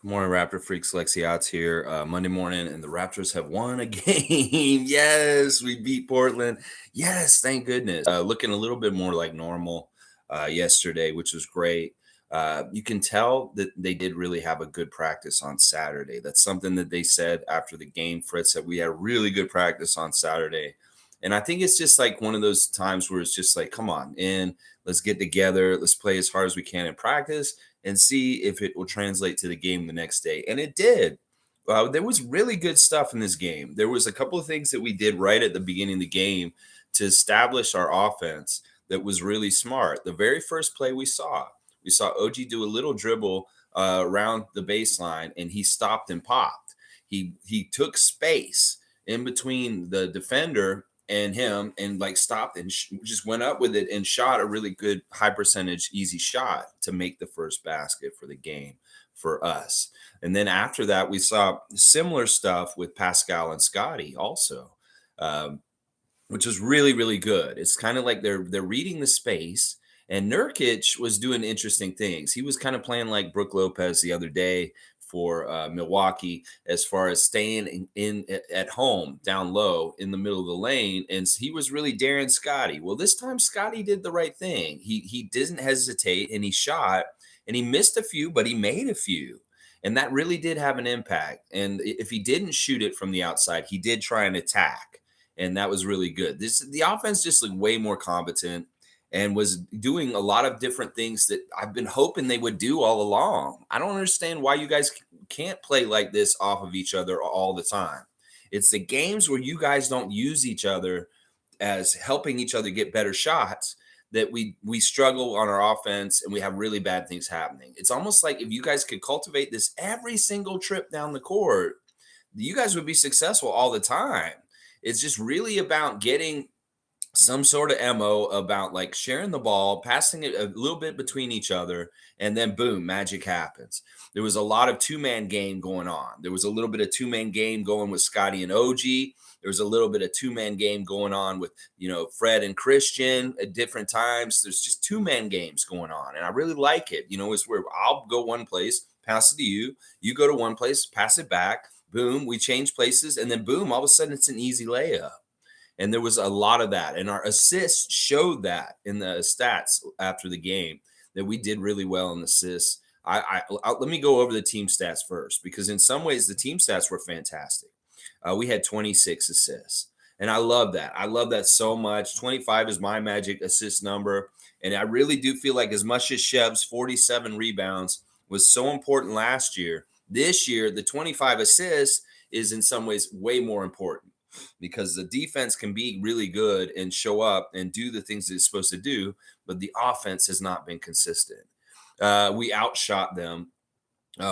Good morning, Raptor Freaks. Lexi Odds here. Monday morning, and the Raptors have won a game. Yes, we beat Portland. Yes, thank goodness. Looking a little bit more like normal yesterday, which was great. You can tell that they did really have a good practice on Saturday. That's something that they said after the game. Fred said we had really good practice on Saturday. And I think it's just like one of those times where it's just like, come on, in, let's get together, let's play as hard as we can in practice and see if it will translate to the game the next day. And it did. There was really good stuff in this game. There was a couple of things that we did right at the beginning of the game to establish our offense that was really smart. The very first play we saw OG do a little dribble around the baseline, and he stopped and popped. He took space in between the defender and him and like stopped and just went up with it and shot a really good high percentage easy shot to make the first basket for the game for us. And then after that we saw similar stuff with Pascal and Scottie also, um, which was really good. It's kind of like they're reading the space. And Nurkic was doing interesting things. He was kind of playing like Brook Lopez the other day for Milwaukee, as far as staying in at home down low in the middle of the lane, and he was really daring Scottie. Well, this time Scottie did the right thing. He didn't hesitate, and he shot, and he missed a few, but he made a few. And that really did have an impact. And if he didn't shoot it from the outside, he did try and attack, and that was really good. The offense just looked way more competent and was doing a lot of different things that I've been hoping they would do all along. I don't understand why you guys can't play like this off of each other all the time. It's the games where you guys don't use each other as helping each other get better shots that we struggle on our offense and we have really bad things happening. It's almost like if you guys could cultivate this every single trip down the court, you guys would be successful all the time. It's just really about getting some sort of MO about like sharing the ball, passing it a little bit between each other, and then boom, magic happens. There was a lot of two-man game going on. There was a little bit of two-man game going with Scottie and OG. There was a little bit of two-man game going on with, Fred and Christian at different times. There's just two-man games going on. And I really like it. It's where I'll go one place, pass it to you. You go to one place, pass it back. Boom, we change places. And then boom, all of a sudden it's an easy layup. And there was a lot of that. And our assists showed that in the stats after the game that we did really well in assists. Let me go over the team stats first, because in some ways the team stats were fantastic. We had 26 assists. And I love that. I love that so much. 25 is my magic assist number. And I really do feel like as much as Shev's 47 rebounds was so important last year, this year, the 25 assists is in some ways way more important, because the defense can be really good and show up and do the things it's supposed to do, but the offense has not been consistent. We outshot them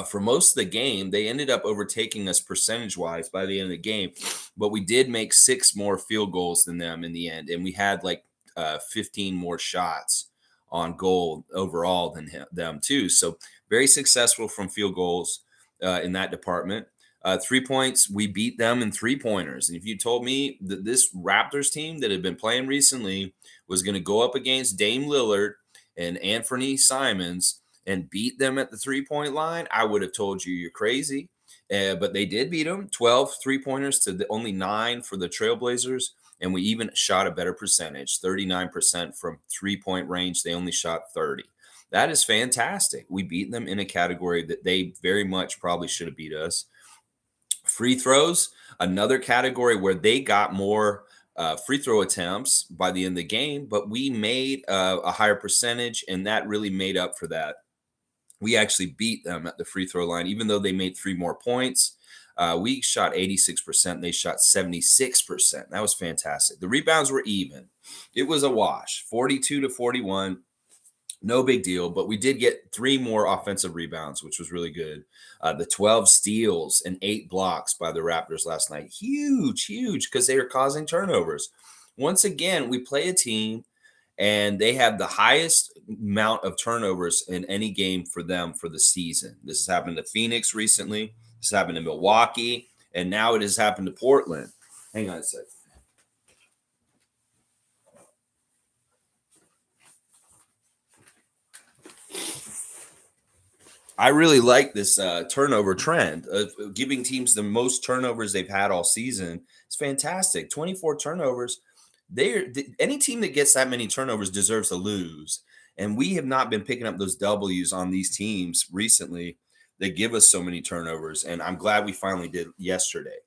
for most of the game. They ended up overtaking us percentage-wise by the end of the game, but we did make 6 more field goals than them in the end, and we had like 15 more shots on goal overall than them too. So very successful from field goals in that department. 3 points, we beat them in 3-pointers. And if you told me that this Raptors team that had been playing recently was going to go up against Dame Lillard and Anthony Simons and beat them at the 3-point line, I would have told you you're crazy. But they did beat them, 12 3-pointers to only 9 for the Trailblazers. And we even shot a better percentage, 39% from 3-point range. They only shot 30. That is fantastic. We beat them in a category that they very much probably should have beat us. Free throws, another category where they got more free throw attempts by the end of the game, but we made a higher percentage, and that really made up for that. We actually beat them at the free throw line, even though they made 3 more points. We shot 86%. They shot 76%. That was fantastic. The rebounds were even. It was a wash, 42-41. No big deal, but we did get 3 more offensive rebounds, which was really good. The 12 steals and 8 blocks by the Raptors last night. Huge, because they are causing turnovers. Once again, we play a team, and they have the highest amount of turnovers in any game for them for the season. This has happened to Phoenix recently. This happened to Milwaukee, and now it has happened to Portland. Hang on a second. I really like this turnover trend of giving teams the most turnovers they've had all season. It's fantastic. 24 turnovers. Any team that gets that many turnovers deserves to lose. And we have not been picking up those W's on these teams recently that give us so many turnovers. And I'm glad we finally did yesterday.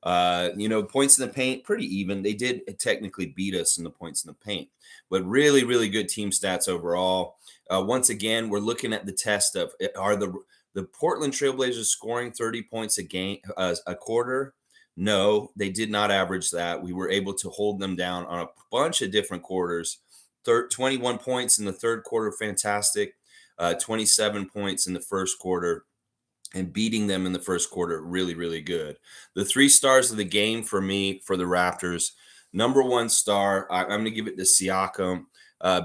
Points in the paint, pretty even. They did technically beat us in the points in the paint, but really, really good team stats overall. Once again, we're looking at the test of are the Portland Trailblazers scoring 30 points a game, a quarter? No, they did not average that. We were able to hold them down on a bunch of different quarters. 21 points in the third quarter, fantastic. 27 points in the first quarter, and beating them in the first quarter, really, really good. The three stars of the game for me, for the Raptors, number one star, I'm going to give it to Siakam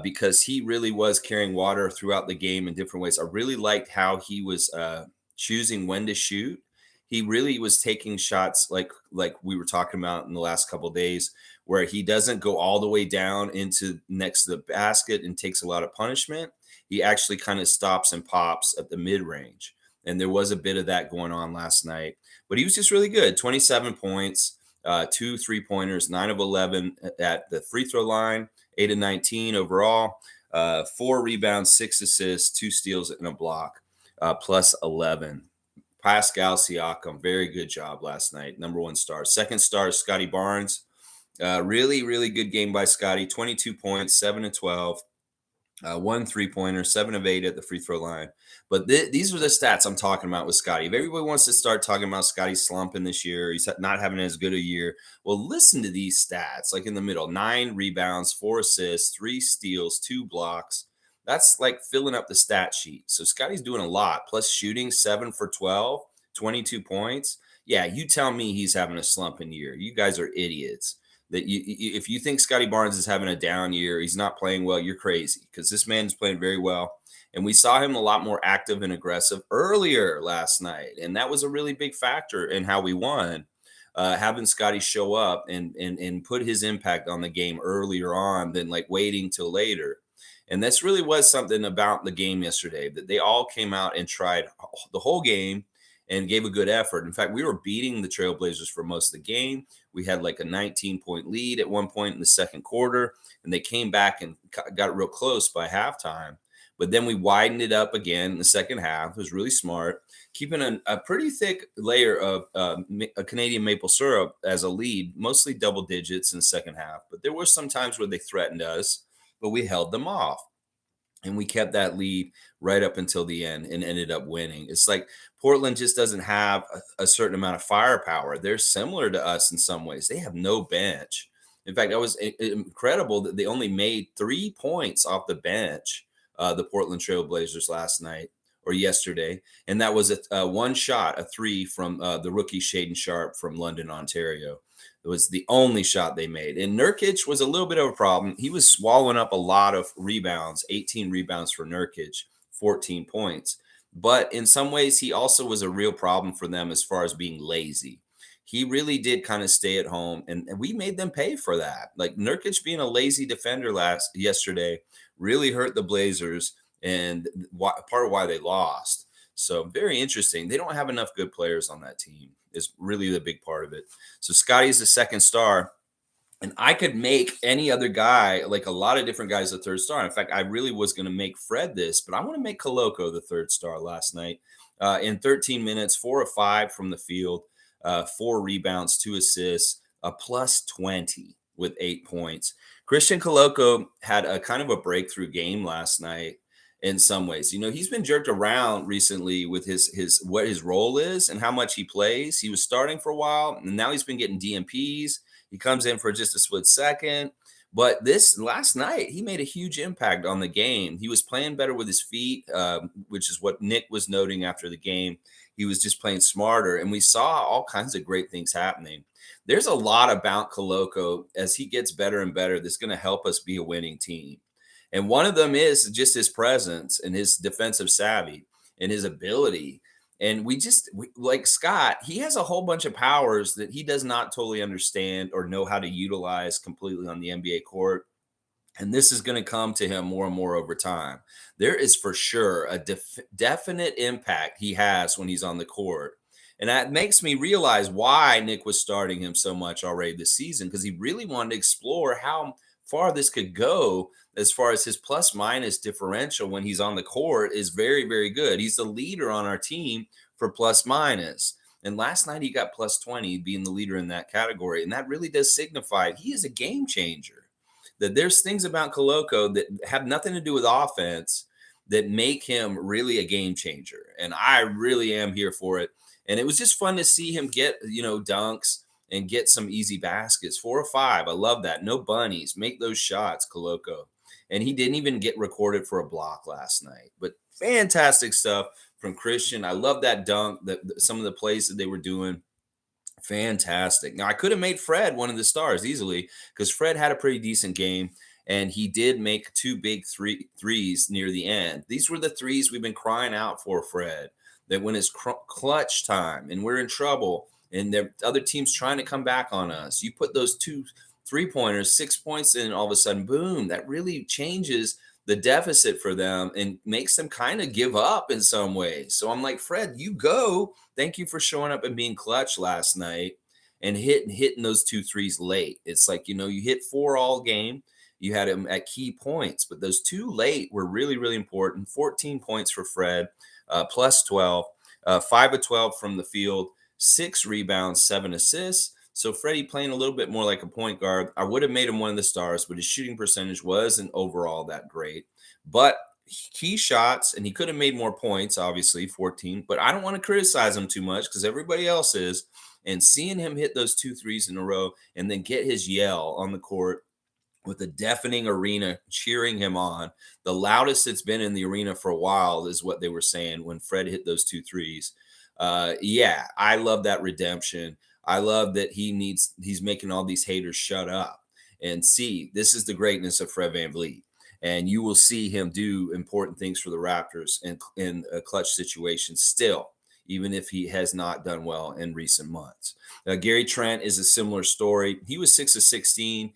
because he really was carrying water throughout the game in different ways. I really liked how he was choosing when to shoot. He really was taking shots like we were talking about in the last couple of days, where he doesn't go all the way down into next to the basket and takes a lot of punishment. He actually kind of stops and pops at the mid range. And there was a bit of that going on last night, but he was just really good. 27 points, 2 3-pointers, 9 of 11 at the free throw line, 8 of 19 overall, 4 rebounds, 6 assists, 2 steals, and a block, plus 11. Pascal Siakam, very good job last night. Number one star. Second star, Scottie Barnes. Really, really good game by Scottie. 22 points, 7 of 12. 1 3-pointer, 7 of 8 at the free throw line. But these are the stats I'm talking about with Scottie. If everybody wants to start talking about Scottie slumping this year, he's not having as good a year. Well, listen to these stats, like in the middle: 9 rebounds, 4 assists, 3 steals, 2 blocks. That's like filling up the stat sheet. So Scottie's doing a lot, plus shooting 7 for 12, 22 points. Yeah, you tell me he's having a slumping year. You guys are idiots. That if you think Scottie Barnes is having a down year, he's not playing well, you're crazy, because this man is playing very well. And we saw him a lot more active and aggressive earlier last night. And that was a really big factor in how we won. Having Scottie show up and put his impact on the game earlier on than like waiting till later. And this really was something about the game yesterday, that they all came out and tried the whole game and gave a good effort. In fact, we were beating the Trailblazers for most of the game. We had like a 19-point lead at one point in the second quarter, and they came back and got real close by halftime. But then we widened it up again in the second half. It was really smart, keeping a pretty thick layer of a Canadian maple syrup as a lead, mostly double digits in the second half. But there were some times where they threatened us, but we held them off. And we kept that lead right up until the end and ended up winning. It's like Portland just doesn't have a certain amount of firepower. They're similar to us in some ways. They have no bench. In fact, that was incredible that they only made 3 points off the bench, the Portland Trailblazers last night or yesterday. And that was a one shot, a 3 from the rookie Shaden Sharp from London, Ontario. It was the only shot they made. And Nurkic was a little bit of a problem. He was swallowing up a lot of rebounds, 18 rebounds for Nurkic, 14 points. But in some ways, he also was a real problem for them as far as being lazy. He really did kind of stay at home, and we made them pay for that. Like Nurkic being a lazy defender yesterday really hurt the Blazers, and part of why they lost. So very interesting. They don't have enough good players on that team is really the big part of it. So Scottie's the second star. And I could make any other guy, like a lot of different guys, a third star. In fact, I really was going to make Fred this, but I want to make Koloko the third star last night. In 13 minutes, 4 of 5 from the field, 4 rebounds, 2 assists, a plus 20 with 8 points. Christian Koloko had a kind of a breakthrough game last night in some ways. He's been jerked around recently with his what his role is and how much he plays. He was starting for a while, and now he's been getting DMPs. He comes in for just a split second. But this last night, he made a huge impact on the game. He was playing better with his feet, which is what Nick was noting after the game. He was just playing smarter, and we saw all kinds of great things happening. There's a lot about Koloko as he gets better and better that's going to help us be a winning team. And one of them is just his presence and his defensive savvy and his ability. And like Scott, he has a whole bunch of powers that he does not totally understand or know how to utilize completely on the NBA court. And this is going to come to him more and more over time. There is for sure a definite impact he has when he's on the court. And that makes me realize why Nick was starting him so much already this season, because he really wanted to explore how far this could go as far as his plus minus differential when he's on the court is very, very good. He's the leader on our team for plus minus. And last night he got plus 20, being the leader in that category. And that really does signify he is a game changer. That there's things about Koloko that have nothing to do with offense that make him really a game changer. And I really am here for it. And it was just fun to see him get, dunks and get some easy baskets. 4 or 5. I love that. No bunnies. Make those shots, Koloko. And he didn't even get recorded for a block last night. But fantastic stuff from Christian. I love that dunk, some of the plays that they were doing. Fantastic. Now, I could have made Fred one of the stars easily because Fred had a pretty decent game, and he did make 2 big threes near the end. These were the threes we've been crying out for, Fred, that when it's clutch time and we're in trouble and the other team's trying to come back on us, you put those 2 3-pointers, 6 points in, and all of a sudden, boom, that really changes the deficit for them and makes them kind of give up in some ways. So I'm like, Fred, you go. Thank you for showing up and being clutch last night and hitting those 2 threes late. It's like, you hit 4 all game. You had him at key points, but those 2 late were really, really important. 14 points for Fred, plus 12, 5 of 12 from the field, 6 rebounds, 7 assists. So Freddie playing a little bit more like a point guard. I would have made him one of the stars, but his shooting percentage wasn't overall that great. But key shots, and he could have made more points, obviously, 14. But I don't want to criticize him too much because everybody else is. And seeing him hit those 2 threes in a row and then get his yell on the court with a deafening arena cheering him on, the loudest it's been in the arena for a while is what they were saying when Fred hit those 2 threes. Yeah, I love that redemption. I love that he's making all these haters shut up and see this is the greatness of Fred VanVleet. And you will see him do important things for the Raptors in a clutch situation still, even if he has not done well in recent months. Gary Trent is a similar story. He was 6 of 16,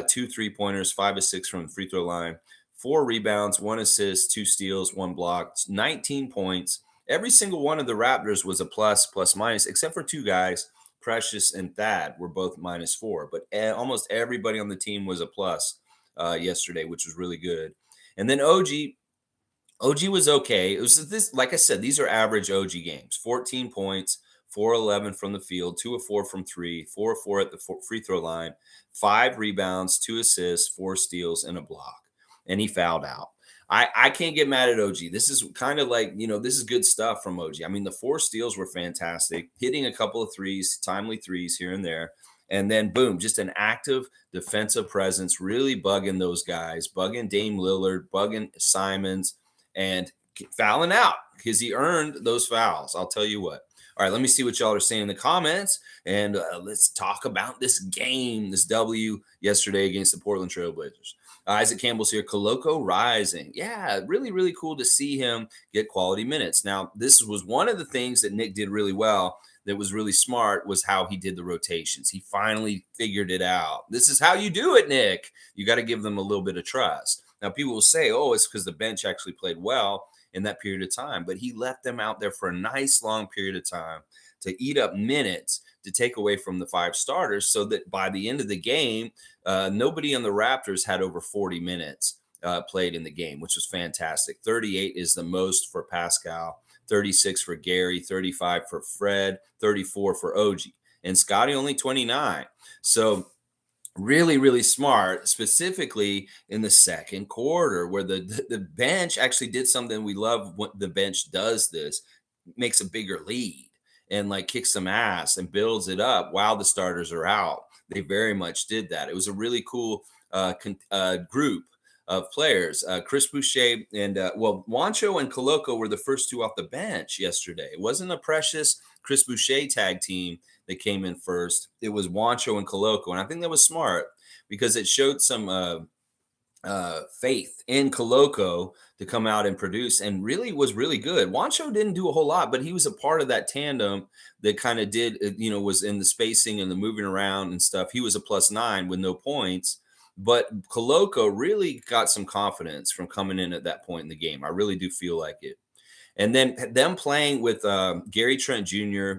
2 3-pointers, 5 of 6 from the free throw line, 4 rebounds, 1 assist, 2 steals, 1 block, 19 points. Every single one of the Raptors was a plus minus, except for 2 guys. Precious and Thad were both -4, but almost everybody on the team was a plus yesterday, which was really good. And then OG was okay. It was this, like I said, these are average OG games. 14 points, 4-11 from the field, 2 of 4 from 3, 4 of 4 at the free throw line, 5 rebounds, 2 assists, 4 steals, and a block. And he fouled out. I can't get mad at OG. This is kind of like, this is good stuff from OG. I mean, the 4 steals were fantastic, hitting a couple of threes, timely threes here and there. And then, boom, just an active defensive presence, really bugging those guys, bugging Dame Lillard, bugging Simons, and fouling out because he earned those fouls. I'll tell you what. All right, let me see what y'all are saying in the comments, and let's talk about this game, this W yesterday against the Portland Trailblazers. Isaac Campbell's here. Koloko rising. Yeah, really, really cool to see him get quality minutes. Now, this was one of the things that Nick did really well that was really smart was how he did the rotations. He finally figured it out. This is how you do it, Nick. You got to give them a little bit of trust. Now, people will say, oh, it's because the bench actually played well in that period of time. But he left them out there for a nice long period of time to eat up minutes to take away from the 5 starters so that by the end of the game, nobody on the Raptors had over 40 minutes played in the game, which was fantastic. 38 is the most for Pascal, 36 for Gary, 35 for Fred, 34 for OG, and Scottie only 29. So really, really smart, specifically in the second quarter where the bench actually did something we love when the bench does this, makes a bigger lead and like kicks some ass and builds it up while the starters are out. They very much did that. It was a really cool group of players. Chris Boucher and Juancho and Koloko were the first 2 off the bench yesterday. It wasn't a Precious Chris Boucher tag team that came in first. It was Juancho and Koloko, and I think that was smart because it showed some faith in Koloko to come out and produce, and really was really good. Juancho didn't do a whole lot, but he was a part of that tandem that kind of did, was in the spacing and the moving around and stuff. He was a +9 with no points. But Koloko really got some confidence from coming in at that point in the game. I really do feel like it. And then them playing with Gary Trent Jr.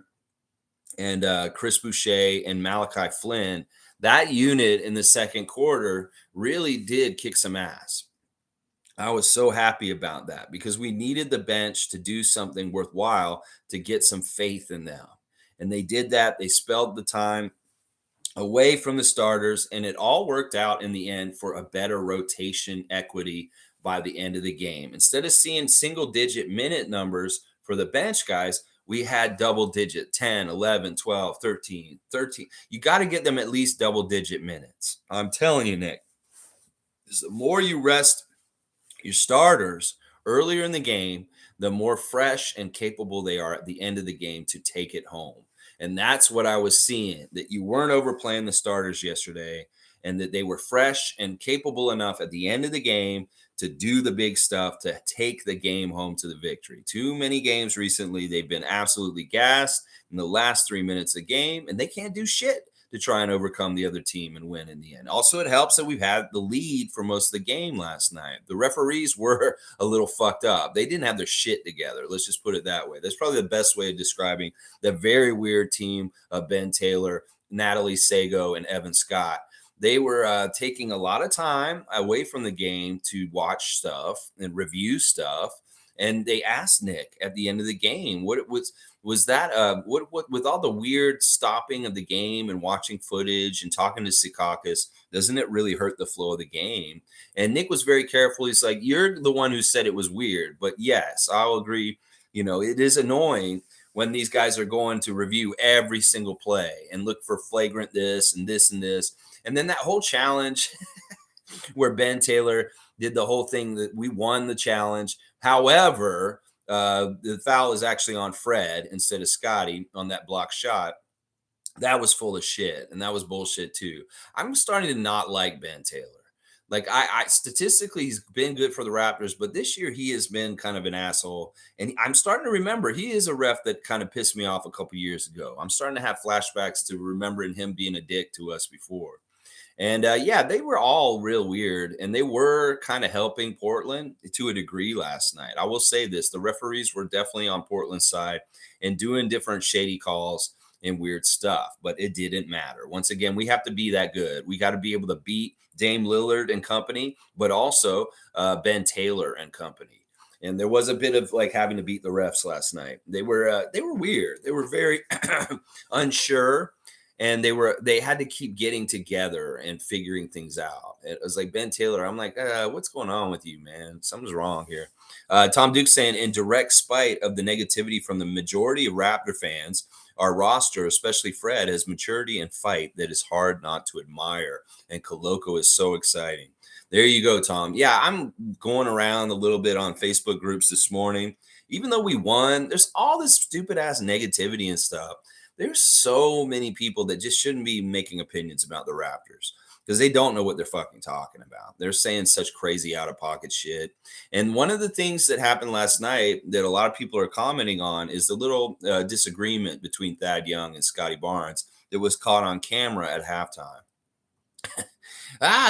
and Chris Boucher and Malachi Flynn, that unit in the second quarter really did kick some ass. I was so happy about that because we needed the bench to do something worthwhile to get some faith in them. And they did that. They spelled the time away from the starters, and it all worked out in the end for a better rotation equity by the end of the game. Instead of seeing single digit minute numbers for the bench guys, we had double digit 10, 11, 12, 13, 13. You got to get them at least double digit minutes. I'm telling you, Nick, the more you rest your starters earlier in the game, the more fresh and capable they are at the end of the game to take it home. And that's what I was seeing, that you weren't overplaying the starters yesterday and that they were fresh and capable enough at the end of the game to do the big stuff to take the game home to the victory. Too many games recently, they've been absolutely gassed in the last 3 minutes of the game, and they can't do shit to try and overcome the other team and win in the end. Also, it helps that we've had the lead for most of the game last night. The referees were a little fucked up. They didn't have their shit together. Let's just put it that way. That's probably the best way of describing the very weird team of Ben Taylor, Natalie Sago, and Evan Scott. They were taking a lot of time away from the game to watch stuff and review stuff. And they asked Nick at the end of the game what it was that what with all the weird stopping of the game and watching footage and talking to Secaucus, doesn't it really hurt the flow of the game? And Nick was very careful. He's like, you're the one who said it was weird, but yes, I'll agree. It is annoying when these guys are going to review every single play and look for flagrant this and this and this. And then that whole challenge where Ben Taylor did the whole thing that we won the challenge. However, the foul is actually on Fred instead of Scottie on that block shot. That was full of shit, and that was bullshit too. I'm starting to not like Ben Taylor. Like I statistically, he's been good for the Raptors, but this year he has been kind of an asshole. And I'm starting to remember he is a ref that kind of pissed me off a couple years ago. I'm starting to have flashbacks to remembering him being a dick to us before. And yeah, they were all real weird, and they were kind of helping Portland to a degree last night. I will say this: the referees were definitely on Portland's side and doing different shady calls and weird stuff, but it didn't matter. Once again, we have to be that good. We got to be able to beat Dame Lillard and company, but also Ben Taylor and company. And there was a bit of like having to beat the refs last night. They were weird. They were very unsure, and they had to keep getting together and figuring things out. It was like Ben Taylor. I'm like, what's going on with you, man? Something's wrong here. Tom Duke saying, in direct spite of the negativity from the majority of Raptor fans, our roster, especially Fred, has maturity and fight that is hard not to admire. And Koloko is so exciting. There you go, Tom. Yeah, I'm going around a little bit on Facebook groups this morning. Even though we won, there's all this stupid ass negativity and stuff. There's so many people that just shouldn't be making opinions about the Raptors because they don't know what they're fucking talking about. They're saying such crazy out of pocket shit. And one of the things that happened last night that a lot of people are commenting on is the little disagreement between Thad Young and Scottie Barnes that was caught on camera at halftime.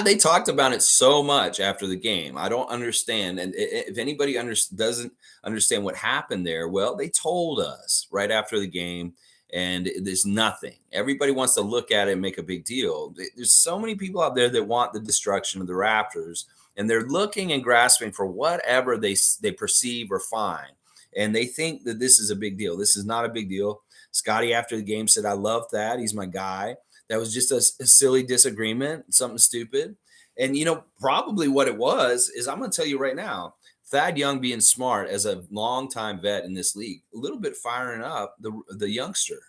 They talked about it so much after the game. I don't understand. And if anybody doesn't understand what happened there, well, they told us right after the game, and there's nothing. Everybody wants to look at it and make a big deal. There's so many people out there that want the destruction of the Raptors, and they're looking and grasping for whatever they perceive or find. And they think that this is a big deal. This is not a big deal. Scottie, after the game, said, I love that. He's my guy. That was just a silly disagreement, something stupid. And, probably what it was is, I'm going to tell you right now, Thad Young being smart as a longtime vet in this league, a little bit firing up the youngster,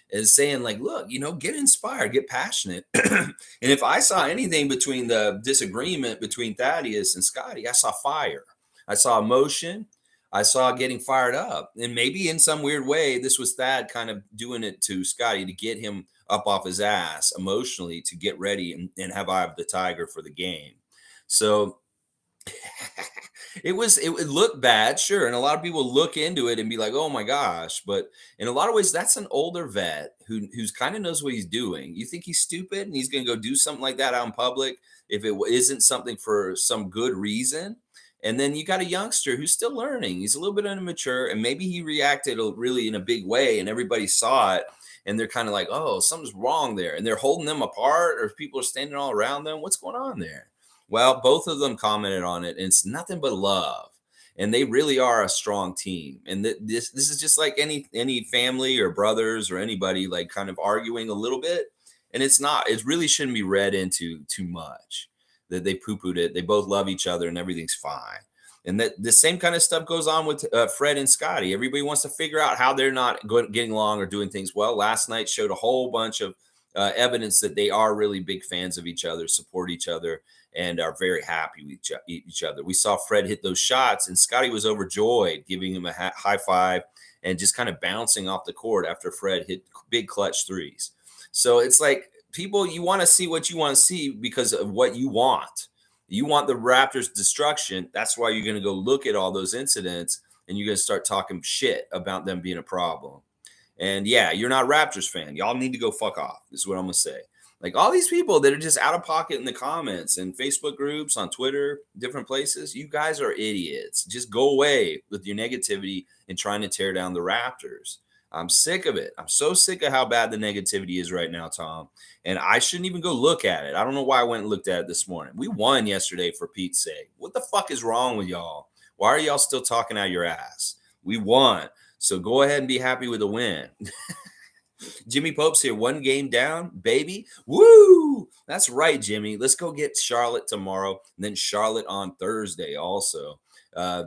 is saying like, look, get inspired, get passionate. And if I saw anything between the disagreement between Thaddeus and Scottie, I saw fire. I saw emotion. I saw getting fired up. And maybe in some weird way, this was Thad kind of doing it to Scottie to get him up off his ass emotionally to get ready and have Eye of the Tiger for the game. So It would look bad, sure, and a lot of people look into it and be like, "Oh my gosh," but in a lot of ways, that's an older vet who's kind of knows what he's doing. You think he's stupid and he's going to go do something like that out in public if it isn't something for some good reason? And then you got a youngster who's still learning. He's a little bit immature, and maybe he reacted really in a big way, and everybody saw it, and they're kind of like, "Oh, something's wrong there," and they're holding them apart, or people are standing all around them. What's going on there? Well, both of them commented on it, and it's nothing but love. And they really are a strong team. And this is just like any family or brothers or anybody like kind of arguing a little bit. And it's not. It really shouldn't be read into too much. That they poo pooed it. They both love each other, and everything's fine. And that the same kind of stuff goes on with Fred and Scottie. Everybody wants to figure out how they're not getting along or doing things well. Last night showed a whole bunch of evidence that they are really big fans of each other, support each other, and are very happy with each other. We saw Fred hit those shots, and Scottie was overjoyed, giving him a high five and just kind of bouncing off the court after Fred hit big clutch threes. So it's like people, you want to see what you want to see because of what you want. You want the Raptors' destruction. That's why you're going to go look at all those incidents and you're going to start talking shit about them being a problem. And yeah, you're not a Raptors fan. Y'all need to go fuck off. Is what I'm gonna say. Like all these people that are just out of pocket in the comments and Facebook groups, on Twitter, different places, you guys are idiots. Just go away with your negativity and trying to tear down the Raptors. I'm sick of it. I'm so sick of how bad the negativity is right now, Tom. And I shouldn't even go look at it. I don't know why I went and looked at it this morning. We won yesterday, for Pete's sake. What the fuck is wrong with y'all? Why are y'all still talking out your ass? We won. So go ahead and be happy with a win. Jimmy Pope's here, one game down, baby. Woo! That's right, Jimmy. Let's go get Charlotte tomorrow, and then Charlotte on Thursday also. Uh,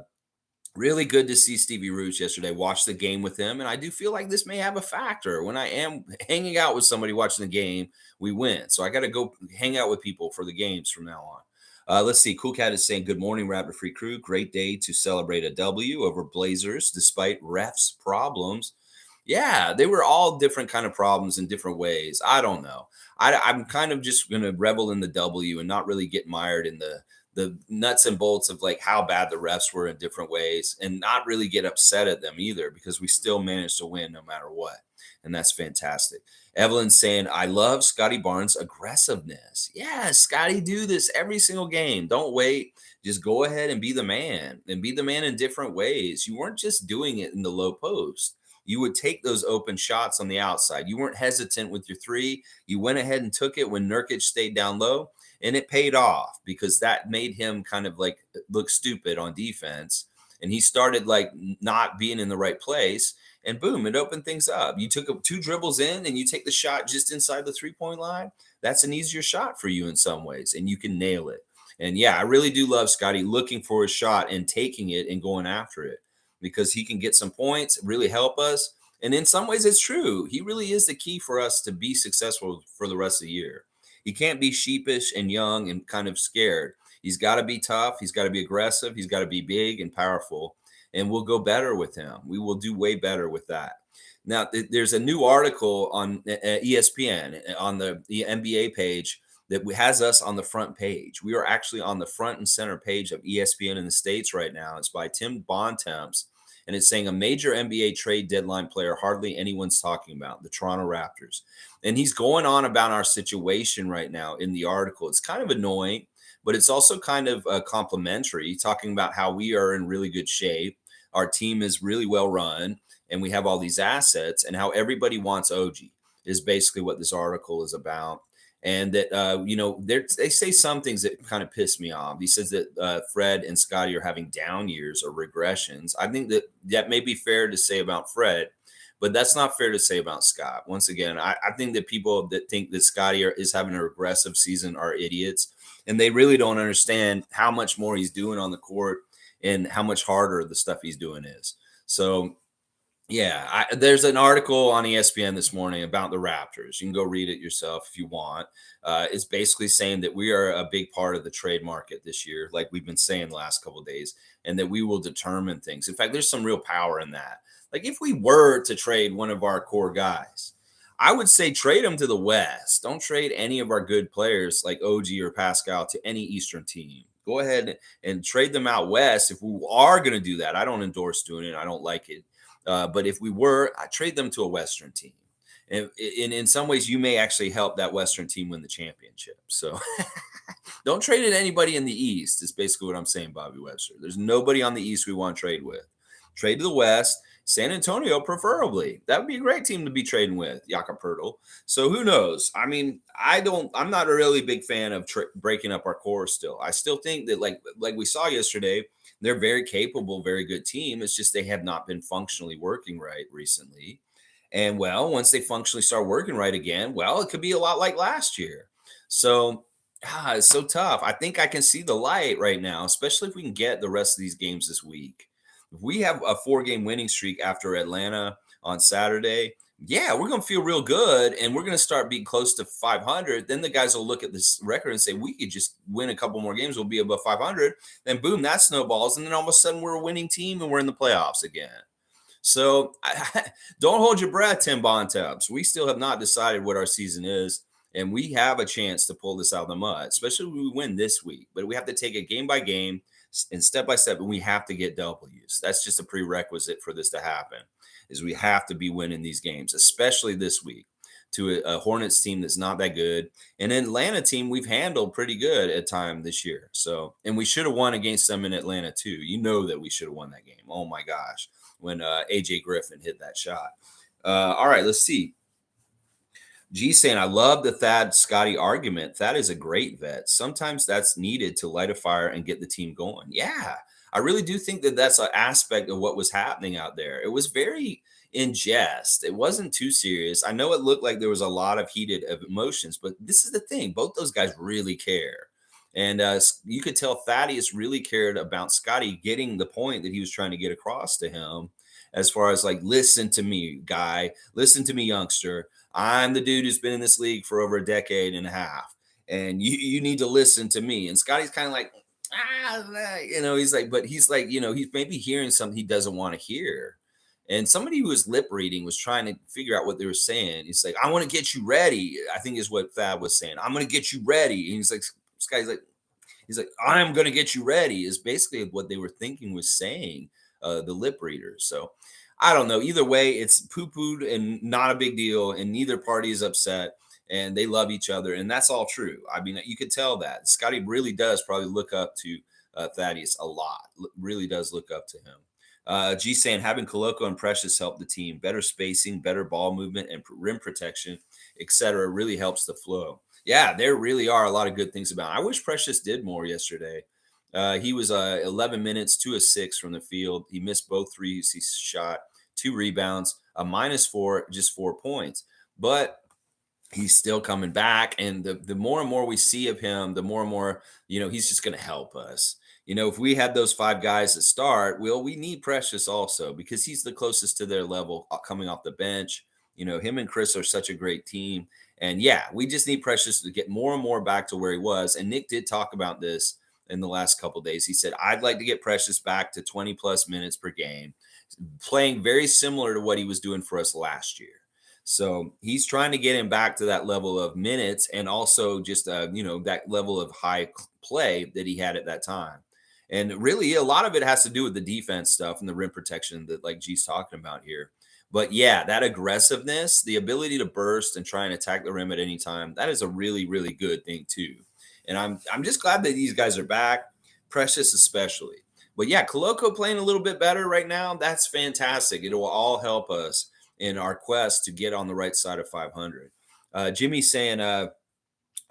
Really good to see Stevie Rooch yesterday. Watch the game with him, and I do feel like this may have a factor. When I am hanging out with somebody watching the game, we win. So I got to go hang out with people for the games from now on. Let's see. Cool Cat is saying, "Good morning, Raptor Free Crew. Great day to celebrate a W over Blazers despite refs problems." Yeah, they were all different kind of problems in different ways. I don't know. I'm kind of just going to revel in the W and not really get mired in the nuts and bolts of like how bad the refs were in different ways, and not really get upset at them either, because we still managed to win no matter what. And that's fantastic. Evelyn's saying, "I love Scottie Barnes' aggressiveness." Yeah, Scottie, do this every single game. Don't wait. Just go ahead and be the man, and be the man in different ways. You weren't just doing it in the low post. You would take those open shots on the outside. You weren't hesitant with your three. You went ahead and took it when Nurkic stayed down low, and it paid off because that made him kind of like look stupid on defense. And he started like not being in the right place, and boom, it opened things up. You took two dribbles in and you take the shot just inside the 3-point line. That's an easier shot for you in some ways, and you can nail it. And yeah, I really do love Scottie looking for a shot and taking it and going after it, because he can get some points, really help us. And in some ways, it's true. He really is the key for us to be successful for the rest of the year. He can't be sheepish and young and kind of scared. He's got to be tough. He's got to be aggressive. He's got to be big and powerful. And we'll go better with him. We will do way better with that. Now, there's a new article on ESPN on the NBA page that has us on the front page. We are actually on the front and center page of ESPN in the States right now. It's by Tim Bontemps, and it's saying a major NBA trade deadline player hardly anyone's talking about, the Toronto Raptors. And he's going on about our situation right now in the article. It's kind of annoying, but it's also kind of complimentary, talking about how we are in really good shape. Our team is really well run, and we have all these assets, and how everybody wants OG is basically what this article is about. And that, they say some things that kind of piss me off. He says that Fred and Scottie are having down years or regressions. I think that may be fair to say about Fred, but that's not fair to say about Scott. Once again, I think that people that think that Scottie is having a regressive season are idiots, and they really don't understand how much more he's doing on the court and how much harder the stuff he's doing is. So yeah, there's an article on ESPN this morning about the Raptors. You can go read it yourself if you want. It's basically saying that we are a big part of the trade market this year, like we've been saying the last couple of days, and that we will determine things. In fact, there's some real power in that. Like if we were to trade one of our core guys, I would say trade them to the West. Don't trade any of our good players like OG or Pascal to any Eastern team. Go ahead and trade them out west. If we are going to do that, I don't endorse doing it. I don't like it. But if we were, I trade them to a Western team. And in some ways, you may actually help that Western team win the championship. So don't trade it to anybody in the East, is basically what I'm saying, Bobby Webster. There's nobody on the East we want to trade with. Trade to the West, San Antonio preferably. That would be a great team to be trading with, Jakob Poeltl. So who knows? I mean, I'm not a really big fan of breaking up our core still. I still think that like we saw yesterday, they're very capable, very good team. It's just they have not been functionally working right recently. And well, once they functionally start working right again, well, it could be a lot like last year. So it's so tough. I think I can see the light right now, especially if we can get the rest of these games this week. If we have a 4-game winning streak after Atlanta on Saturday, yeah, we're going to feel real good and we're going to start being close to 500. Then the guys will look at this record and say, we could just win a couple more games. We'll be above 500. Then boom, that snowballs. And then all of a sudden we're a winning team and we're in the playoffs again. So don't hold your breath, Tim Bontemps. We still have not decided what our season is. And we have a chance to pull this out of the mud, especially if we win this week. But we have to take it game by game and step by step, and we have to get W's. That's just a prerequisite for this to happen, is we have to be winning these games, especially this week, to a Hornets team that's not that good. And an Atlanta team we've handled pretty good at time this year. So, and we should have won against them in Atlanta too. You know that we should have won that game. Oh my gosh, when AJ Griffin hit that shot. All right, let's see. G saying, I love the Thad Scottie argument. Thad is a great vet. Sometimes that's needed to light a fire and get the team going. Yeah, I really do think that that's an aspect of what was happening out there. It was very in jest. It wasn't too serious. I know it looked like there was a lot of heated emotions, but this is the thing. Both those guys really care. And you could tell Thaddeus really cared about Scottie getting the point that he was trying to get across to him, as far as like, listen to me, guy. Listen to me, youngster. I'm the dude who's been in this league for over a decade and a half, and you need to listen to me. And Scotty's kind of like, he's like, but he's like, he's maybe hearing something he doesn't want to hear. And somebody who was lip reading was trying to figure out what they were saying. He's like, I want to get you ready, I think is what Thad was saying. I'm going to get you ready. And he's like, I'm going to get you ready, is basically what they were thinking was saying, the lip readers. So I don't know. Either way, it's poo-pooed and not a big deal, and neither party is upset, and they love each other, and that's all true. I mean, you could tell that. Scottie really does probably look up to Thaddeus a lot. Really does look up to him. G saying, having Koloko and Precious help the team. Better spacing, better ball movement, and rim protection, etc. really helps the flow. Yeah, there really are a lot of good things about it. I wish Precious did more yesterday. He was 11 minutes, 2 of 6 from the field. He missed both threes he shot, 2 rebounds, a -4, just 4 points. But he's still coming back. And the more and more we see of him, the more and more, he's just going to help us. If we had those 5 guys that start, we need Precious also, because he's the closest to their level coming off the bench. Him and Chris are such a great team. And yeah, we just need Precious to get more and more back to where he was. And Nick did talk about this in the last couple of days. He said, I'd like to get Precious back to 20 plus minutes per game, playing very similar to what he was doing for us last year. So he's trying to get him back to that level of minutes, and also just, that level of high play that he had at that time. And really, a lot of it has to do with the defense stuff and the rim protection that, like G's talking about here. But yeah, that aggressiveness, the ability to burst and try and attack the rim at any time, that is a really, really good thing too. And I'm just glad that these guys are back, Precious especially. But yeah, Koloko playing a little bit better right now. That's fantastic. It will all help us in our quest to get on the right side of 500. Jimmy saying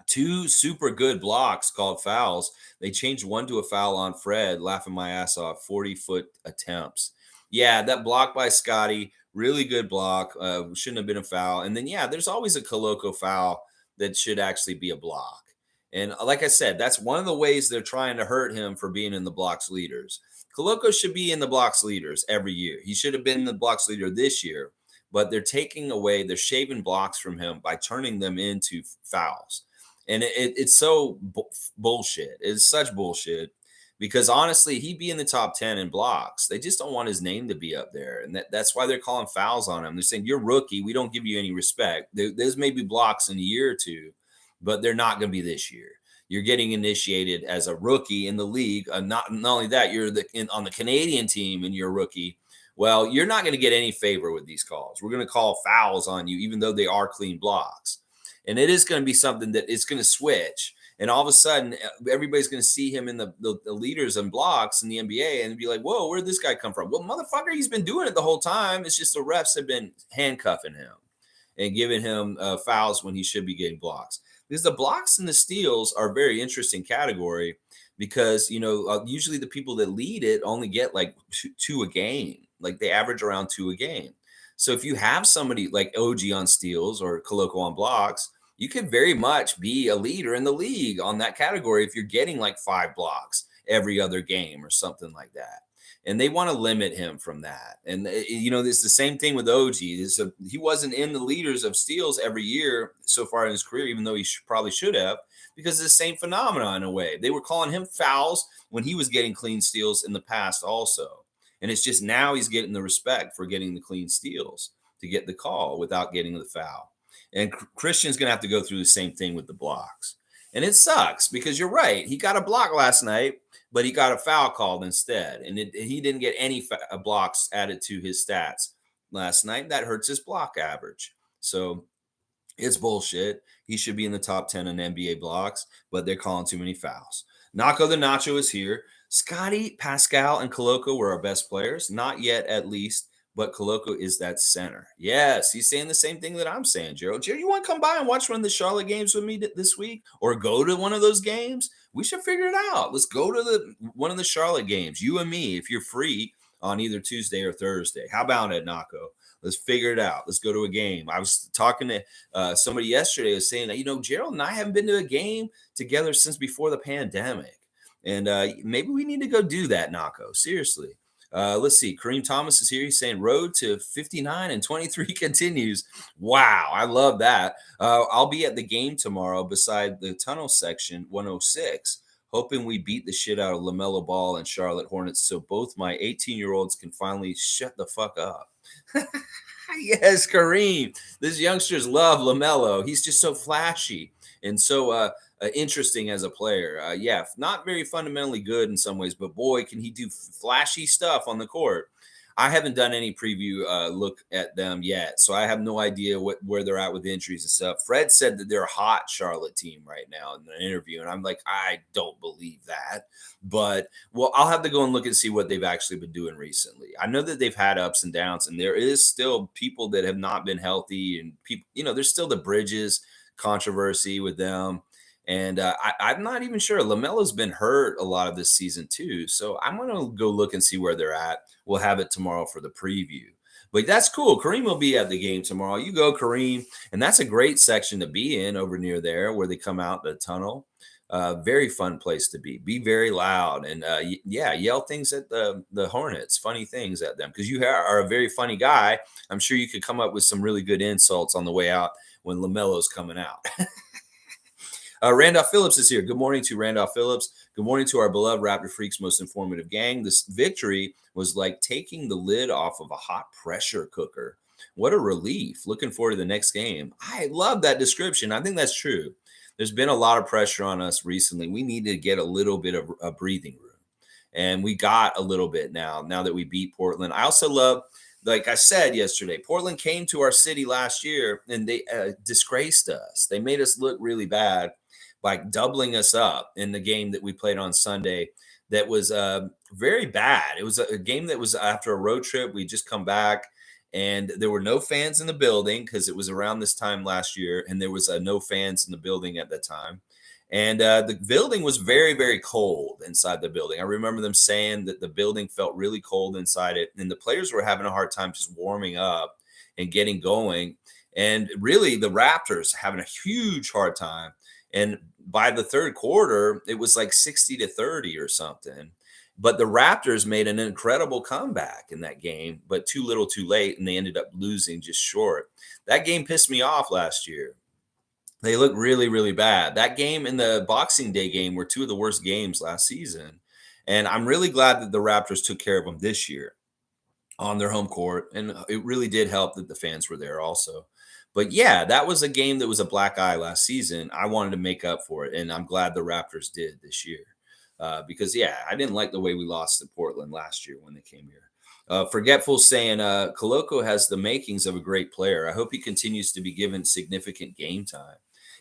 2 super good blocks called fouls. They changed one to a foul on Fred, laughing my ass off, 40-foot attempts. Yeah, that block by Scottie, really good block. Shouldn't have been a foul. And then, yeah, there's always a Koloko foul that should actually be a block. And like I said, that's one of the ways they're trying to hurt him for being in the blocks leaders. Koloko should be in the blocks leaders every year. He should have been the blocks leader this year, but they're they're shaving blocks from him by turning them into fouls. And it's so bullshit. It's such bullshit, because honestly, he'd be in the top 10 in blocks. They just don't want his name to be up there. And that's why they're calling fouls on him. They're saying, you're rookie. We don't give you any respect. There's maybe blocks in a year or two, but they're not going to be this year. You're getting initiated as a rookie in the league. Not only that, you're on the Canadian team and you're a rookie. Well, you're not going to get any favor with these calls. We're going to call fouls on you, even though they are clean blocks. And it is going to be something that it's going to switch. And all of a sudden, everybody's going to see him in the leaders and blocks in the NBA and be like, whoa, where'd this guy come from? Well, motherfucker, he's been doing it the whole time. It's just the refs have been handcuffing him and giving him fouls when he should be getting blocks. Because the blocks and the steals are a very interesting category because, usually the people that lead it only get like two a game. Like they average around 2 a game. So if you have somebody like OG on steals or Koloko on blocks, you could very much be a leader in the league on that category if you're getting like 5 blocks every other game or something like that. And they want to limit him from that. And, it's the same thing with OG. He wasn't in the leaders of steals every year so far in his career, even though he probably should have, because it's the same phenomenon in a way. They were calling him fouls when he was getting clean steals in the past also. And it's just now he's getting the respect for getting the clean steals to get the call without getting the foul. And Christian's going to have to go through the same thing with the blocks. And it sucks because you're right. He got a block last night, but he got a foul called instead. And he didn't get any blocks added to his stats last night. That hurts his block average. So it's bullshit. He should be in the top 10 in NBA blocks, but they're calling too many fouls. Naco the Nacho is here. Scottie, Pascal, and Koloko were our best players. Not yet, at least, but Koloko is that center. Yes, he's saying the same thing that I'm saying, Gerald. Gerald, you want to come by and watch one of the Charlotte games with me this week or go to one of those games? We should figure it out. Let's go to one of the Charlotte games, you and me, if you're free on either Tuesday or Thursday. How about it, Naco? Let's figure it out. Let's go to a game. I was talking to somebody yesterday who was saying that, Gerald and I haven't been to a game together since before the pandemic. And maybe we need to go do that, Naco. Seriously. Let's see. Kareem Thomas is here. He's saying road to 59 and 23 continues. Wow. I love that. I'll be at the game tomorrow beside the tunnel section 106, hoping we beat the shit out of LaMelo Ball and Charlotte Hornets so both my 18-year-olds can finally shut the fuck up. Yes, Kareem. These youngsters love LaMelo. He's just so flashy and so interesting as a player. Not very fundamentally good in some ways, but boy, can he do flashy stuff on the court. I haven't done any preview look at them yet, so I have no idea where they're at with injuries and stuff. Fred said that they're a hot Charlotte team right now in an interview, and I'm like, I don't believe that. But, well, I'll have to go and look and see what they've actually been doing recently. I know that they've had ups and downs, and there is still people that have not been healthy, and people, there's still the Bridges controversy with them. And I'm not even sure. LaMelo's been hurt a lot of this season too. So I'm going to go look and see where they're at. We'll have it tomorrow for the preview. But that's cool. Kareem will be at the game tomorrow. You go, Kareem. And that's a great section to be in over near there where they come out the tunnel. Very fun place to be. Be very loud. And yell things at the Hornets, funny things at them. Because you are a very funny guy. I'm sure you could come up with some really good insults on the way out when LaMelo's coming out. Randolph Phillips is here. Good morning to Randolph Phillips. Good morning to our beloved Raptor Freaks most informative gang. This victory was like taking the lid off of a hot pressure cooker. What a relief. Looking forward to the next game. I love that description. I think that's true. There's been a lot of pressure on us recently. We need to get a little bit of a breathing room. And we got a little bit now that we beat Portland. I also love, like I said yesterday, Portland came to our city last year and they disgraced us. They made us look really bad by doubling us up in the game that we played on Sunday. That was very bad. It was a game that was after a road trip. We just come back and there were no fans in the building because it was around this time last year. And there was no fans in the building at the time. And the building was very, very cold inside the building. I remember them saying that the building felt really cold inside it. And the players were having a hard time just warming up and getting going. And really the Raptors having a huge hard time. And by the third quarter, it was like 60-30 or something. But the Raptors made an incredible comeback in that game, but too little too late, and they ended up losing just short. That game pissed me off last year. They looked really, really bad. That game and the Boxing Day game were two of the worst games last season. And I'm really glad that the Raptors took care of them this year. on their home court, and it really did help that the fans were there also. But yeah, that was a game that was a black eye last season. I wanted to make up for it, and I'm glad the Raptors did this year. Because yeah, I didn't like the way we lost to Portland last year when they came here. Forgetful saying Koloko has the makings of a great player. I hope he continues to be given significant game time.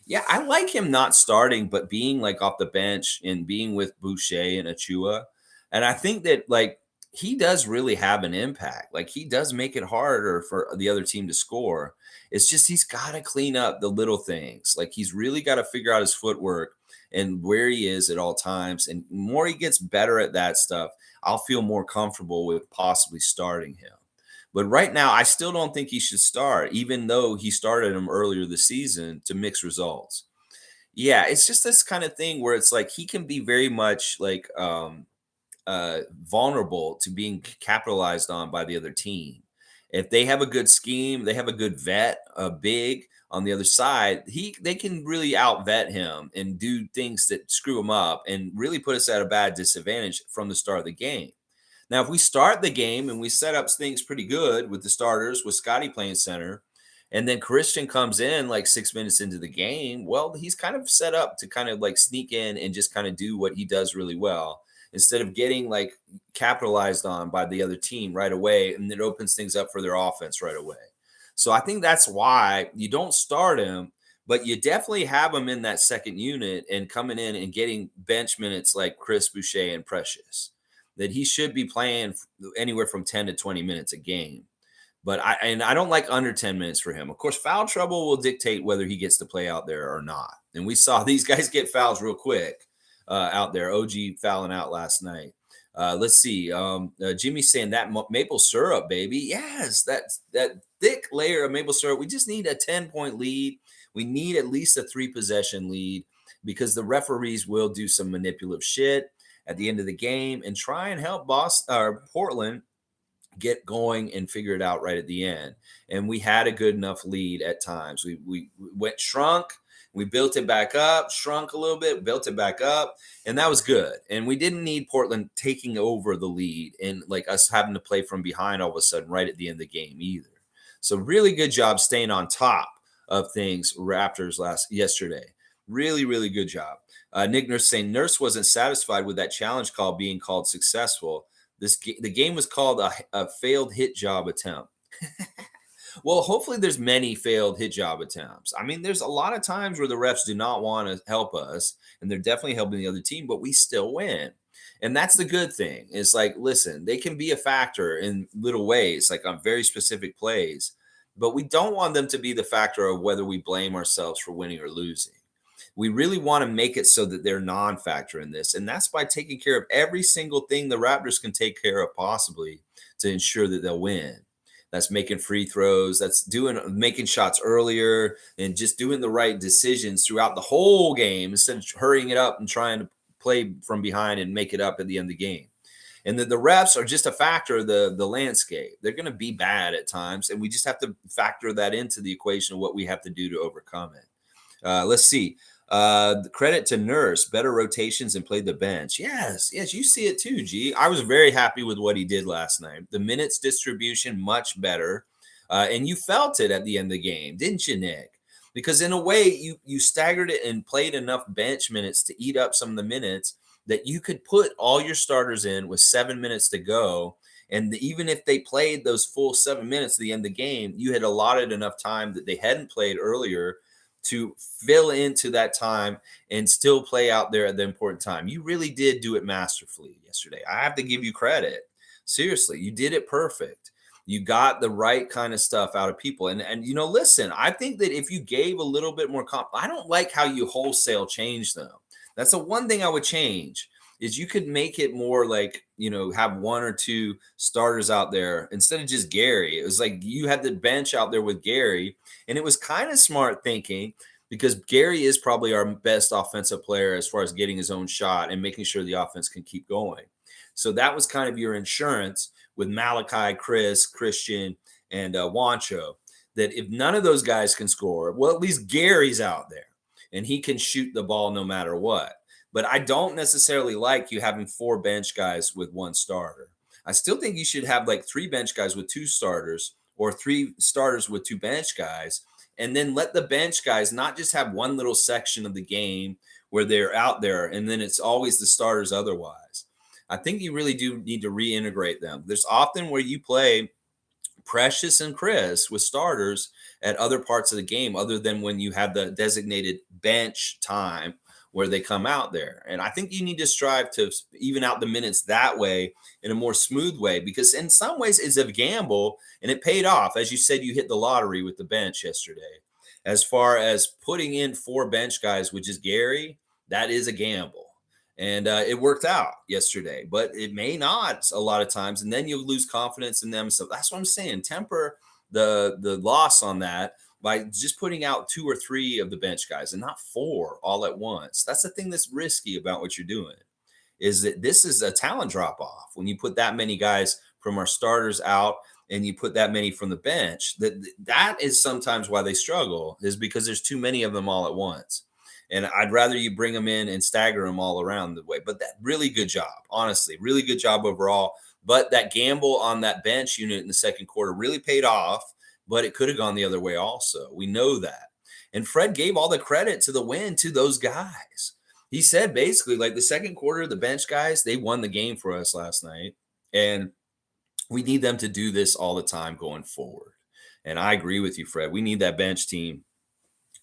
Yeah, I like him not starting, but being like off the bench and being with Boucher and Achua. And I think that like he does really have an impact. Like he does make it harder for the other team to score. It's just he's got to clean up the little things. Like he's really got to figure out his footwork and where he is at all times. And the more he gets better at that stuff, I'll feel more comfortable with possibly starting him. But right now, I still don't think he should start, even though he started him earlier this season to mix results. Yeah, it's just this kind of thing where it's like he can be very much like vulnerable to being capitalized on by the other team. If they have a good scheme, they have a good vet, a big on the other side, they can really outvet him and do things that screw him up and really put us at a bad disadvantage from the start of the game. Now, if we start the game and we set up things pretty good with the starters, with Scottie playing center, and then Christian comes in like 6 minutes into the game, well, he's kind of set up to kind of like sneak in and just kind of do what he does really well instead of getting like capitalized on by the other team right away. And it opens things up for their offense right away. So I think that's why you don't start him, but you definitely have him in that second unit and coming in and getting bench minutes like Chris Boucher and Precious. That he should be playing anywhere from 10 to 20 minutes a game. But I don't like under 10 minutes for him. Of course, foul trouble will dictate whether he gets to play out there or not. And we saw these guys get fouls real quick out there. OG fouling out last night. Let's see. Jimmy's saying that maple syrup, baby. Yes, that thick layer of maple syrup. We just need a 10-point lead. We need at least a 3-possession lead because the referees will do some manipulative shit at the end of the game and try and help Portland get going and figure it out right at the end. And we had a good enough lead at times. We went shrunk, we built it back up, shrunk a little bit, built it back up, and that was good. And we didn't need Portland taking over the lead and like us having to play from behind all of a sudden right at the end of the game either. So really good job staying on top of things, Raptors yesterday. Really, really good job. Nick Nurse saying Nurse wasn't satisfied with that challenge call being called successful. The game was called a failed hit job attempt. Well, hopefully there's many failed hit job attempts. I mean, there's a lot of times where the refs do not want to help us, and they're definitely helping the other team, but we still win. And that's the good thing. It's like, listen, they can be a factor in little ways, like on very specific plays, but we don't want them to be the factor of whether we blame ourselves for winning or losing. We really want to make it so that they're non-factor in this. And that's by taking care of every single thing the Raptors can take care of possibly to ensure that they'll win. That's making free throws. That's making shots earlier and just doing the right decisions throughout the whole game instead of hurrying it up and trying to play from behind and make it up at the end of the game. And the refs are just a factor of the landscape. They're going to be bad at times, and we just have to factor that into the equation of what we have to do to overcome it. Let's see. The credit to Nurse, better rotations and played the bench. Yes, you see it too, G. I was very happy with what he did last night. The minutes distribution much better, and you felt it at the end of the game, didn't you, Nick? Because in a way, you staggered it and played enough bench minutes to eat up some of the minutes that you could put all your starters in with 7 minutes to go. And even if they played those full 7 minutes at the end of the game, you had allotted enough time that they hadn't played earlier to fill into that time and still play out there at the important time. You really did do it masterfully yesterday. I have to give you credit. Seriously, you did it perfect. You got the right kind of stuff out of people. And listen, I think that if you gave a little bit more I don't like how you wholesale change them. That's the one thing I would change is you could make it more like, have one or two starters out there instead of just Gary. It was like you had the bench out there with Gary, and it was kind of smart thinking because Gary is probably our best offensive player as far as getting his own shot and making sure the offense can keep going. So that was kind of your insurance with Malachi, Christian, and Wancho, that if none of those guys can score, well, at least Gary's out there and he can shoot the ball no matter what. But I don't necessarily like you having 4 bench guys with 1 starter. I still think you should have like 3 bench guys with 2 starters, or 3 starters with 2 bench guys, and then let the bench guys not just have one little section of the game where they're out there and then it's always the starters otherwise. I think you really do need to reintegrate them. There's often where you play Precious and Chris with starters at other parts of the game, other than when you have the designated bench time where they come out there. And I think you need to strive to even out the minutes that way in a more smooth way, because in some ways it's a gamble and it paid off. As you said, you hit the lottery with the bench yesterday. As far as putting in 4 bench guys, which is Gary, that is a gamble. And it worked out yesterday, but it may not a lot of times, and then you'll lose confidence in them. So that's what I'm saying. Temper the loss on that by just putting out 2 or 3 of the bench guys and not 4 all at once. That's the thing that's risky about what you're doing, is that this is a talent drop off when you put that many guys from our starters out and you put that many from the bench. That is sometimes why they struggle, is because there's too many of them all at once. And I'd rather you bring them in and stagger them all around the way. But that really good job, honestly, really good job overall. But that gamble on that bench unit in the second quarter really paid off, but it could have gone the other way also. We know that. And Fred gave all the credit to the win to those guys. He said basically, like, the second quarter, the bench guys, they won the game for us last night. And we need them to do this all the time going forward. And I agree with you, Fred. We need that bench team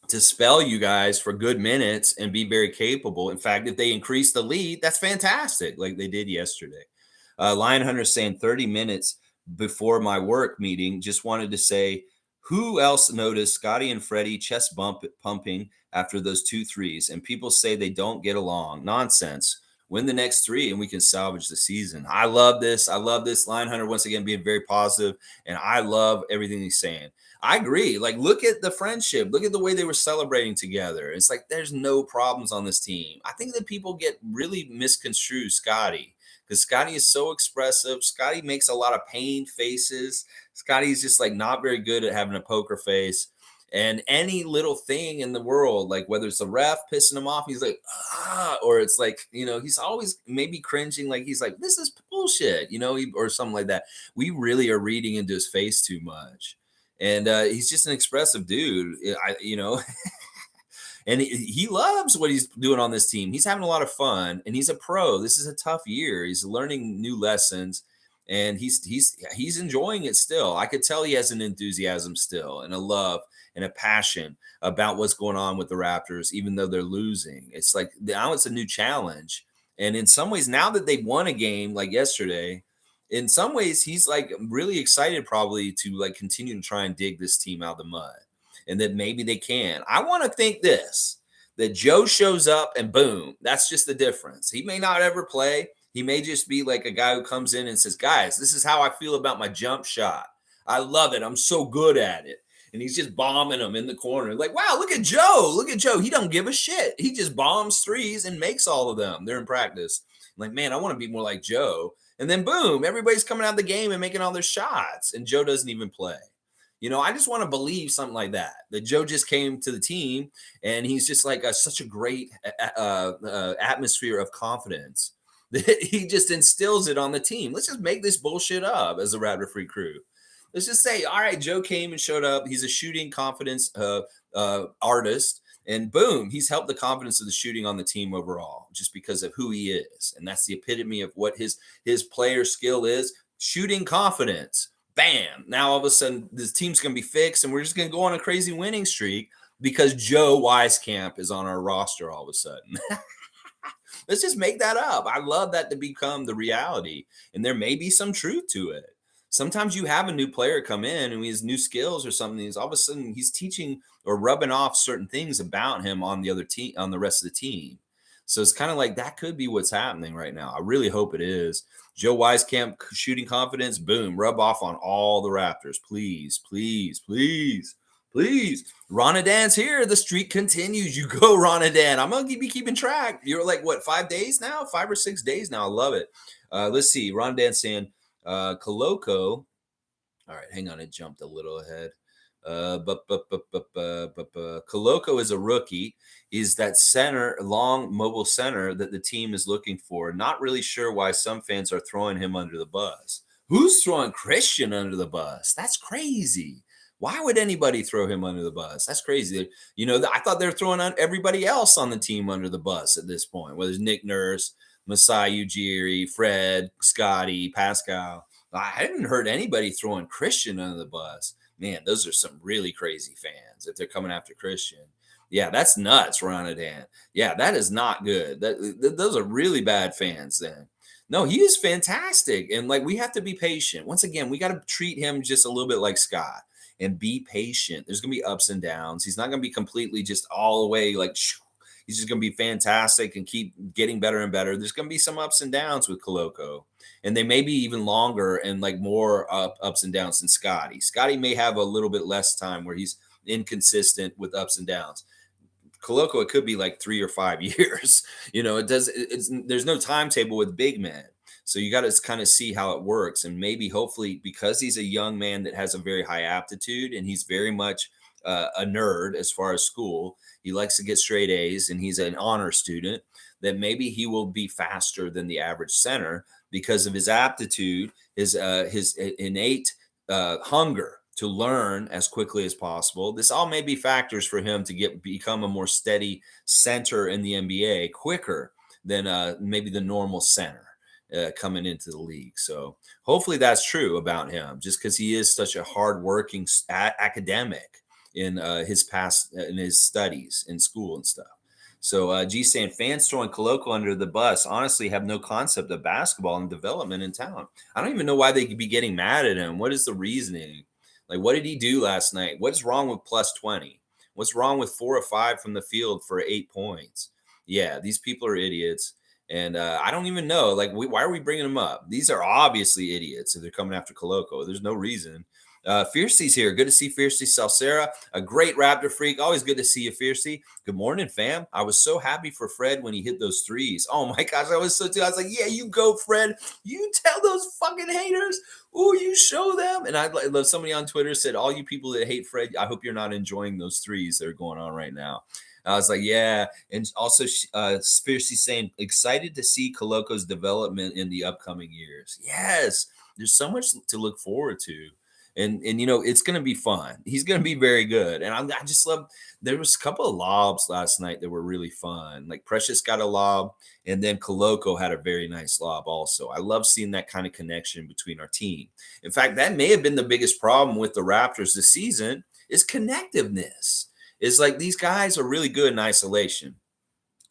to spell you guys for good minutes and be very capable. In fact, if they increase the lead, that's fantastic, like they did yesterday. Lion Hunter saying 30 minutes before my work meeting, just wanted to say, who else noticed Scottie and Freddie chest pumping after those 2 threes? And people say they don't get along. Nonsense. Win the next 3 and we can salvage the season. I love this. I love this. Lion Hunter once again being very positive, and I love everything he's saying. I agree. Like, look at the friendship. Look at the way they were celebrating together. It's like there's no problems on this team. I think that people get really misconstrue Scottie, because Scottie is so expressive. Scottie makes a lot of pained faces. Scottie's just like not very good at having a poker face. And any little thing in the world, like whether it's a ref pissing him off, he's like, or it's like, he's always maybe cringing. Like he's like, this is bullshit, or something like that. We really are reading into his face too much. And he's just an expressive dude, and he loves what he's doing on this team. He's having a lot of fun, and he's a pro. This is a tough year. He's learning new lessons, and he's enjoying it still. I could tell he has an enthusiasm still, and a love and a passion about what's going on with the Raptors, even though they're losing. It's like now it's a new challenge, and in some ways, now that they've won a game like yesterday, in some ways, he's like really excited probably to like continue to try and dig this team out of the mud, and that maybe they can. I want to think that Joe shows up and boom, that's just the difference. He may not ever play. He may just be like a guy who comes in and says, guys, this is how I feel about my jump shot. I love it. I'm so good at it. And he's just bombing them in the corner. Like, wow, look at Joe. Look at Joe. He don't give a shit. He just bombs threes and makes all of them. They're in practice. I'm like, man, I want to be more like Joe. And then boom, everybody's coming out of the game and making all their shots, and Joe doesn't even play. I just want to believe something like that Joe just came to the team and he's just like such a great atmosphere of confidence that he just instills it on the team. Let's just make this bullshit up as a Raptor-Freak crew. Let's just say, all right, Joe came and showed up. He's a shooting confidence artist. And boom, he's helped the confidence of the shooting on the team overall just because of who he is. And that's the epitome of what his player skill is. Shooting confidence. Bam. Now all of a sudden this team's going to be fixed and we're just going to go on a crazy winning streak because Joe WeisKamp is on our roster all of a sudden. Let's just make that up. I love that to become the reality. And there may be some truth to it. Sometimes you have a new player come in and he has new skills or something. He's all of a sudden he's teaching or rubbing off certain things about him on the other team, on the rest of the team. So it's kind of like that could be what's happening right now. I really hope it is. Joe WeisKamp shooting confidence, boom, rub off on all the Raptors. Please, please, please, please. Ronadan's here. The streak continues. You go, Ronadan. I'm going to be keeping track. You're like, what, 5 days now? 5 or 6 days now. I love it. Let's see. Ronadan saying, Koloko. All right, hang on. It jumped a little ahead. Koloko is a rookie. He's that center, long mobile center that the team is looking for. Not really sure why some fans are throwing him under the bus. Who's throwing Christian under the bus? That's crazy. Why would anybody throw him under the bus? That's crazy. You know, I thought they were throwing on everybody else on the team under the bus at this point, whether it's Nick Nurse, Masai Ujiri, Fred, Scotty, Pascal. I haven't heard anybody throwing Christian under the bus. Man, those are some really crazy fans if they're coming after Christian. Yeah, that's nuts, Ronadan. Yeah, that is not good. Those are really bad fans then. No, he is fantastic. And like we have to be patient. Once again, we got to treat him just a little bit like Scott and be patient. There's going to be ups and downs. He's not going to be completely just all the way like he's just going to be fantastic and keep getting better and better. There's going to be some ups and downs with Koloko, and they may be even longer and like more ups and downs than Scotty. Scotty may have a little bit less time where he's inconsistent with ups and downs. Koloko, it could be like 3 or 5 years. You know, there's no timetable with big men. So you got to kind of see how it works. And maybe hopefully because he's a young man that has a very high aptitude and he's very much a nerd as far as school, he likes to get straight A's and he's an honor student, that maybe he will be faster than the average center because of his aptitude, his innate hunger to learn as quickly as possible. This all may be factors for him to become a more steady center in the NBA quicker than maybe the normal center coming into the league. So hopefully that's true about him, just because he is such a hardworking academic in his past in his studies in school and stuff. So G saying fans throwing Koloko under the bus honestly have no concept of basketball and development in town. I don't even know why they could be getting mad at him. What is the reasoning? Like, what did he do last night? What's wrong with plus 20? What's wrong with 4 or 5 from the field for 8 points? Yeah, these people are idiots. And I don't even know. Like, why are we bringing them up? These are obviously idiots if they're coming after Koloko. There's no reason. Fiercey's here. Good to see Fiercey. Salsera, a great Raptor freak. Always good to see you, Fiercey. Good morning, fam. I was so happy for Fred when he hit those threes. Oh my gosh, I was so too. I was like, yeah, you go, Fred. You tell those fucking haters. Ooh, you show them. And I love somebody on Twitter said, all you people that hate Fred, I hope you're not enjoying those threes that are going on right now. I was like, yeah. And also, Fiercey saying, excited to see Koloko's development in the upcoming years. Yes, there's so much to look forward to. And you know, it's going to be fun. He's going to be very good. And I just love, there was a couple of lobs last night that were really fun. Like Precious got a lob, and then Koloko had a very nice lob also. I love seeing that kind of connection between our team. In fact, that may have been the biggest problem with the Raptors this season is connectiveness. It's like these guys are really good in isolation.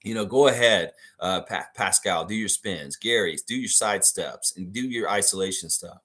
You know, go ahead, Pascal, do your spins. Gary, do your side steps and do your isolation stuff.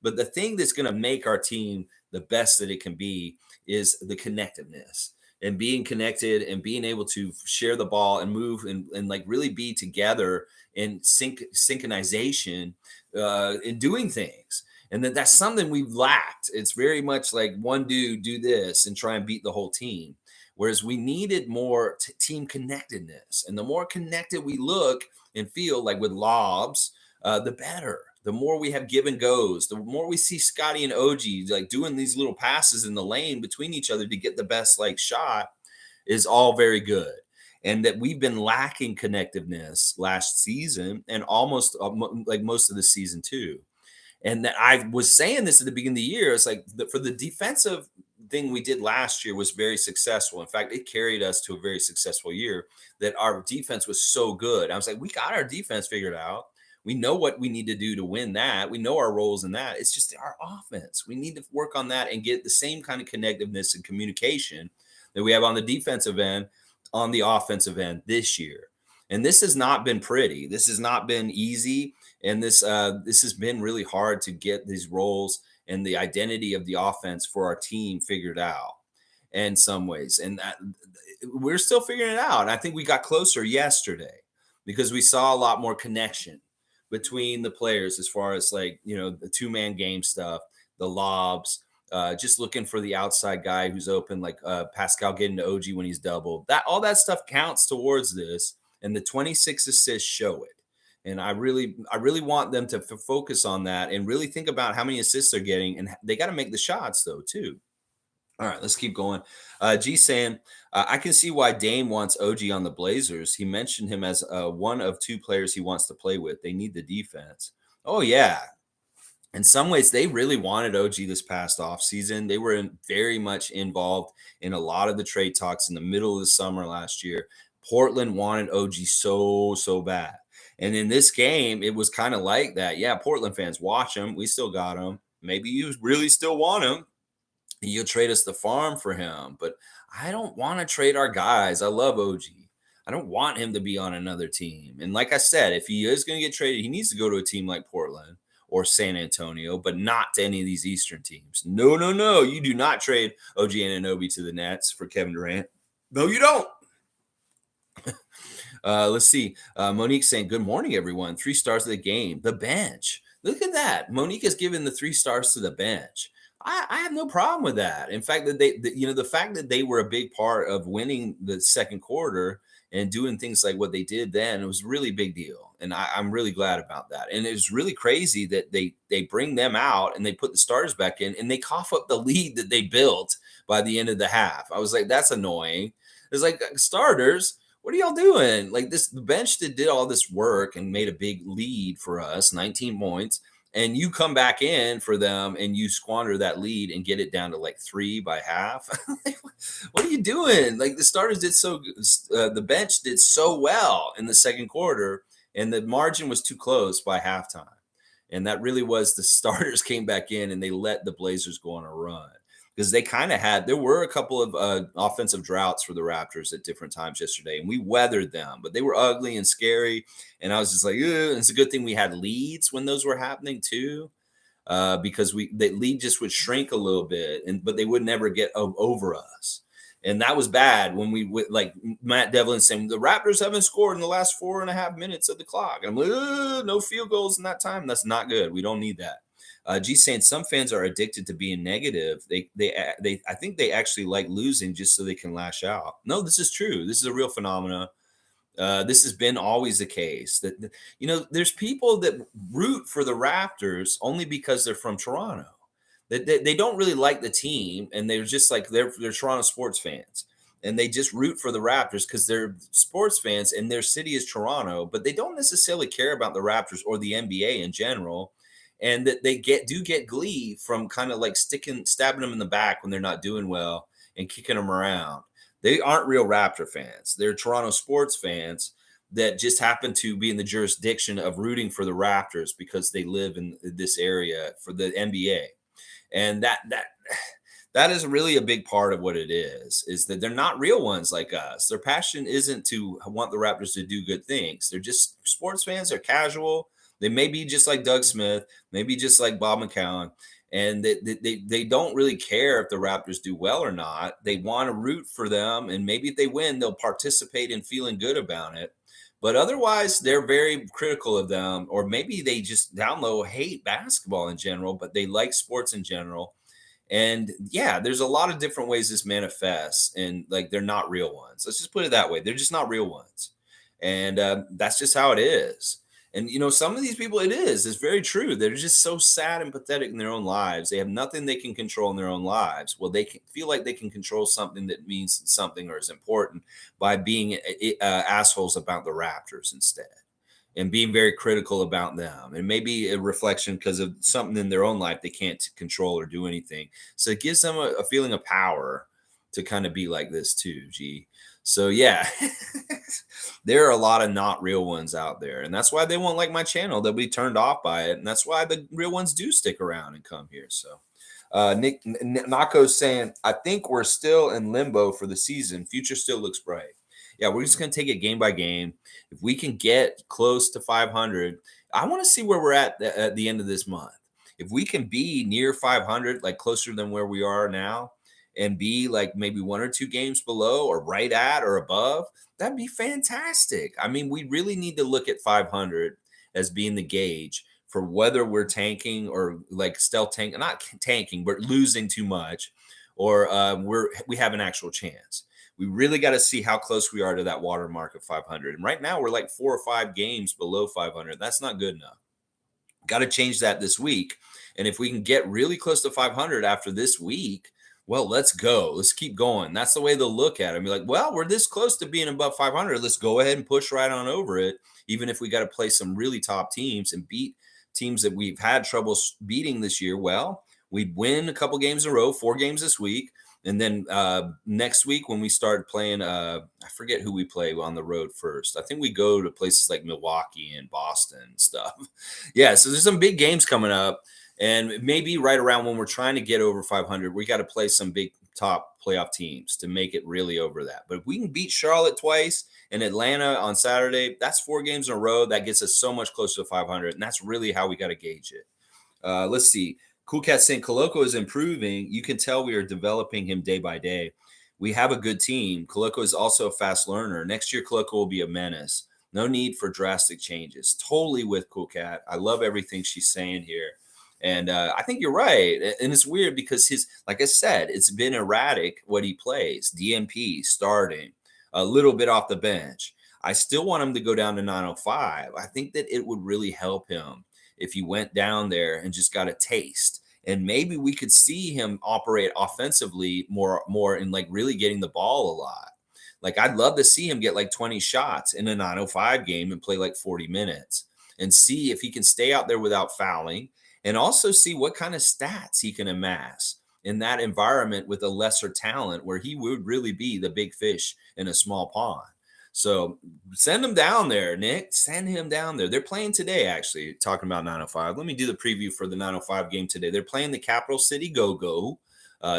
But the thing that's going to make our team the best that it can be is the connectiveness and being connected and being able to share the ball and move and like really be together in synchronization in doing things. And that's something we've lacked. It's very much like one dude do this and try and beat the whole team. Whereas we needed more team connectedness. And the more connected we look and feel like with lobs, the better. The more we have give and goes, the more we see Scotty and OG like doing these little passes in the lane between each other to get the best like shot is all very good. And that we've been lacking connectiveness last season and almost like most of the season too. And that I was saying this at the beginning of the year. It's like for the defensive thing we did last year was very successful. In fact, it carried us to a very successful year that our defense was so good. I was like, we got our defense figured out. We know what we need to do to win that. We know our roles in that. It's just our offense. We need to work on that and get the same kind of connectiveness and communication that we have on the defensive end, on the offensive end this year. And this has not been pretty. This has not been easy. And this has been really hard to get these roles and the identity of the offense for our team figured out in some ways. And we're still figuring it out. And I think we got closer yesterday because we saw a lot more connection between the players as far as like, you know, the 2-man game stuff, the lobs, just looking for the outside guy who's open, like Pascal getting to OG when he's doubled. That all that stuff counts towards this, and the 26 assists show it. And I really want them to focus on that and really think about how many assists they're getting, and they got to make the shots though too. All right, let's keep going. G saying, I can see why Dame wants OG on the Blazers. He mentioned him as one of two players he wants to play with. They need the defense. Oh, yeah. In some ways, they really wanted OG this past offseason. They were very much involved in a lot of the trade talks in the middle of the summer last year. Portland wanted OG so bad. And in this game, it was kind of like that. Yeah, Portland fans, watch him. We still got him. Maybe you really still want him. You'll trade us the farm for him. But I don't want to trade our guys. I love OG. I don't want him to be on another team. And like I said, if he is going to get traded, he needs to go to a team like Portland or San Antonio, but not to any of these Eastern teams. No, no, no. You do not trade OG Anunoby to the Nets for Kevin Durant. No, you don't. Let's see. Monique saying, good morning, everyone. 3 stars of the game. The bench. Look at that. Monique has given the 3 stars to the bench. I have no problem with that. In fact, the fact that they were a big part of winning the second quarter and doing things like what they did then, it was a really big deal. And I'm really glad about that. And it was really crazy that they bring them out and they put the starters back in and they cough up the lead that they built by the end of the half. I was like, that's annoying. It's like starters, what are y'all doing? Like the bench that did all this work and made a big lead for us, 19 points, and you come back in for them and you squander that lead and get it down to like 3 by half. What are you doing? Like the starters did the bench did so well in the second quarter, and the margin was too close by halftime. And that really was the starters came back in and they let the Blazers go on a run because they kind of there were a couple of offensive droughts for the Raptors at different times yesterday, and we weathered them, but they were ugly and scary. And I was just like, it's a good thing we had leads when those were happening too, because the lead just would shrink a little bit, but they would never get over us. And that was bad when like Matt Devlin saying the Raptors haven't scored in the last 4.5 minutes of the clock. And I'm like, no field goals in that time. That's not good. We don't need that. G saying some fans are addicted to being negative. I think they actually like losing just so they can lash out. No, this is true. This is a real phenomena. This has been always the case that there's people that root for the Raptors only because they're from Toronto. They don't really like the team, and they're just like they're Toronto sports fans, and they just root for the Raptors because they're sports fans and their city is Toronto, but they don't necessarily care about the Raptors or the NBA in general. And that they do get glee from kind of like stabbing them in the back when they're not doing well and kicking them around. They aren't real Raptor fans. They're Toronto sports fans that just happen to be in the jurisdiction of rooting for the Raptors because they live in this area for the NBA. And that is really a big part of what it is that they're not real ones like us. Their passion isn't to want the Raptors to do good things. They're just sports fans. They're casual. They may be just like Doug Smith, maybe just like Bob McCown, and they don't really care if the Raptors do well or not. They want to root for them, and maybe if they win, they'll participate in feeling good about it. But otherwise, they're very critical of them, or maybe they just down low hate basketball in general, but they like sports in general. And yeah, there's a lot of different ways this manifests, and like they're not real ones. Let's just put it that way. They're just not real ones, and that's just how it is. And some of these people, it's very true. They're just so sad and pathetic in their own lives. They have nothing they can control in their own lives. Well, they feel like they can control something that means something or is important by being assholes about the Raptors instead, and being very critical about them, and maybe a reflection because of something in their own life they can't control or do anything. So it gives them a feeling of power to kind of be like this too, G. So yeah, there are a lot of not real ones out there, and that's why they won't like my channel. They'll be turned off by it, and that's why the real ones do stick around and come here. So Nick Nako's saying, I think we're still in limbo for the season. Future still looks bright. Yeah, we're just going to take it game by game. If we can get close to 500, I want to see where we're at the end of this month. If we can be near 500, like closer than where we are now, and be like maybe 1 or 2 games below or right at or above, that'd be fantastic. I mean, we really need to look at 500 as being the gauge for whether we're tanking or like stealth tank, not tanking, but losing too much, or we have an actual chance. We really got to see how close we are to that watermark of 500. And right now we're like 4 or 5 games below 500. That's not good enough. Got to change that this week. And if we can get really close to 500 after this week, Well, let's go. Let's keep going. That's the way they'll look at it and be like, well, we're this close to being above 500. Let's go ahead and push right on over it, even if we got to play some really top teams and beat teams that we've had trouble beating this year. Well, we win a couple games in a row, 4 games this week. And then next week, when we start playing, I forget who we play on the road first. I think we go to places like Milwaukee and Boston and stuff. Yeah, so there's some big games coming up. And maybe right around when we're trying to get over 500, we got to play some big top playoff teams to make it really over that. But if we can beat Charlotte twice and Atlanta on Saturday, that's 4 games in a row. That gets us so much closer to 500. And that's really how we got to gauge it. Let's see. Cool Cat saying Koloko is improving. You can tell we are developing him day by day. We have a good team. Koloko is also a fast learner. Next year, Koloko will be a menace. No need for drastic changes. Totally with Cool Cat. I love everything she's saying here. And I think you're right. And it's weird because like I said, it's been erratic what he plays. DMP starting, a little bit off the bench. I still want him to go down to 905. I think that it would really help him if he went down there and just got a taste. And maybe we could see him operate offensively more and like really getting the ball a lot. Like I'd love to see him get like 20 shots in a 905 game and play like 40 minutes and see if he can stay out there without fouling and also see what kind of stats he can amass in that environment with a lesser talent where he would really be the big fish in a small pond. So send him down there, Nick. Send him down there. They're playing today, actually, talking about 905. Let me do the preview for the 905 game today. They're playing the Capital City Go-Go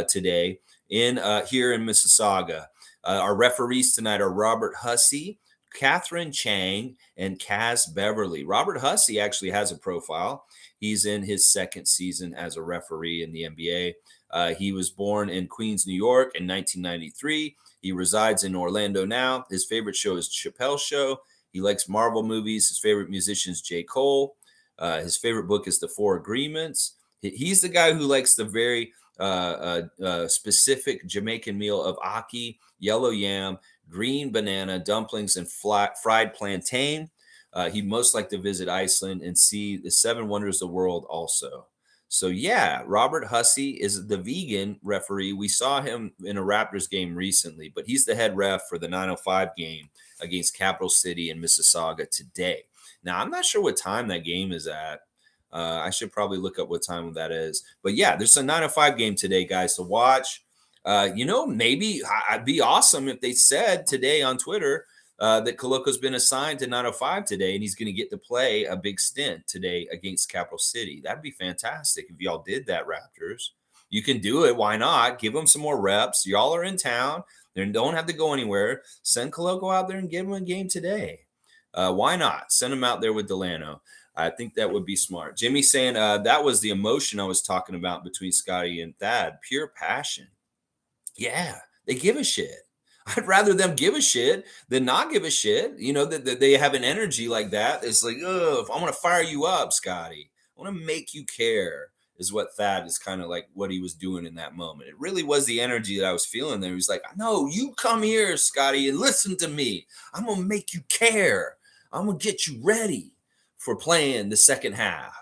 today in here in Mississauga. Our referees tonight are Robert Hussey, Catherine Chang, and Kaz Beverly. Robert Hussey actually has a profile. He's in his second season as a referee in the NBA. He was born in Queens, New York in 1993. He resides in Orlando now. His favorite show is Chappelle's Show. He likes Marvel movies. His favorite musician is J. Cole. His favorite book is The Four Agreements. He's the guy who likes the very specific Jamaican meal of ackee, yellow yam, green banana, dumplings, and fried plantain. He'd most like to visit Iceland and see the 7 wonders of the world also. So, yeah, Robert Hussey is the vegan referee. We saw him in a Raptors game recently, but he's the head ref for the 905 game against Capital City in Mississauga today. Now, I'm not sure what time that game is at. I should probably look up what time that is. But, yeah, there's a 905 game today, guys, to watch. Maybe I'd be awesome if they said today on Twitter that Koloko's been assigned to 905 today, and he's going to get to play a big stint today against Capital City. That'd be fantastic if y'all did that, Raptors. You can do it. Why not? Give them some more reps. Y'all are in town. They don't have to go anywhere. Send Koloko out there and give him a game today. Why not? Send him out there with Delano. I think that would be smart. Jimmy saying that was the emotion I was talking about between Scottie and Thad. Pure passion. Yeah, they give a shit. I'd rather them give a shit than not give a shit. You know, that they have an energy like that. It's like, oh, I want to fire you up, Scottie. I want to make you care, is what Thad is kind of like what he was doing in that moment. It really was the energy that I was feeling there. He was like, no, you come here, Scottie, and listen to me. I'm going to make you care. I'm going to get you ready for playing the second half.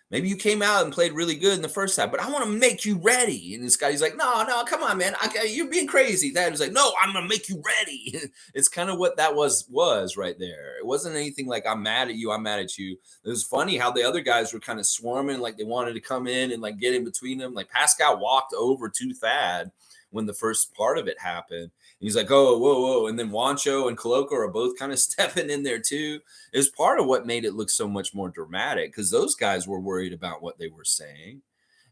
Maybe you came out and played really good in the first half, but I want to make you ready. And this guy's like, no, come on, man. You're being crazy. That was like, no, I'm going to make you ready. It's kind of what that was right there. It wasn't anything like, I'm mad at you. I'm mad at you. It was funny how the other guys were kind of swarming, like they wanted to come in and like get in between them. Like Pascal walked over to Thad when the first part of it happened. He's like, oh, whoa. And then Juancho and Koloko are both kind of stepping in there too. It was part of what made it look so much more dramatic because those guys were worried about what they were saying.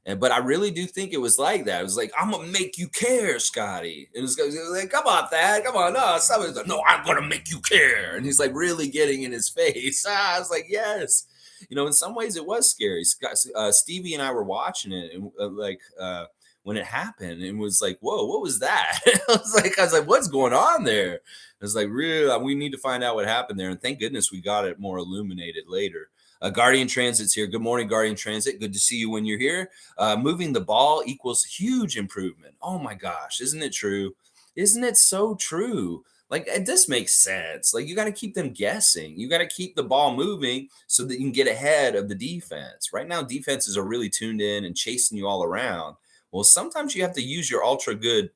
But I really do think it was like that. It was like, I'm going to make you care, Scottie. And it was like, come on, Thad. Come on. No, somebody's like, no, I'm going to make you care. And he's like really getting in his face. I was like, yes. You know, in some ways it was scary. Stevie and I were watching it and when it happened, and was like, whoa, what was that? I was like, what's going on there? It was like, really, we need to find out what happened there. And thank goodness we got it more illuminated later. Guardian Transit's here. Good morning, Guardian Transit. Good to see you when you're here. Moving the ball equals huge improvement. Oh my gosh, isn't it true? Isn't it so true? Like, it just makes sense. Like, you got to keep them guessing. You got to keep the ball moving so that you can get ahead of the defense. Right now, defenses are really tuned in and chasing you all around. Well, sometimes you have to use your ultra good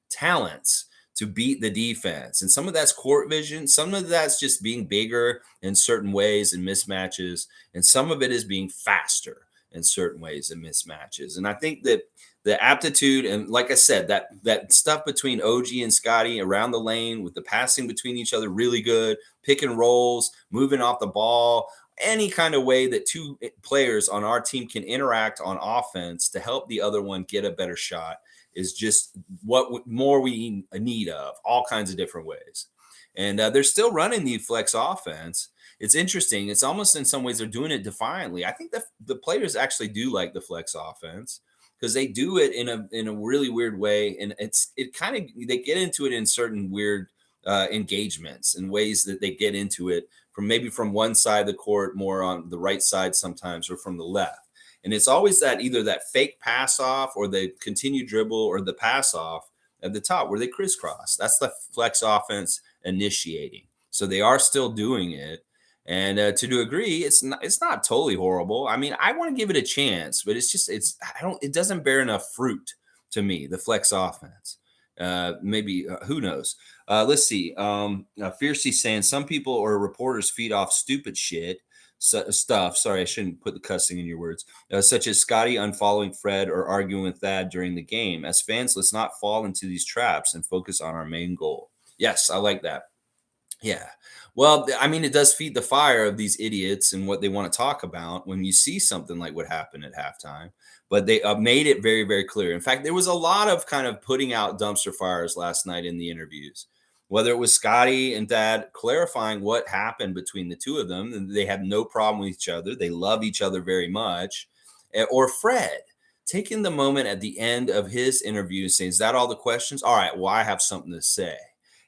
talents to beat the defense. And some of that's court vision, some of that's just being bigger in certain ways and mismatches, and some of it is being faster in certain ways and mismatches. And I think that the aptitude and, like I said, that stuff between OG and Scottie around the lane with the passing between each other, really good, pick and rolls, moving off the ball, any kind of way that two players on our team can interact on offense to help the other one get a better shot is just what more we need of, all kinds of different ways. And they're still running the flex offense. It's interesting. It's almost in some ways they're doing it defiantly. I think the players actually do like the flex offense because they do it in a really weird way, and it kind of they get into it in certain weird engagements and ways that they get into it from maybe from one side of the court, more on the right side sometimes, or from the left. And it's always that either that fake pass off or the continued dribble or the pass off at the top where they crisscross. That's the flex offense initiating. So they are still doing it. And to agree, it's not totally horrible. I mean, I want to give it a chance, but it doesn't bear enough fruit to me, the flex offense. Maybe who knows? Let's see. Fiercey saying some people or reporters feed off stupid shit stuff. Sorry, I shouldn't put the cussing in your words. Such as Scottie unfollowing Fred or arguing with Thad during the game. As fans, let's not fall into these traps and focus on our main goal. Yes, I like that. Yeah. Well, I mean, it does feed the fire of these idiots and what they want to talk about when you see something like what happened at halftime. But they made it very, very clear. In fact, there was a lot of kind of putting out dumpster fires last night in the interviews, whether it was Scottie and Dad clarifying what happened between the two of them, and they have no problem with each other. They love each other very much. Or Fred taking the moment at the end of his interview saying, "Is that all the questions? All right, well, I have something to say."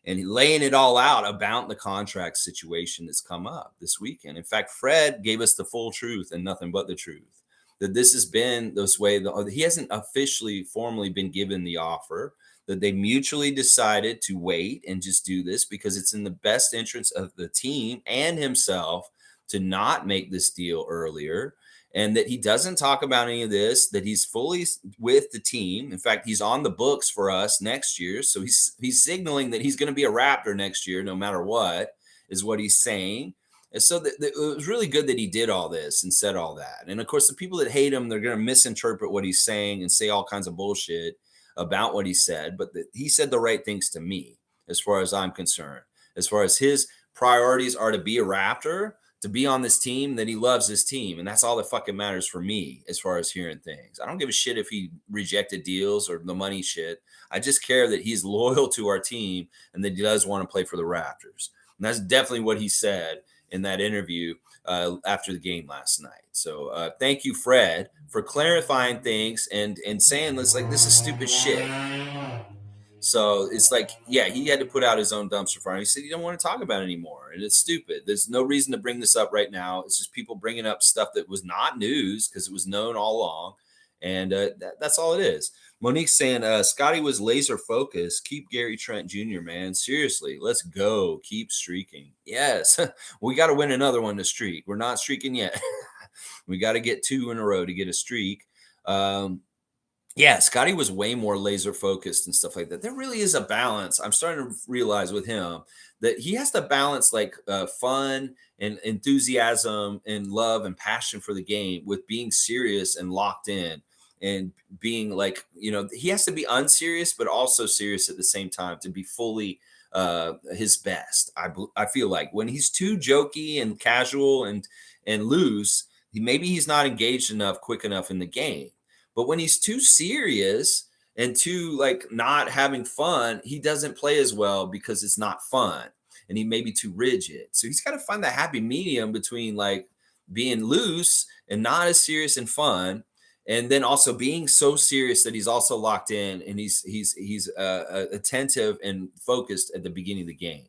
And laying it all out about the contract situation that's come up this weekend. In fact, Fred gave us the full truth and nothing but the truth. That this has been this way. He hasn't officially, formally been given the offer. That they mutually decided to wait and just do this because it's in the best interest of the team and himself to not make this deal earlier, and that he doesn't talk about any of this, that he's fully with the team. In fact, he's on the books for us next year. So he's signaling that he's going to be a Raptor next year, no matter what, is what he's saying. And so it was really good that he did all this and said all that. And of course, the people that hate him, they're going to misinterpret what he's saying and say all kinds of bullshit about what he said. But he said the right things to me, as far as I'm concerned. As far as his priorities are to be a Raptor, to be on this team, that he loves his team. And that's all that fucking matters for me as far as hearing things. I don't give a shit if he rejected deals or the money shit. I just care that he's loyal to our team and that he does want to play for the Raptors. And that's definitely what he said in that interview after the game last night. So thank you, Fred, for clarifying things and saying this is stupid shit. So it's like, yeah, he had to put out his own dumpster fire. He said, you don't want to talk about it anymore. And it's stupid. There's no reason to bring this up right now. It's just people bringing up stuff that was not news because it was known all along. And that's all it is. Monique's saying, Scottie was laser focused. Keep Gary Trent Jr., man. Seriously, let's go. Keep streaking. Yes, we got to win another one to streak. We're not streaking yet. We got to get 2 in a row to get a streak. Yeah, Scottie was way more laser focused and stuff like that. There really is a balance. I'm starting to realize with him that he has to balance fun and enthusiasm and love and passion for the game with being serious and locked in and being he has to be unserious, but also serious at the same time to be fully his best. I feel like when he's too jokey and casual and loose, maybe he's not engaged enough, quick enough in the game. But when he's too serious and too not having fun, he doesn't play as well because it's not fun and he may be too rigid. So he's got to find the happy medium between being loose and not as serious and fun, and then also being so serious that he's also locked in and he's attentive and focused at the beginning of the game.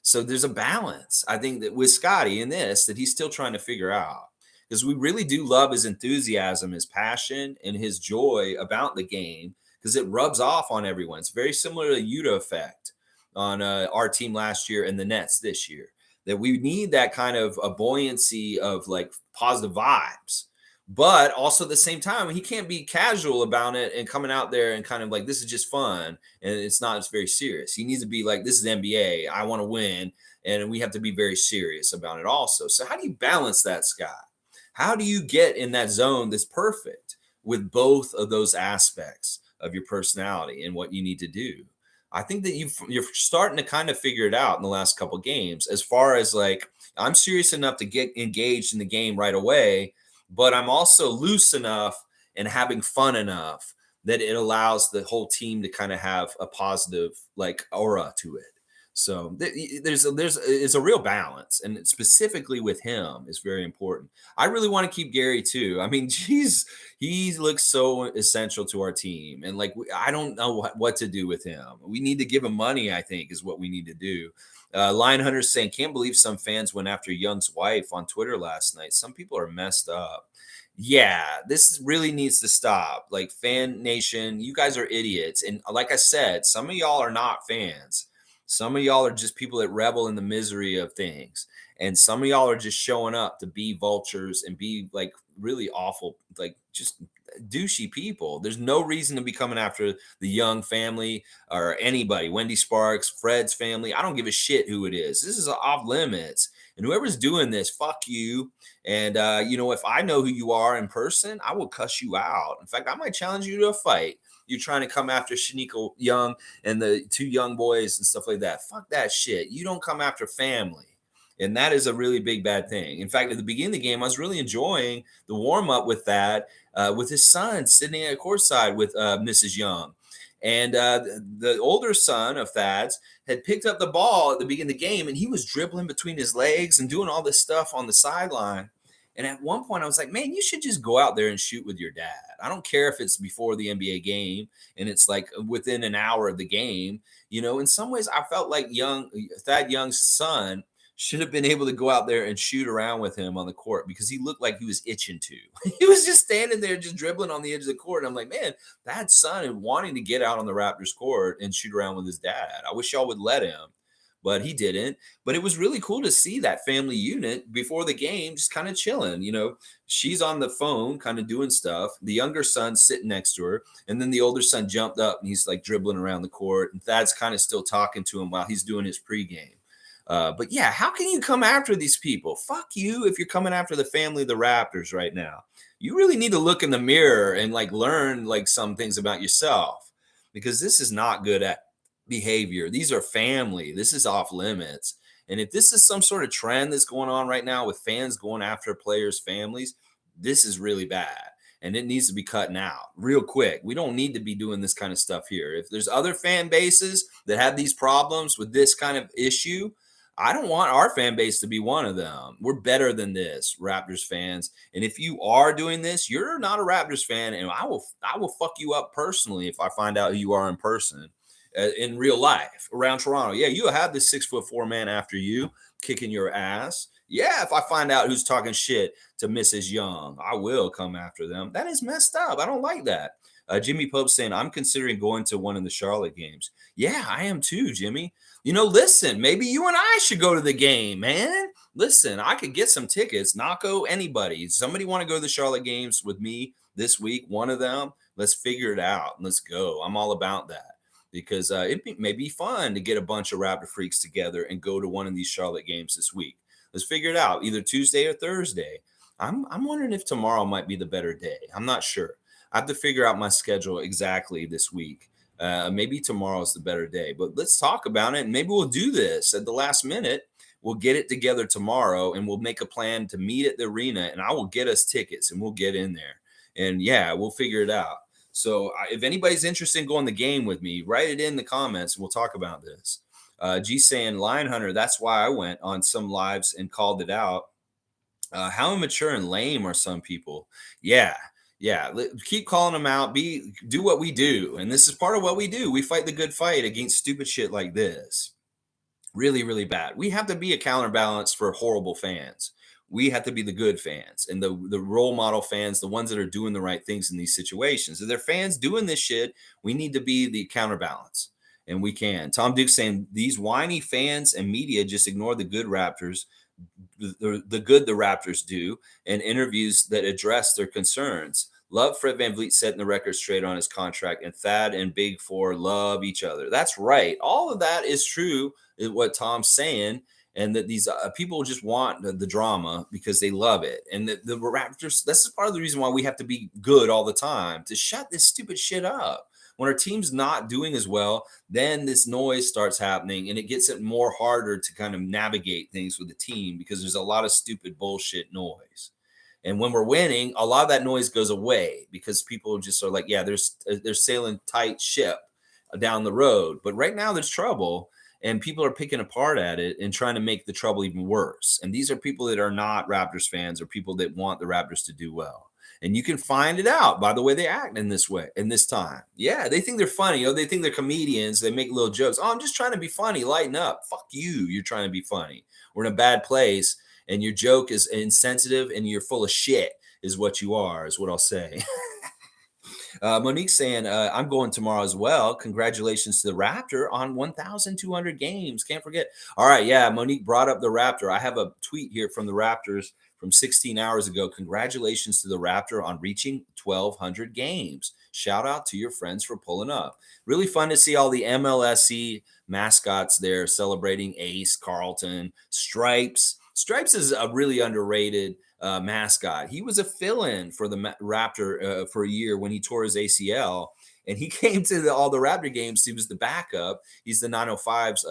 So there's a balance, I think, that with Scottie in this that he's still trying to figure out. Because we really do love his enthusiasm, his passion, and his joy about the game because it rubs off on everyone. It's very similar to the Yuta effect on our team last year and the Nets this year. That we need that kind of a buoyancy of positive vibes But also at the same time, he can't be casual about it and coming out there and kind of like, this is just fun and it's not, it's very serious. He needs to be like, this is NBA, I want to win, and we have to be very serious about it also. So how do you balance that, Scott? How do you get in that zone that's perfect with both of those aspects of your personality and what you need to do? I think that you're starting to kind of figure it out in the last couple games, as far as like, I'm serious enough to get engaged in the game right away, but I'm also loose enough and having fun enough that it allows the whole team to kind of have a positive like aura to it. So there's it's a real balance, and specifically with him is very important. I really want to keep Gary too. I mean, geez, he looks so essential to our team, and like I don't know what to do with him. We need to give him money. I think is what we need to do. Lion Hunter's saying, can't believe some fans went after Young's wife on Twitter last night. Some people are messed up. Yeah, this really needs to stop. Like, Fan Nation, you guys are idiots. And like I said, some of y'all are not fans. Some of y'all are just people that revel in the misery of things. And some of y'all are just showing up to be vultures and be like really awful, like just douchey people. There's no reason to be coming after the Young family or anybody, Wendy Sparks, Fred's family. I don't give a shit who it is. This is off limits. And whoever's doing this, fuck you. And, if I know who you are in person, I will cuss you out. In fact, I might challenge you to a fight. You're trying to come after Shanika Young and the two young boys and stuff like that. Fuck that shit. You don't come after family. And that is a really big bad thing. In fact, at the beginning of the game, I was really enjoying the warm up with that, with his son sitting at courtside with Mrs. Young. And the older son of Thad's had picked up the ball at the beginning of the game, and he was dribbling between his legs and doing all this stuff on the sideline. And at one point, I was like, man, you should just go out there and shoot with your dad. I don't care if it's before the NBA game and it's like within an hour of the game. In some ways, I felt like Thad Young's son should have been able to go out there and shoot around with him on the court, because he looked like he was itching to. He was just standing there, just dribbling on the edge of the court. And I'm like, man, that son is wanting to get out on the Raptors court and shoot around with his dad. I wish y'all would let him, but he didn't. But it was really cool to see that family unit before the game, just kind of chilling. She's on the phone, kind of doing stuff. The younger son's sitting next to her, and then the older son jumped up and he's like dribbling around the court, and Thad's kind of still talking to him while he's doing his pregame. But yeah, how can you come after these people? Fuck you if you're coming after the family of the Raptors right now. You really need to look in the mirror and like learn like some things about yourself, because this is not good at behavior. These are family. This is off limits. And if this is some sort of trend that's going on right now with fans going after players' families, this is really bad. And it needs to be cutting out real quick. We don't need to be doing this kind of stuff here. If there's other fan bases that have these problems with this kind of issue, I don't want our fan base to be one of them. We're better than this, Raptors fans. And if you are doing this, you're not a Raptors fan, and I will fuck you up personally if I find out who you are in person, in real life around Toronto. Yeah, you have this 6'4" man after you kicking your ass. Yeah, if I find out who's talking shit to Mrs. Young, I will come after them. That is messed up. I don't like that. Jimmy Pope saying, I'm considering going to one of the Charlotte games. Yeah, I am too, Jimmy. Listen, maybe you and I should go to the game, man. Listen, I could get some tickets. Nako, anybody. Somebody want to go to the Charlotte games with me this week? One of them? Let's figure it out. Let's go. I'm all about that, because it may be fun to get a bunch of Raptor freaks together and go to one of these Charlotte games this week. Let's figure it out, either Tuesday or Thursday. I'm wondering if tomorrow might be the better day. I'm not sure. I have to figure out my schedule exactly this week. Maybe tomorrow's the better day, but let's talk about it. And maybe we'll do this at the last minute. We'll get it together tomorrow, and we'll make a plan to meet at the arena, and I will get us tickets and we'll get in there. And yeah, we'll figure it out. So if anybody's interested in going the game with me, write it in the comments and we'll talk about this. G saying, Lion Hunter, that's why I went on some lives and called it out. How immature and lame are some people? Yeah. Keep calling them out. Do what we do. And this is part of what we do. We fight the good fight against stupid shit like this. Really, really bad. We have to be a counterbalance for horrible fans. We have to be the good fans and the role model fans, the ones that are doing the right things in these situations. If they're fans doing this shit, we need to be the counterbalance. And we can. Tom Duke saying, these whiny fans and media just ignore the good Raptors the good the Raptors do and interviews that address their concerns. Love Fred VanVleet setting the record straight on his contract, and Thad and Big Four love each other. That's right. All of that is true, is what Tom's saying, and that these people just want the drama because they love it. And the Raptors, this is part of the reason why we have to be good all the time to shut this stupid shit up. When our team's not doing as well, then this noise starts happening and it gets it more harder to kind of navigate things with the team because there's a lot of stupid bullshit noise. And when we're winning, a lot of that noise goes away because people just are like, yeah, they're sailing tight ship down the road. But right now there's trouble and people are picking apart at it and trying to make the trouble even worse. And these are people that are not Raptors fans or people that want the Raptors to do well. And you can find it out by the way they act in this way, in this time. Yeah, they think they're funny. Oh, they think they're comedians. They make little jokes. Oh, I'm just trying to be funny. Lighten up. Fuck you. You're trying to be funny. We're in a bad place, and your joke is insensitive, and you're full of shit, is what you are, is what I'll say. Monique's saying, I'm going tomorrow as well. Congratulations to the Raptor on 1,200 games. Can't forget. All right. Yeah. Monique brought up the Raptor. I have a tweet here from the Raptors from 16 hours ago. Congratulations to the Raptor on reaching 1,200 games. Shout out to your friends for pulling up. Really fun to see all the MLSE mascots there celebrating Ace, Carlton, Stripes. Stripes is a really underrated mascot. He was a fill-in for the Raptor for a year when he tore his ACL, and he came to all the Raptor games. He was the backup. He's the 905's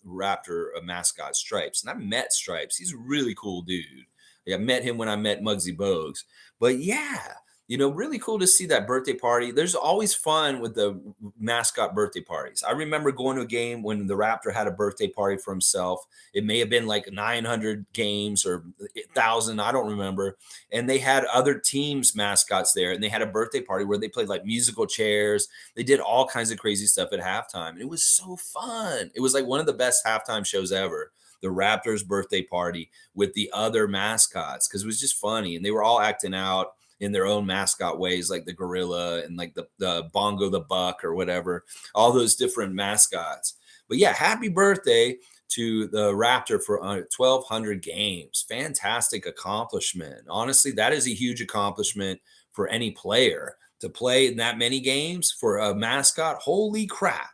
Raptor mascot, Stripes. And I met Stripes. He's a really cool dude. I met him when I met Muggsy Bogues. But yeah, really cool to see that birthday party. There's always fun with the mascot birthday parties. I remember going to a game when the Raptor had a birthday party for himself. It may have been like 900 games or 1,000. I don't remember. And they had other teams' mascots there, and they had a birthday party where they played like musical chairs. They did all kinds of crazy stuff at halftime. And it was so fun. It was like one of the best halftime shows ever. The Raptors birthday party with the other mascots, because it was just funny. And they were all acting out in their own mascot ways, like the gorilla and like the bongo the buck or whatever, all those different mascots. But yeah, happy birthday to the Raptor for 1,200 games. Fantastic accomplishment. Honestly, that is a huge accomplishment for any player to play in that many games for a mascot. Holy crap.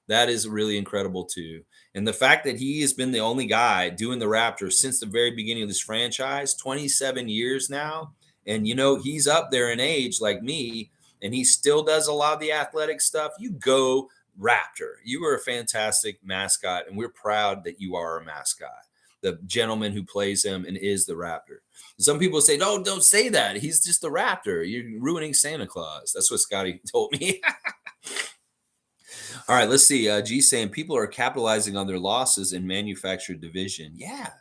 That is really incredible too. And the fact that he has been the only guy doing the Raptors since the very beginning of this franchise, 27 years now. And, he's up there in age like me, and he still does a lot of the athletic stuff. You go Raptor. You are a fantastic mascot, and we're proud that you are a mascot. The gentleman who plays him and is the Raptor. Some people say, no, don't say that. He's just the Raptor. You're ruining Santa Claus. That's what Scotty told me. All right, let's see. G saying people are capitalizing on their losses in manufactured division. Yeah.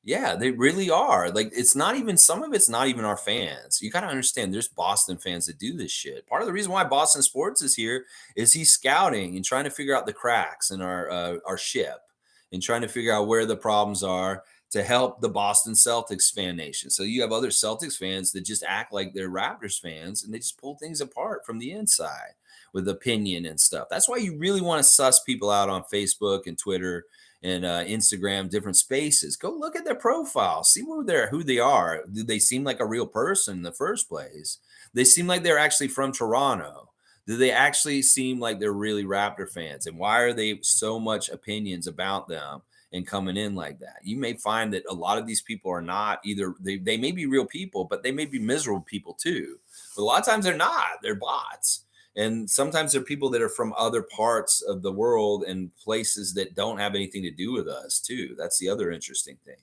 Yeah, they really are. Like, it's not even, some of it's not even our fans. You got to understand there's Boston fans that do this shit. Part of the reason why Boston Sports is here is he's scouting and trying to figure out the cracks in our ship and trying to figure out where the problems are to help the Boston Celtics fan nation. So you have other Celtics fans that just act like they're Raptors fans and they just pull things apart from the inside with opinion and stuff. That's why you really want to suss people out on Facebook and Twitter and Instagram, different spaces. Go look at their profile, see who they are. Do they seem like a real person in the first place? They seem like they're actually from Toronto. Do they actually seem like they're really Raptor fans? And why are they so much opinions about them and coming in like that? You may find that a lot of these people are not either. They may be real people, but they may be miserable people too. But a lot of times they're not. They're bots. And sometimes there are people that are from other parts of the world and places that don't have anything to do with us, too. That's the other interesting thing.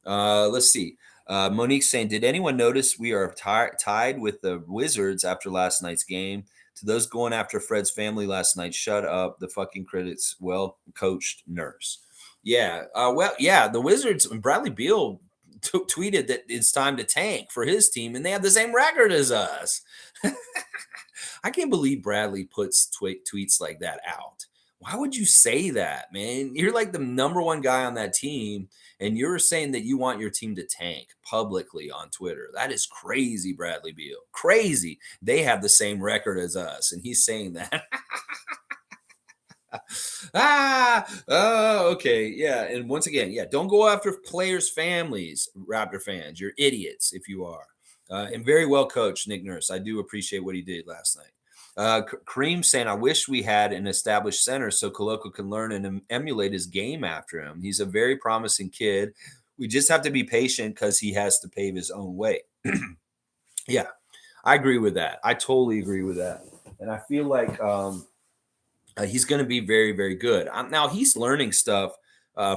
Let's see. Monique's saying, did anyone notice we are tied with the Wizards after last night's game? To those going after Fred's family last night, shut up. The fucking critics, well-coached nurse. Yeah. The Wizards, Bradley Beal tweeted that it's time to tank for his team, and they have the same record as us. I can't believe Bradley puts tweets like that out. Why would you say that, man? You're like the number one guy on that team, and you're saying that you want your team to tank publicly on Twitter. That is crazy, Bradley Beal. Crazy. They have the same record as us, and he's saying that. Okay. Yeah. And once again, yeah, don't go after players' families, Raptor fans. You're idiots if you are. And very well coached, Nick Nurse. I do appreciate what he did last night. Kareem saying, I wish we had an established center so Koloko can learn and emulate his game after him. He's a very promising kid. We just have to be patient because he has to pave his own way. Yeah, I agree with that. I totally agree with that. And I feel like he's going to be very, very good. Now he's learning stuff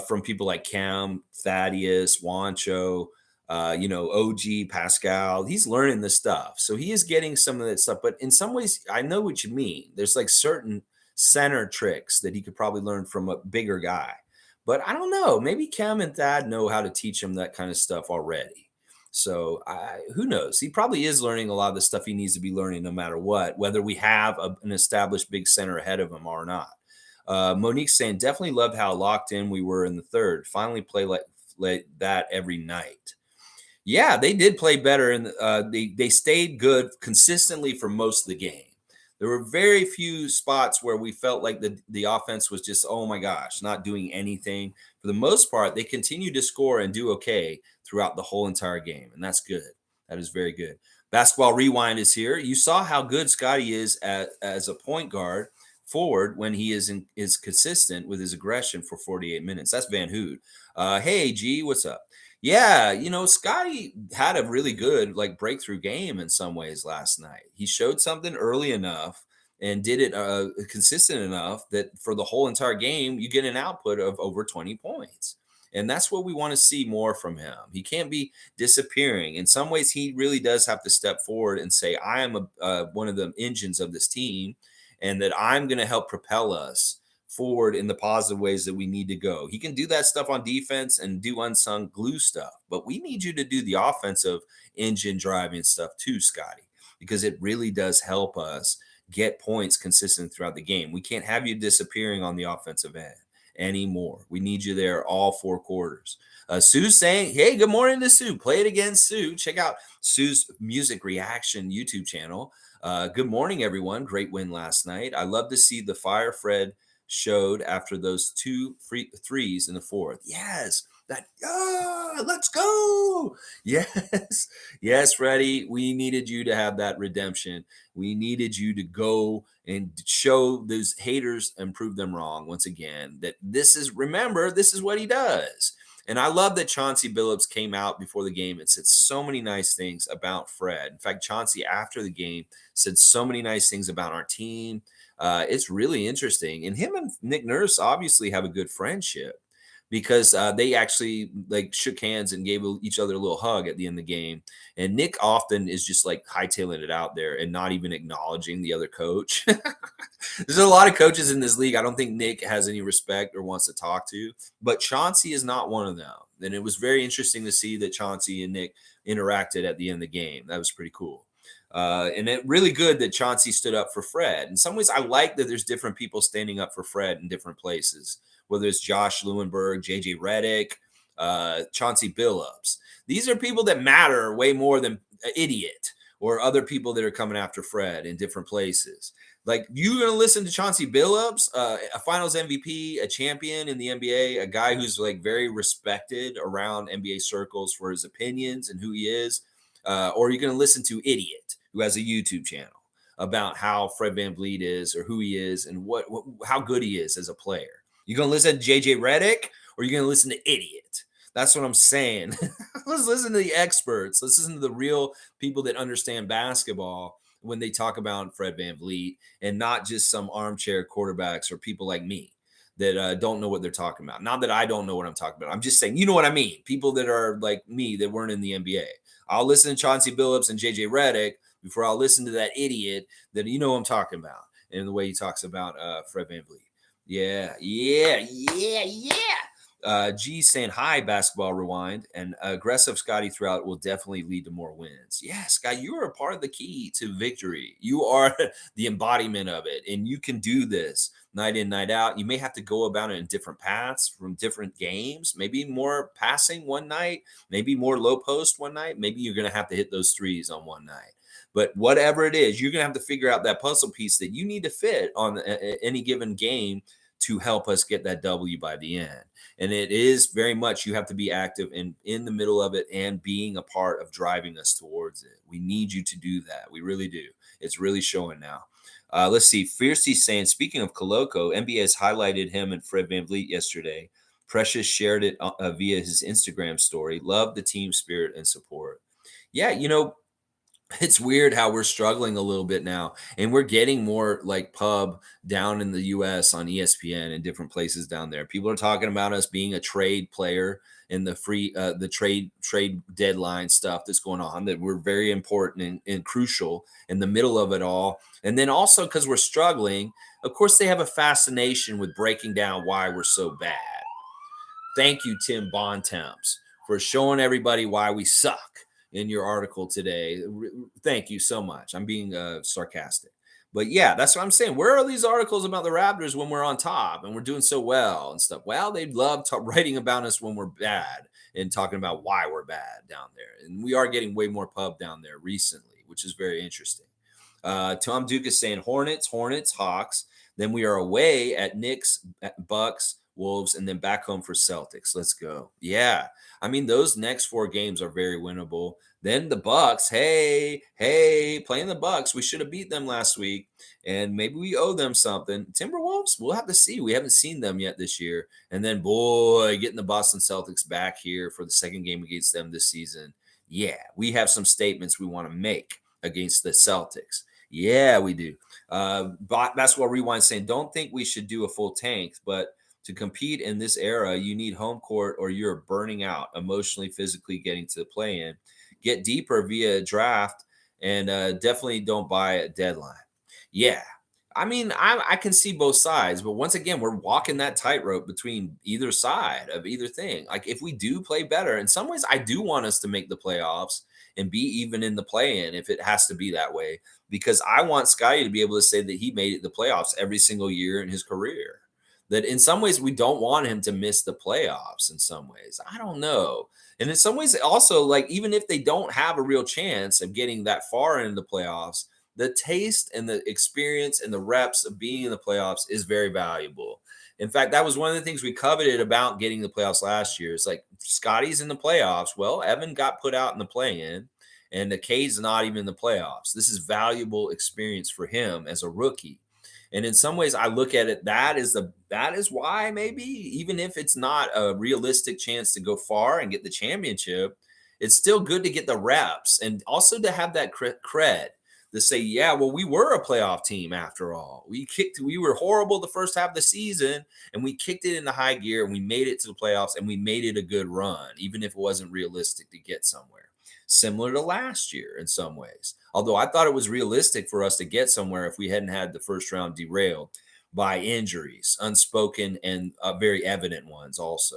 from people like Cam, Thaddeus, Wancho, OG, Pascal. He's learning the stuff. So he is getting some of that stuff. But in some ways, I know what you mean. There's like certain center tricks that he could probably learn from a bigger guy. But I don't know. Maybe Cam and Thad know how to teach him that kind of stuff already. So who knows? He probably is learning a lot of the stuff he needs to be learning no matter what, whether we have an established big center ahead of him or not. Monique's saying, definitely loved how locked in we were in the third. Finally play like that every night. Yeah, they did play better, and they stayed good consistently for most of the game. There were very few spots where we felt like the offense was just, oh my gosh, not doing anything. For the most part, they continued to score and do okay throughout the whole entire game, and that's good. That is very good. Basketball Rewind is here. You saw how good Scottie is as a point guard forward when he is consistent with his aggression for 48 minutes. That's Van Hood. Hey, G, what's up? Yeah, Scottie had a really good like breakthrough game in some ways last night. He showed something early enough and did it consistent enough that for the whole entire game, you get an output of over 20 points. And that's what we want to see more from him. He can't be disappearing. In some ways, he really does have to step forward and say, I am one of the engines of this team, and that I'm going to help propel us forward in the positive ways that we need to go. He can do that stuff on defense and do unsung glue stuff, but we need you to do the offensive engine driving stuff too, Scottie, because it really does help us get points consistent throughout the game. We can't have you disappearing on the offensive end anymore. We need you there all four quarters. Sue's saying, hey, good morning to Sue. Play it again, Sue. Check out Sue's music reaction YouTube channel. Good morning, everyone. Great win last night. I love to see the fire Fred showed after those two threes in the fourth. Yes, let's go. Yes, yes, Freddie. We needed you to have that redemption. We needed you to go and show those haters and prove them wrong once again. That this is what he does. And I love that Chauncey Billups came out before the game and said so many nice things about Fred. In fact, Chauncey, after the game, said so many nice things about our team. It's really interesting. And him and Nick Nurse obviously have a good friendship because they actually like shook hands and gave each other a little hug at the end of the game. And Nick often is just like hightailing it out there and not even acknowledging the other coach. There's a lot of coaches in this league I don't think Nick has any respect or wants to talk to, but Chauncey is not one of them. And it was very interesting to see that Chauncey and Nick interacted at the end of the game. That was pretty cool. And it really good that Chauncey stood up for Fred. In some ways, I like that there's different people standing up for Fred in different places, whether it's Josh Lewenberg, JJ Redick, Chauncey Billups. These are people that matter way more than an idiot or other people that are coming after Fred in different places. Like, you're going to listen to Chauncey Billups, a finals MVP, a champion in the NBA, a guy who's like very respected around NBA circles for his opinions and who he is, or you're going to listen to Idiot, who has a YouTube channel about how Fred VanVleet is or who he is and how good he is as a player. You're going to listen to JJ Redick or you're going to listen to Idiot. That's what I'm saying. Let's listen to the experts. Let's listen to the real people that understand basketball when they talk about Fred VanVleet and not just some armchair quarterbacks or people like me that don't know what they're talking about. Not that I don't know what I'm talking about. I'm just saying, you know what I mean? People that are like me that weren't in the NBA. I'll listen to Chauncey Billups and JJ Redick before I'll listen to that idiot that you know what I'm talking about and the way he talks about Fred VanVleet. Yeah. G saying hi, Basketball Rewind, and aggressive Scottie throughout will definitely lead to more wins. Yeah, Scott, you are a part of the key to victory. You are the embodiment of it, and you can do this night in, night out. You may have to go about it in different paths from different games, maybe more passing one night, maybe more low post one night. Maybe you're going to have to hit those threes on one night. But whatever it is, you're going to have to figure out that puzzle piece that you need to fit on any given game to help us get that W by the end. And it is very much, you have to be active in the middle of it and being a part of driving us towards it. We need you to do that. We really do. It's really showing now. Let's see. Fiercey saying, speaking of Koloko, NBA has highlighted him and Fred VanVleet yesterday. Precious shared it via his Instagram story. Love the team spirit and support. Yeah, it's weird how we're struggling a little bit now, and we're getting more like pub down in the US on ESPN and different places down there. People are talking about us being a trade player in the the trade deadline stuff that's going on, that we're very important and crucial in the middle of it all. And then also, because we're struggling, of course they have a fascination with breaking down why we're so bad. Thank you, Tim Bontemps, for showing everybody why we suck in your article today. Thank you so much. I'm being sarcastic. But yeah, that's what I'm saying. Where are these articles about the Raptors when we're on top and we're doing so well and stuff? Well, they love writing about us when we're bad and talking about why we're bad down there. And we are getting way more pub down there recently, which is very interesting. Tom Duke is saying Hornets, Hawks. Then we are away at Knicks, Bucks, Wolves, and then back home for Celtics. Let's go. Yeah. I mean, those next 4 games are very winnable. Then the Bucks, hey, playing the Bucks. We should have beat them last week, and maybe we owe them something. Timberwolves, we'll have to see. We haven't seen them yet this year. And then, boy, getting the Boston Celtics back here for the second game against them this season. Yeah, we have some statements we want to make against the Celtics. Yeah, we do. Basketball Rewind saying, don't think we should do a full tank, but to compete in this era, you need home court or you're burning out emotionally, physically getting to the play-in. Get deeper via draft and definitely don't buy a deadline. Yeah. I mean, I can see both sides, but once again, we're walking that tightrope between either side of either thing. Like if we do play better, in some ways, I do want us to make the playoffs and be even in the play-in if it has to be that way, because I want Scottie to be able to say that he made it the playoffs every single year in his career. That in some ways we don't want him to miss the playoffs in some ways. I don't know. And in some ways also, like, even if they don't have a real chance of getting that far into the playoffs, the taste and the experience and the reps of being in the playoffs is very valuable. In fact, that was one of the things we coveted about getting the playoffs last year. It's like Scotty's in the playoffs. Well, Evan got put out in the play-in, and the K's not even in the playoffs. This is valuable experience for him as a rookie. And in some ways, I look at it, that is why maybe, even if it's not a realistic chance to go far and get the championship, it's still good to get the reps and also to have that cred to say, yeah, well, we were a playoff team after all. We were horrible the first half of the season, and we kicked it into high gear, and we made it to the playoffs, and we made it a good run, even if it wasn't realistic to get somewhere. Similar to last year in some ways. Although I thought it was realistic for us to get somewhere if we hadn't had the first round derailed by injuries, unspoken and very evident ones also.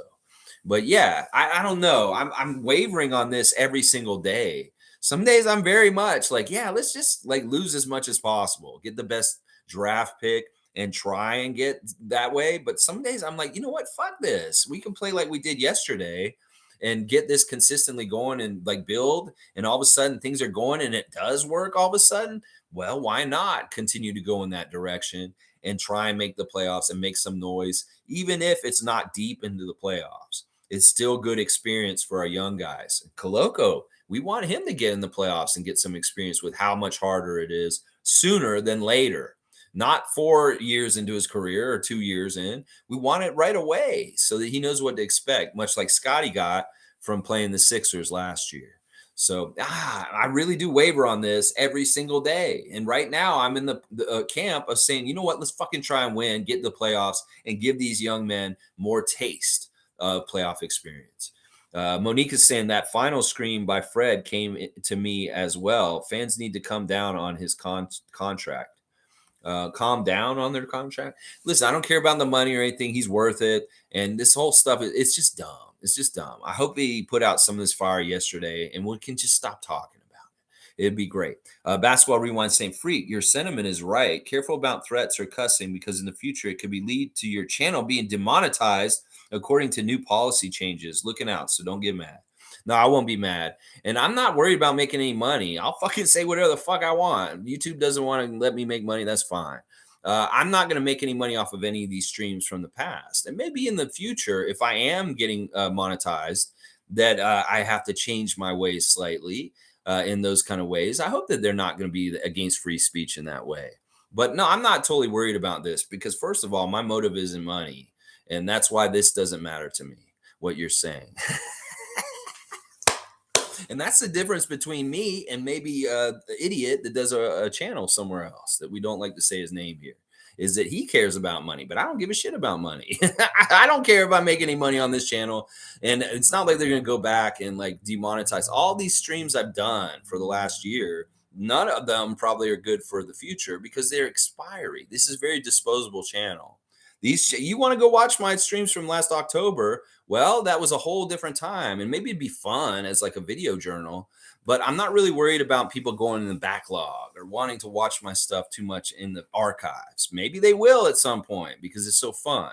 But yeah, I don't know. I'm wavering on this every single day. Some days I'm very much like, yeah, let's just like lose as much as possible, get the best draft pick and try and get that way. But some days I'm like, you know what? Fuck this. We can play like we did yesterday and get this consistently going and like build, and all of a sudden things are going and it does work all of a sudden. Well, why not continue to go in that direction and try and make the playoffs and make some noise, even if it's not deep into the playoffs? It's still good experience for our young guys. Koloko, we want him to get in the playoffs and get some experience with how much harder it is sooner than later. Not 4 years into his career or 2 years in. We want it right away so that he knows what to expect, much like Scottie got from playing the Sixers last year. So I really do waver on this every single day. And right now I'm in the camp of saying, you know what, let's fucking try and win, get the playoffs, and give these young men more taste of playoff experience. Monique is saying that final scream by Fred came to me as well. Fans need to come down on his contract. Calm down on their contract. Listen, I don't care about the money or anything. He's worth it. And this whole stuff, it's just dumb. It's just dumb. I hope he put out some of this fire yesterday and we can just stop talking about it. It'd be great. Basketball Rewind saying, Freak, your sentiment is right. Careful about threats or cussing, because in the future it could be lead to your channel being demonetized according to new policy changes. Looking out, so don't get mad. No, I won't be mad. And I'm not worried about making any money. I'll fucking say whatever the fuck I want. YouTube doesn't want to let me make money. That's fine. I'm not going to make any money off of any of these streams from the past. And maybe in the future, if I am getting monetized, that I have to change my ways slightly in those kind of ways. I hope that they're not going to be against free speech in that way. But no, I'm not totally worried about this because, first of all, my motive isn't money. And that's why this doesn't matter to me, what you're saying. And that's the difference between me and maybe the idiot that does a channel somewhere else that we don't like to say his name here. Is that he cares about money, but I don't give a shit about money. I don't care if I make any money on this channel. And it's not like they're going to go back and like demonetize all these streams I've done for the last year. None of them probably are good for the future because they're expiry. This is a very disposable channel. You want to go watch my streams from last October? Well, that was a whole different time, and maybe it'd be fun as like a video journal. But I'm not really worried about people going in the backlog or wanting to watch my stuff too much in the archives. Maybe they will at some point because it's so fun.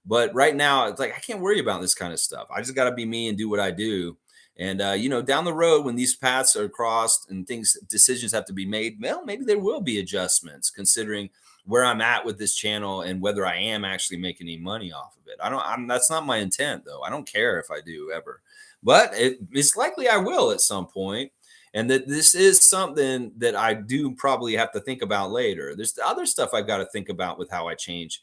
But right now, it's like I can't worry about this kind of stuff. I just got to be me and do what I do. And down the road when these paths are crossed and decisions have to be made, well, maybe there will be adjustments considering where I'm at with this channel and whether I am actually making any money off of it. That's not my intent though. I don't care if I do ever, but it's likely I will at some point. And that this is something that I do probably have to think about later. There's the other stuff I've got to think about with how I change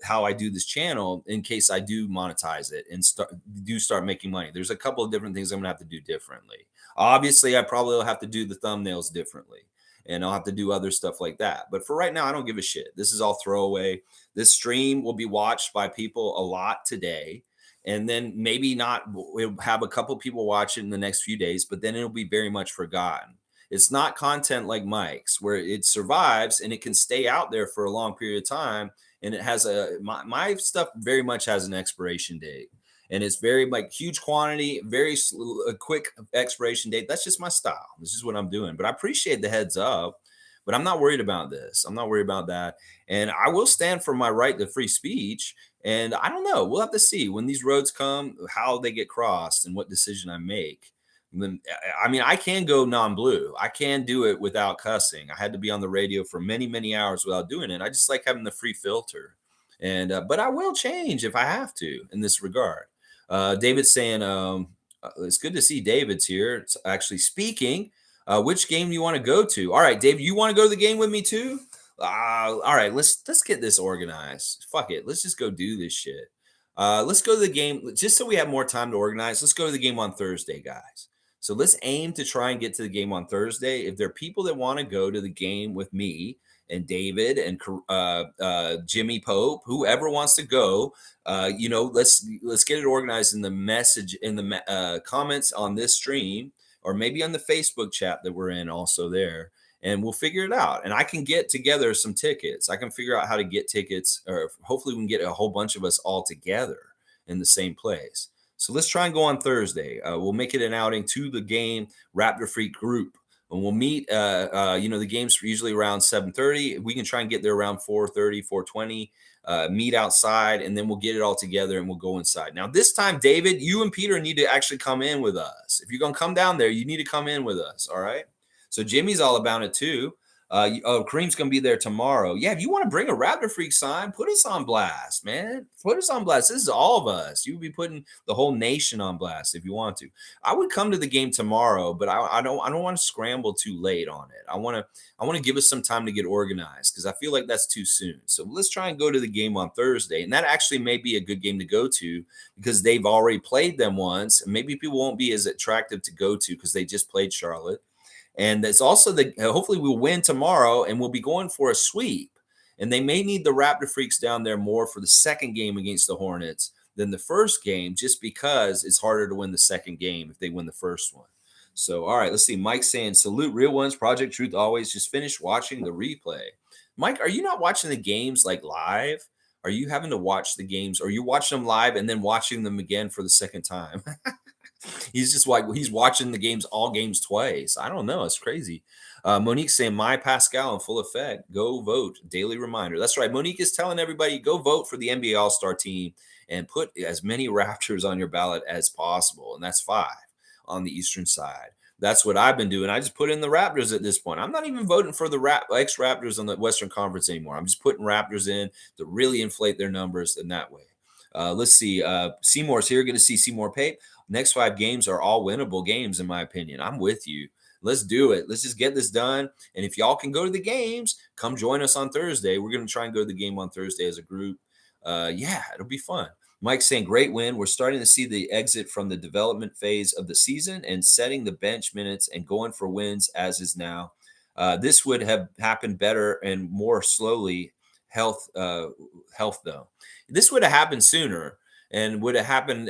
how I do this channel in case I do monetize it and start making money. There's a couple of different things I'm gonna have to do differently. Obviously, I probably will have to do the thumbnails differently, and I'll have to do other stuff like that. But for right now, I don't give a shit. This is all throwaway. This stream will be watched by people a lot today, and then maybe not. We'll have a couple people watch it in the next few days, but then it'll be very much forgotten. It's not content like Mike's where it survives and it can stay out there for a long period of time. And it has my stuff very much has an expiration date, and it's very like huge quantity, very a quick expiration date. That's just my style. This is what I'm doing. But I appreciate the heads up. But I'm not worried about this. I'm not worried about that. And I will stand for my right to free speech. And I don't know. We'll have to see when these roads come, how they get crossed, and what decision I make. I mean, I can go non-blue. I can do it without cussing. I had to be on the radio for many, many hours without doing it. I just like having the free filter. And but I will change if I have to in this regard. David's saying, it's good to see David's here. It's actually speaking. Which game do you want to go to? All right, David, you want to go to the game with me too? All right, let's get this organized. Fuck it. Let's just go do this shit. Let's go to the game just so we have more time to organize. Let's go to the game on Thursday, guys. So let's aim to try and get to the game on Thursday. If there are people that want to go to the game with me and David and Jimmy Pope, whoever wants to go, let's get it organized in the message in the comments on this stream, or maybe on the Facebook chat that we're in also there, and we'll figure it out. And I can get together some tickets. I can figure out how to get tickets, or hopefully we can get a whole bunch of us all together in the same place. So let's try and go on Thursday. We'll make it an outing to the game Raptorsfreak group, and we'll meet. The game's usually around 7:30. We can try and get there around 4:30, 4:20. Meet outside, and then we'll get it all together and we'll go inside. Now, this time, David, you and Peter need to actually come in with us. If you're gonna come down there, you need to come in with us. All right. So Jimmy's all about it too. Kareem's gonna be there tomorrow. Yeah, if you want to bring a Raptorsfreak sign, put us on blast, man. Put us on blast. This is all of us. You would be putting the whole nation on blast if you want to. I would come to the game tomorrow, but I don't want to scramble too late on it. I want to give us some time to get organized because I feel like that's too soon. So let's try and go to the game on Thursday, and that actually may be a good game to go to because they've already played them once, and maybe people won't be as attractive to go to because they just played Charlotte. And it's also hopefully we'll win tomorrow and we'll be going for a sweep. And they may need the Raptorsfreaks down there more for the second game against the Hornets than the first game, just because it's harder to win the second game if they win the first one. So, all right, let's see. Mike's saying, salute real ones, Project Truth always. Just finished watching the replay. Mike, are you not watching the games like live? Are you having to watch the games, or you watching them live and then watching them again for the second time? He's just like, he's watching the games, all games twice. I don't know. It's crazy. Monique saying, my Pascal in full effect. Go vote. Daily reminder. That's right. Monique is telling everybody, go vote for the NBA All-Star team and put as many Raptors on your ballot as possible. And that's 5 on the Eastern side. That's what I've been doing. I just put in the Raptors at this point. I'm not even voting for the ex-Raptors on the Western Conference anymore. I'm just putting Raptors in to really inflate their numbers in that way. Let's see. Seymour's here. Going to see Seymour Pape. Next 5 games are all winnable games, in my opinion. I'm with you. Let's do it. Let's just get this done. And if y'all can go to the games, come join us on Thursday. We're going to try and go to the game on Thursday as a group. Yeah, it'll be fun. Mike's saying, great win. We're starting to see the exit from the development phase of the season and setting the bench minutes and going for wins as is now. This would have happened better and more slowly. Health, though. This would have happened sooner and would have happened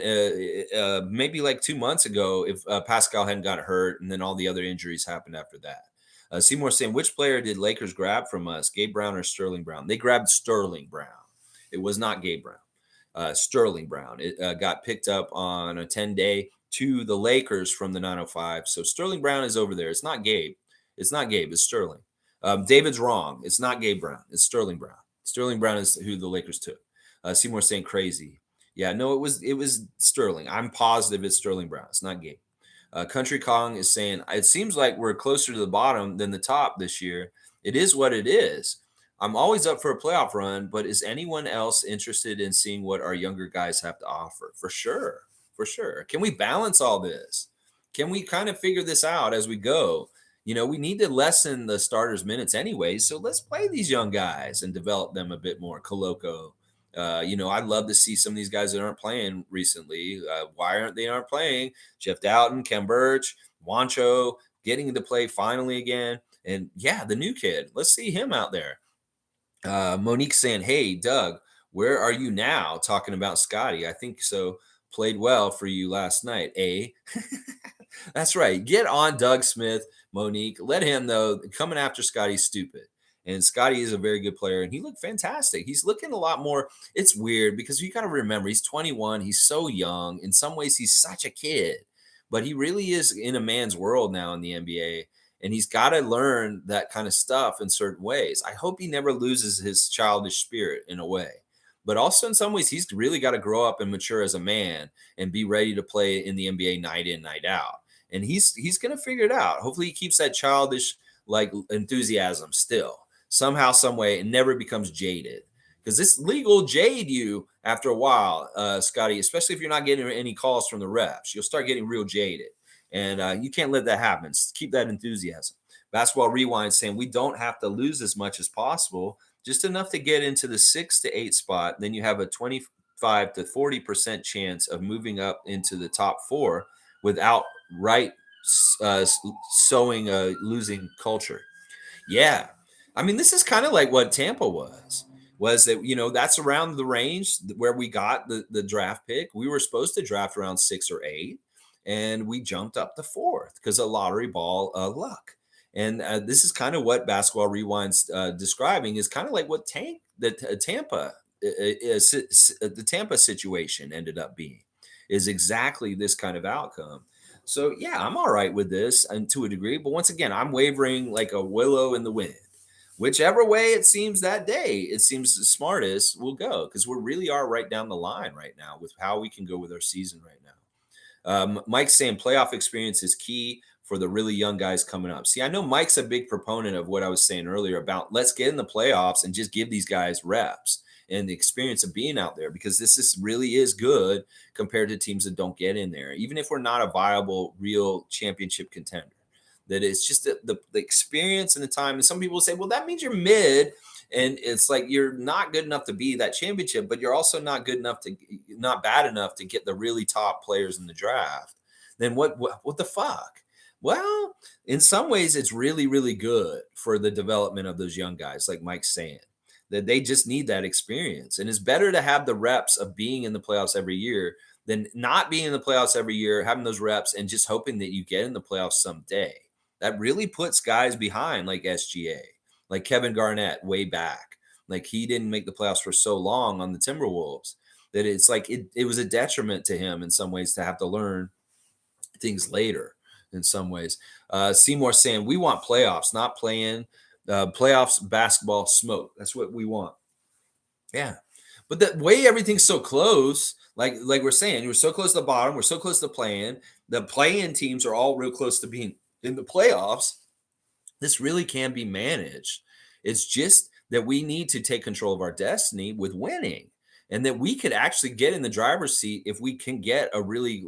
maybe like 2 months ago if Pascal hadn't got hurt and then all the other injuries happened after that. Seymour saying, which player did Lakers grab from us, Gabe Brown or Sterling Brown? They grabbed Sterling Brown. It was not Gabe Brown. Sterling Brown. It got picked up on a 10-day to the Lakers from the 905. So Sterling Brown is over there. It's not Gabe. It's not Gabe. It's Sterling. David's wrong. It's not Gabe Brown. It's Sterling Brown. Sterling Brown is who the Lakers took. Seymour saying crazy. Yeah, no, it was Sterling. I'm positive it's Sterling Brown. It's not Gabe. Country Kong is saying, it seems like we're closer to the bottom than the top this year. It is what it is. I'm always up for a playoff run, but is anyone else interested in seeing what our younger guys have to offer? For sure. For sure. Can we balance all this? Can we kind of figure this out as we go? We need to lessen the starters' minutes anyway. So let's play these young guys and develop them a bit more. Koloko. I'd love to see some of these guys that aren't playing recently. Why aren't they playing? Jeff Doughton, Kem Birch, Wancho getting to play finally again. And yeah, the new kid. Let's see him out there. Monique saying, hey, Doug, where are you now? Talking about Scottie. I think so. Played well for you last night, eh? That's right. Get on Doug Smith, Monique. Let him know coming after Scottie's stupid. And Scottie is a very good player, and he looked fantastic. He's looking a lot more. It's weird because you got to remember he's 21. He's so young. In some ways, he's such a kid, but he really is in a man's world now in the NBA. And he's got to learn that kind of stuff in certain ways. I hope he never loses his childish spirit in a way. But also in some ways, he's really got to grow up and mature as a man and be ready to play in the NBA night in, night out. And he's going to figure it out. Hopefully he keeps that childish enthusiasm still somehow, some way, and never becomes jaded. Because this league will jade you after a while, Scottie, especially if you're not getting any calls from the refs. You'll start getting real jaded. And you can't let that happen. Keep that enthusiasm. Basketball Rewind saying we don't have to lose as much as possible, just enough to get into the 6 to 8 spot. Then you have a 25 to 40% chance of moving up into the top 4 without sowing a losing culture. Yeah. I mean, this is kind of like what Tampa was that, that's around the range where we got the draft pick. We were supposed to draft around 6 or 8. And we jumped up to 4th because of lottery ball luck. And this is kind of what Basketball Rewind's describing is kind of like what the Tampa situation ended up being is exactly this kind of outcome. So, yeah, I'm all right with this and to a degree. But once again, I'm wavering like a willow in the wind. Whichever way it seems that day, it seems the smartest will go because we really are right down the line right now with how we can go with our season right now. Mike's saying playoff experience is key for the really young guys coming up. See, I know Mike's a big proponent of what I was saying earlier about let's get in the playoffs and just give these guys reps and the experience of being out there because this really is good compared to teams that don't get in there, even if we're not a viable, real championship contender. That it's just the experience and the time. And some people say, well, that means you're mid. And it's like you're not good enough to be that championship, but you're also not bad enough to get the really top players in the draft. Then what the fuck? Well, in some ways, it's really, really good for the development of those young guys, like Mike's saying, that they just need that experience. And it's better to have the reps of being in the playoffs every year than not being in the playoffs every year, having those reps and just hoping that you get in the playoffs someday. That really puts guys behind like SGA. Like Kevin Garnett way back. Like he didn't make the playoffs for so long on the Timberwolves that it's like it was a detriment to him in some ways to have to learn things later in some ways. Seymour saying we want playoffs, not playing playoffs basketball smoke. That's what we want. Yeah. But the way everything's so close, like we're saying, we're so close to the bottom, we're so close to playing. The play-in teams are all real close to being in the playoffs. This really can be managed. It's just that we need to take control of our destiny with winning, and that we could actually get in the driver's seat if we can get a really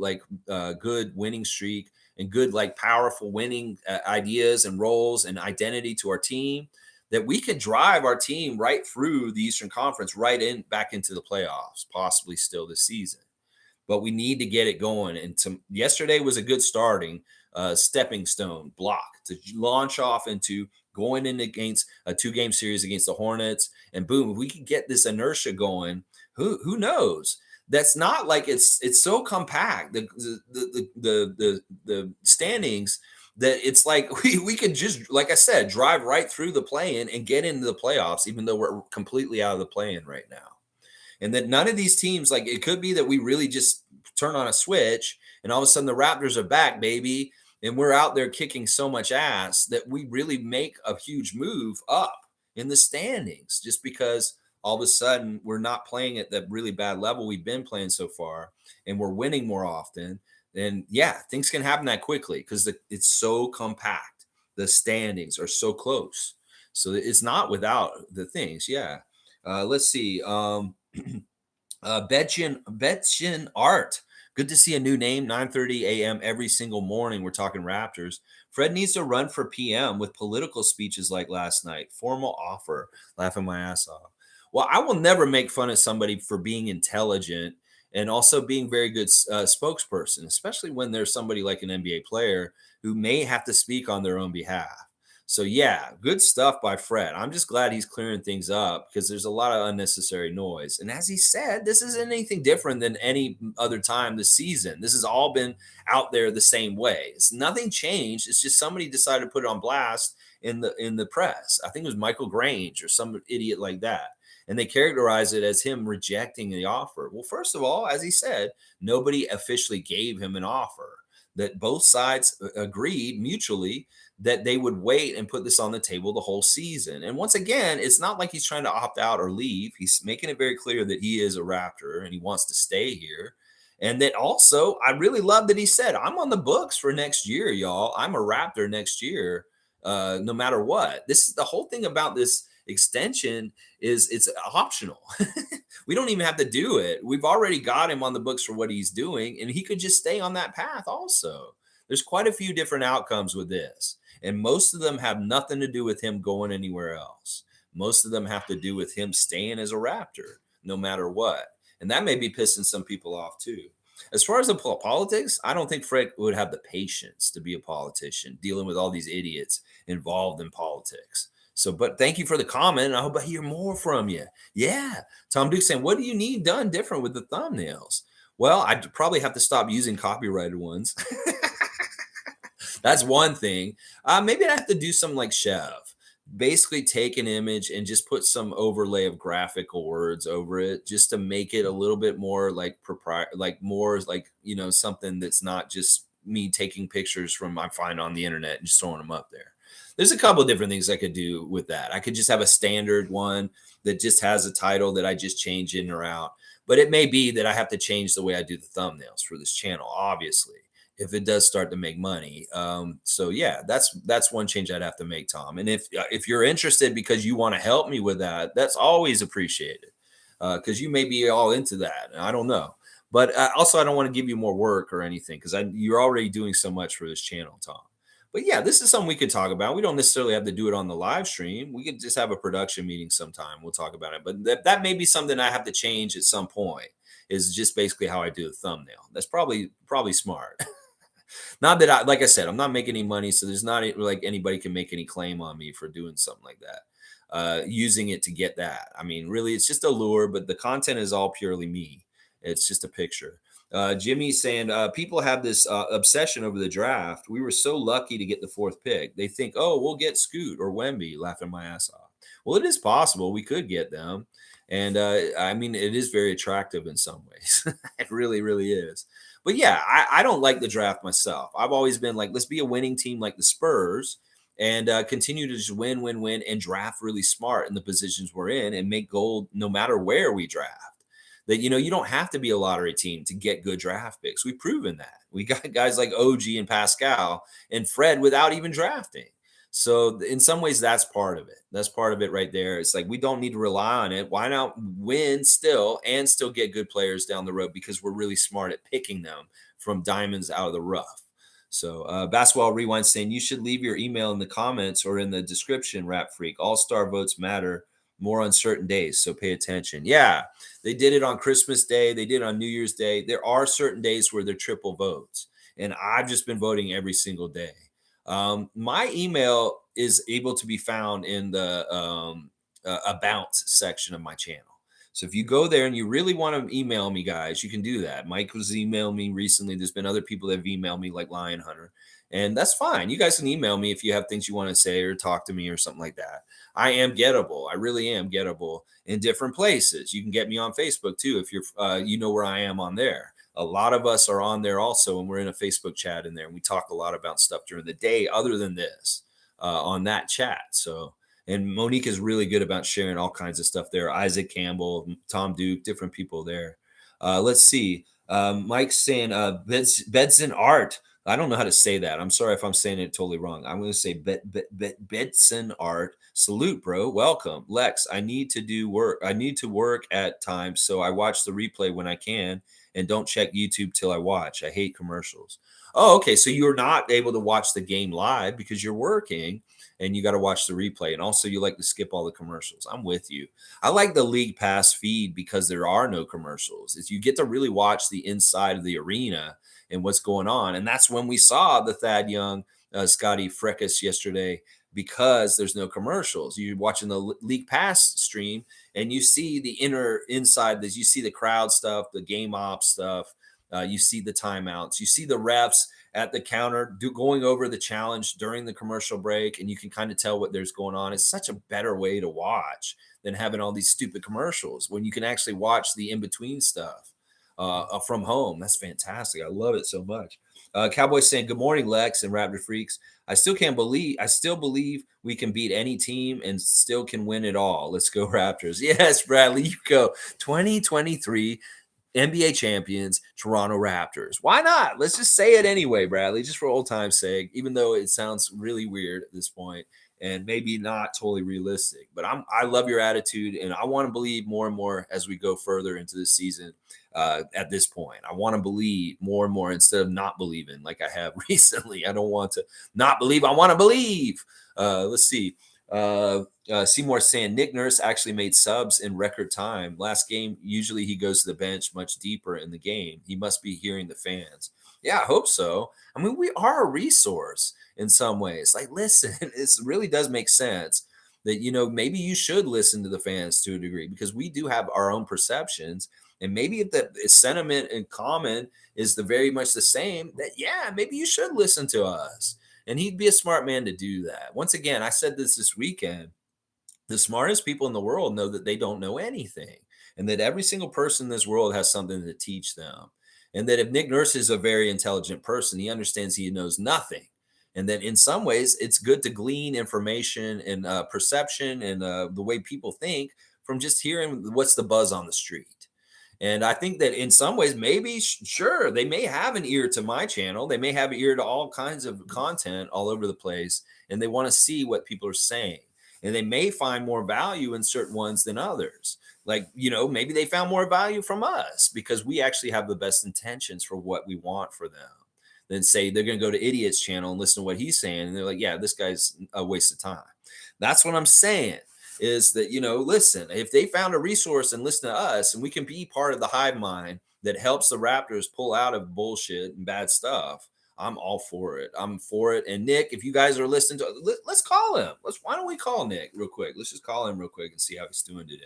good winning streak and good powerful winning ideas and roles and identity to our team, that we could drive our team right through the Eastern Conference, right in back into the playoffs, possibly still this season. But we need to get it going. And yesterday was a good starting stepping stone block to launch off into going in against a 2-game series against the Hornets. And boom, if we could get this inertia going, who knows? That's not like it's so compact. The standings that it's like we could just, like I said, drive right through the play-in and get into the playoffs, even though we're completely out of the play-in right now. And that none of these teams, like it could be that we really just turn on a switch and all of a sudden the Raptors are back, baby. And we're out there kicking so much ass that we really make a huge move up in the standings just because all of a sudden we're not playing at that really bad level we've been playing so far and we're winning more often. And yeah, things can happen that quickly because it's so compact. The standings are so close. So it's not without the things. Yeah. Let's see. Betchin Art. Good to see a new name. 9:30 a.m. every single morning. We're talking Raptors. Fred needs to run for PM with political speeches like last night. Formal offer. Laughing my ass off. Well, I will never make fun of somebody for being intelligent and also being very good spokesperson, especially when there's somebody like an NBA player who may have to speak on their own behalf. So yeah, good stuff by Fred. I'm just glad he's clearing things up because there's a lot of unnecessary noise. And as he said, this isn't anything different than any other time this season. This has all been out there the same way. It's nothing changed. It's just somebody decided to put it on blast in the press. I think it was Michael Grange or some idiot like that. And they characterize it as him rejecting the offer. Well, first of all, as he said, nobody officially gave him an offer. That both sides agreed mutually that they would wait and put this on the table the whole season. And once again, it's not like he's trying to opt out or leave. He's making it very clear that he is a Raptor and he wants to stay here. And that also, I really love that he said, I'm on the books for next year, y'all. I'm a Raptor next year, no matter what. This is the whole thing about this extension is it's optional. We don't even have to do it. We've already got him on the books for what he's doing, and he could just stay on that path also. There's quite a few different outcomes with this, and most of them have nothing to do with him going anywhere else. Most of them have to do with him staying as a Raptor, no matter what. And that may be pissing some people off too. As far as the politics, I don't think Fred would have the patience to be a politician dealing with all these idiots involved in politics. So, but thank you for the comment. I hope I hear more from you. Yeah. Tom Duke saying, what do you need done different with the thumbnails? Well, I'd probably have to stop using copyrighted ones. That's one thing. Maybe I have to do something like Chev. Basically take an image and just put some overlay of graphical words over it just to make it a little bit more like more like, something that's not just me taking pictures from I find on the internet and just throwing them up there. There's a couple of different things I could do with that. I could just have a standard one that just has a title that I just change in or out. But it may be that I have to change the way I do the thumbnails for this channel, obviously, if it does start to make money. So yeah, that's one change I'd have to make, Tom. And if you're interested because you want to help me with that, that's always appreciated. Because you may be all into that. I don't know. But also, I don't want to give you more work or anything because you're already doing so much for this channel, Tom. But yeah, this is something we could talk about. We don't necessarily have to do it on the live stream. We could just have a production meeting sometime. We'll talk about it. But that may be something I have to change at some point, is just basically how I do the thumbnail. That's probably smart. Not that like I said, I'm not making any money. So there's not like anybody can make any claim on me for doing something like that, using it to get that. I mean, really, it's just a lure, but the content is all purely me. It's just a picture. Jimmy's saying people have this obsession over the draft. We were so lucky to get the 4th pick. They think, oh, we'll get Scoot or Wemby. Laughing my ass off. Well, it is possible we could get them. And I mean, it is very attractive in some ways. It really, really is. But yeah, I don't like the draft myself. I've always been like, let's be a winning team like the Spurs and continue to just win, and draft really smart in the positions we're in and make gold no matter where we draft. that, you don't have to be a lottery team to get good draft picks. We've proven that. We got guys like OG and Pascal and Fred without even drafting. So in some ways, that's part of it. That's part of it right there. It's like we don't need to rely on it. Why not win still and still get good players down the road because we're really smart at picking them from diamonds out of the rough. So Basketball Rewind saying you should leave your email in the comments or in the description, Rap Freak. All-star votes matter more on certain days, so pay attention. Yeah, they did it on Christmas Day. They did it on New Year's Day. There are certain days where they're triple votes, and I've just been voting every single day. My email is able to be found in the about section of my channel. So if you go there and you really want to email me, guys, you can do that. Mike was emailing me recently. There's been other people that have emailed me like Lion Hunter, and that's fine. You guys can email me if you have things you want to say or talk to me or something like that. I am gettable. I really am gettable in different places. You can get me on Facebook too if you're, you know where I am on there. A lot of us are on there also, and we're in a Facebook chat in there, and we talk a lot about stuff during the day other than this on that chat. So, and Monique is really good about sharing all kinds of stuff there. Isaac Campbell, Tom Duke, different people there. Let's see. Mike's saying Bedson Art. I don't know how to say that. I'm sorry if I'm saying it totally wrong. I'm going to say Bedson Art. Salute, bro. Welcome. Lex, I need to do work. I need to work at times, so I watch the replay when I can and don't check YouTube till I watch. I hate commercials. Oh, okay. So you're not able to watch the game live because you're working and you got to watch the replay. And also you like to skip all the commercials. I'm with you. I like the League Pass feed because there are no commercials. Is you get to really watch the inside of the arena and what's going on. And that's when we saw the Thad Young, Scottie Frekus yesterday because there's no commercials. You're watching the League Pass stream and you see the inside, you see the crowd stuff, the game ops stuff. You see the timeouts. You see the refs at the counter going over the challenge during the commercial break, and you can kind of tell what there's going on. It's such a better way to watch than having all these stupid commercials when you can actually watch the in-between stuff from home. That's fantastic. I love it so much. Cowboy saying, good morning, Lex and Raptor Freaks. I still believe we can beat any team and still can win it all. Let's go Raptors. Yes, Bradley, you go. 2023 NBA champions, Toronto Raptors. Why not? Let's just say it anyway, Bradley, just for old time's sake, even though it sounds really weird at this point and maybe not totally realistic. But I love your attitude, and I want to believe more and more as we go further into the season. At this point, I want to believe more and more instead of not believing like I have recently. I don't want to not believe. I want to believe. Let's see. Seymour saying Nick Nurse actually made subs in record time. Last game, usually he goes to the bench much deeper in the game. He must be hearing the fans. Yeah, I hope so. I mean, we are a resource in some ways. Like, listen, it really does make sense that, maybe you should listen to the fans to a degree because we do have our own perceptions. And maybe if the sentiment in common is very much the same, that, yeah, maybe you should listen to us. And he'd be a smart man to do that. Once again, I said this weekend, the smartest people in the world know that they don't know anything and that every single person in this world has something to teach them. And that if Nick Nurse is a very intelligent person, he understands he knows nothing. And that in some ways, it's good to glean information and perception and the way people think from just hearing what's the buzz on the street. And I think that in some ways, maybe, sure, they may have an ear to my channel. They may have an ear to all kinds of content all over the place. And they want to see what people are saying. And they may find more value in certain ones than others. Like, maybe they found more value from us because we actually have the best intentions for what we want for them. Then say they're going to go to Idiot's channel and listen to what he's saying. And they're like, yeah, this guy's a waste of time. That's what I'm saying. Is that, listen, if they found a resource and listen to us and we can be part of the hive mind that helps the Raptors pull out of bullshit and bad stuff, I'm all for it. I'm for it. And Nick, if you guys are listening to, let's call him. Why don't we call Nick real quick? Let's just call him real quick and see how he's doing today.